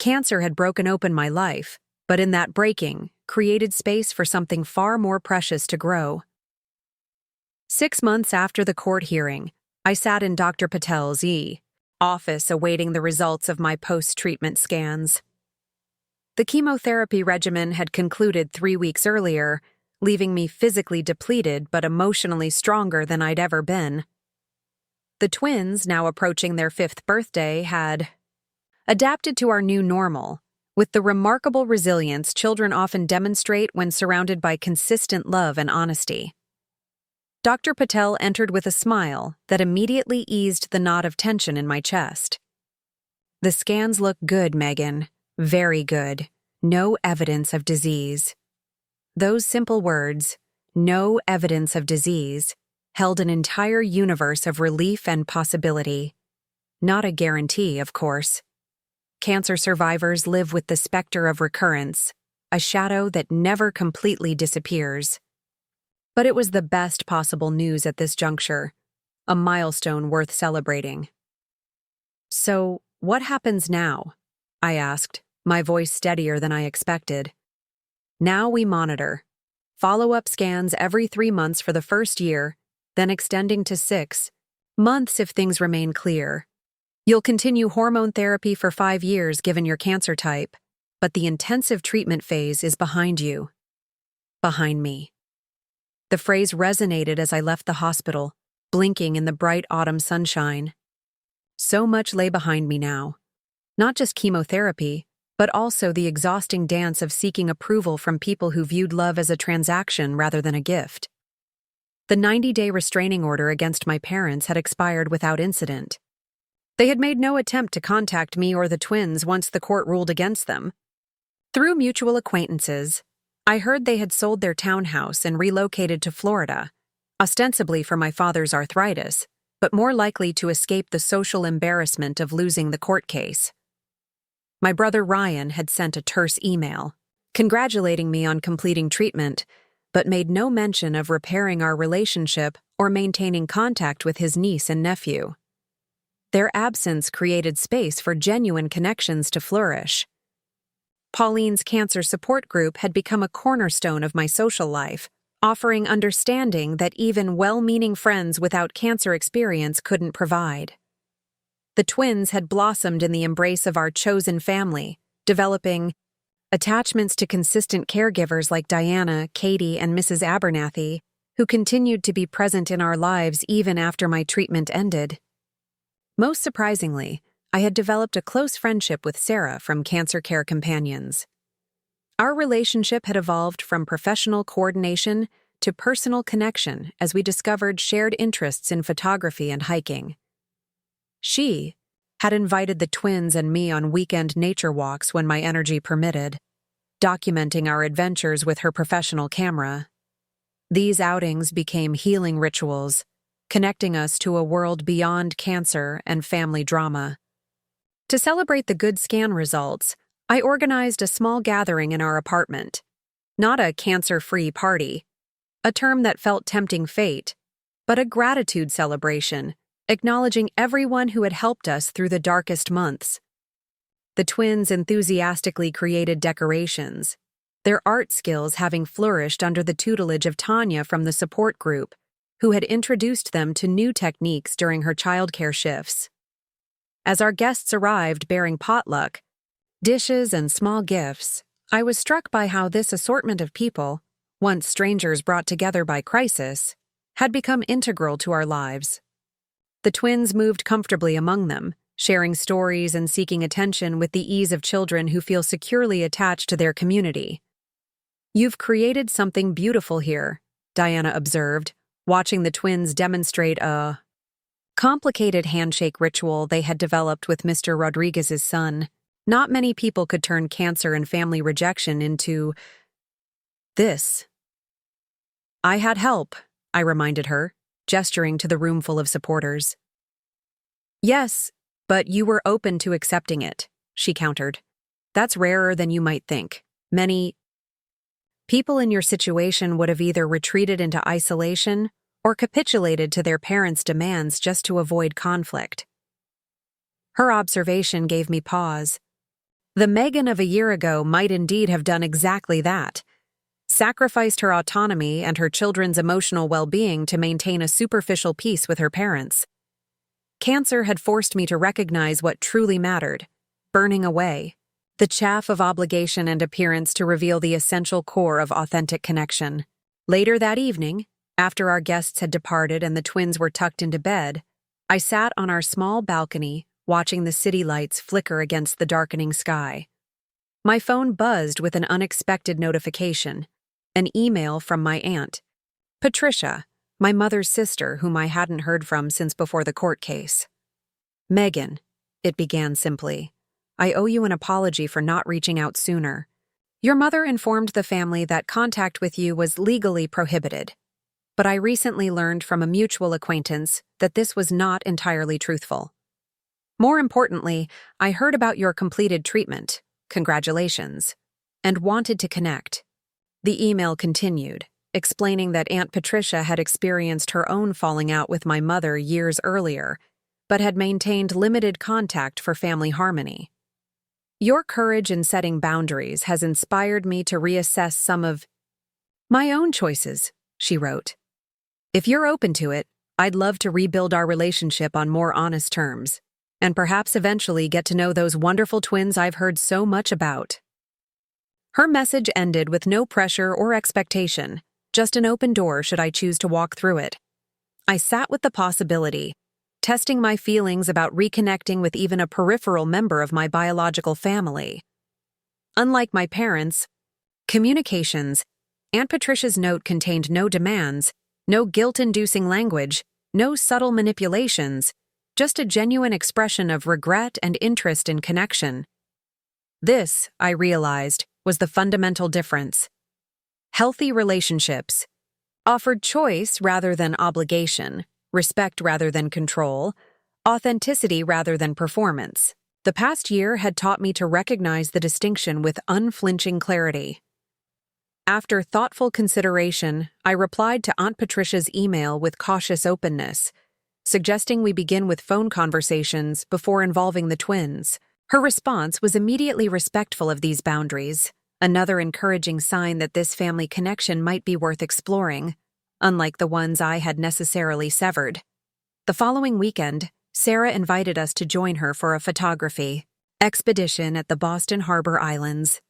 Cancer had broken open my life, but in that breaking, created space for something far more precious to grow. 6 months after the court hearing, I sat in Dr. Patel's office awaiting the results of my post-treatment scans. The chemotherapy regimen had concluded 3 weeks earlier, leaving me physically depleted but emotionally stronger than I'd ever been. The twins, now approaching their 5th birthday, had adapted to our new normal, with the remarkable resilience children often demonstrate when surrounded by consistent love and honesty. Dr. Patel entered with a smile that immediately eased the knot of tension in my chest. "The scans look good, Megan. Very good. No evidence of disease." Those simple words, "no evidence of disease," held an entire universe of relief and possibility. Not a guarantee, of course. Cancer survivors live with the specter of recurrence, a shadow that never completely disappears. But it was the best possible news at this juncture, a milestone worth celebrating. "So, what happens now?" I asked, my voice steadier than I expected. "Now we monitor. Follow-up scans every 3 months for the first year, then extending to 6 months if things remain clear. You'll continue hormone therapy for 5 years given your cancer type, but the intensive treatment phase is behind you." Behind me. The phrase resonated as I left the hospital, blinking in the bright autumn sunshine. So much lay behind me now. Not just chemotherapy, but also the exhausting dance of seeking approval from people who viewed love as a transaction rather than a gift. The 90-day restraining order against my parents had expired without incident. They had made no attempt to contact me or the twins once the court ruled against them. Through mutual acquaintances, I heard they had sold their townhouse and relocated to Florida, ostensibly for my father's arthritis, but more likely to escape the social embarrassment of losing the court case. My brother Ryan had sent a terse email, congratulating me on completing treatment, but made no mention of repairing our relationship or maintaining contact with his niece and nephew. Their absence created space for genuine connections to flourish. Pauline's cancer support group had become a cornerstone of my social life, offering understanding that even well-meaning friends without cancer experience couldn't provide. The twins had blossomed in the embrace of our chosen family, developing attachments to consistent caregivers like Diana, Katie, and Mrs. Abernathy, who continued to be present in our lives even after my treatment ended. Most surprisingly, I had developed a close friendship with Sarah from Cancer Care Companions. Our relationship had evolved from professional coordination to personal connection as we discovered shared interests in photography and hiking. She had invited the twins and me on weekend nature walks when my energy permitted, documenting our adventures with her professional camera. These outings became healing rituals, connecting us to a world beyond cancer and family drama. To celebrate the good scan results, I organized a small gathering in our apartment. Not a cancer-free party, a term that felt tempting fate, but a gratitude celebration, acknowledging everyone who had helped us through the darkest months. The twins enthusiastically created decorations, their art skills having flourished under the tutelage of Tanya from the support group, who had introduced them to new techniques during her childcare shifts. As our guests arrived bearing potluck, dishes, and small gifts, I was struck by how this assortment of people, once strangers brought together by crisis, had become integral to our lives. The twins moved comfortably among them, sharing stories and seeking attention with the ease of children who feel securely attached to their community. "You've created something beautiful here," Diana observed, watching the twins demonstrate a complicated handshake ritual they had developed with Mr. Rodriguez's son. Not many people could turn cancer and family rejection into this. "I had help," I reminded her, gesturing to the room full of supporters. "Yes, but you were open to accepting it," she countered. "That's rarer than you might think. Many people in your situation would have either retreated into isolation or capitulated to their parents' demands just to avoid conflict." Her observation gave me pause. The Megan of a year ago might indeed have done exactly that, sacrificed her autonomy and her children's emotional well-being to maintain a superficial peace with her parents. Cancer had forced me to recognize what truly mattered, burning away, the chaff of obligation and appearance to reveal the essential core of authentic connection. Later that evening, after our guests had departed and the twins were tucked into bed, I sat on our small balcony, watching the city lights flicker against the darkening sky. My phone buzzed with an unexpected notification, an email from my aunt, Patricia, My mother's sister, whom I hadn't heard from since before the court case. Megan, it began simply, I owe you an apology for not reaching out sooner. Your mother informed the family that contact with you was legally prohibited. But I recently learned from a mutual acquaintance that this was not entirely truthful. More importantly, I heard about your completed treatment, congratulations, and wanted to connect. The email continued, explaining that Aunt Patricia had experienced her own falling out with my mother years earlier, but had maintained limited contact for family harmony. Your courage in setting boundaries has inspired me to reassess some of my own choices, she wrote. If you're open to it, I'd love to rebuild our relationship on more honest terms, and perhaps eventually get to know those wonderful twins I've heard so much about. Her message ended with no pressure or expectation, just an open door should I choose to walk through it. I sat with the possibility, testing my feelings about reconnecting with even a peripheral member of my biological family. Unlike my parents' communications, Aunt Patricia's note contained no demands, no guilt-inducing language, no subtle manipulations, just a genuine expression of regret and interest in connection. This, I realized, was the fundamental difference. Healthy relationships offered choice rather than obligation, respect rather than control, authenticity rather than performance. The past year had taught me to recognize the distinction with unflinching clarity. After thoughtful consideration, I replied to Aunt Patricia's email with cautious openness, suggesting we begin with phone conversations before involving the twins. Her response was immediately respectful of these boundaries, another encouraging sign that this family connection might be worth exploring, unlike the ones I had necessarily severed. The following weekend, Sarah invited us to join her for a photography expedition at the Boston Harbor Islands.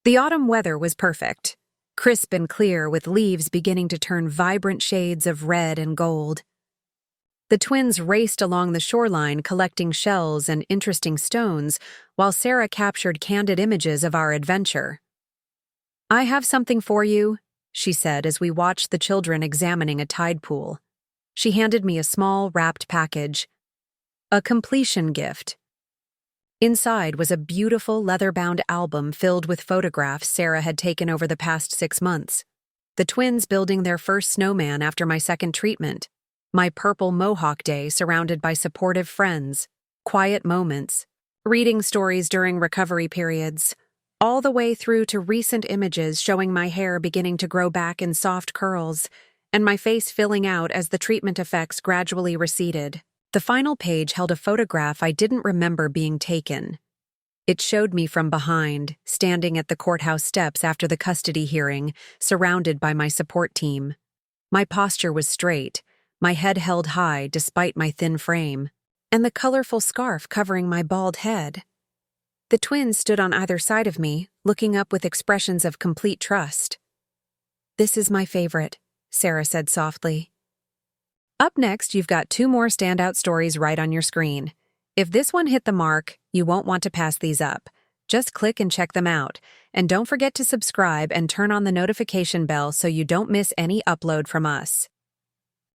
The autumn weather was perfect, crisp and clear with leaves beginning to turn vibrant shades of red and gold. The twins raced along the shoreline collecting shells and interesting stones while Sarah captured candid images of our adventure. I have something for you, she said as we watched the children examining a tide pool. She handed me a small wrapped package, a completion gift. Inside was a beautiful leather-bound album filled with photographs Sarah had taken over the past 6 months. The twins building their first snowman after my second treatment, my purple mohawk day surrounded by supportive friends, quiet moments, reading stories during recovery periods, all the way through to recent images showing my hair beginning to grow back in soft curls and my face filling out as the treatment effects gradually receded. The final page held a photograph I didn't remember being taken. It showed me from behind, standing at the courthouse steps after the custody hearing, surrounded by my support team. My posture was straight, my head held high despite my thin frame, and the colorful scarf covering my bald head. The twins stood on either side of me, looking up with expressions of complete trust. "This is my favorite," Sarah said softly. Up next, you've got 2 more standout stories right on your screen. If this one hit the mark, you won't want to pass these up. Just click and check them out. And don't forget to subscribe and turn on the notification bell so you don't miss any upload from us.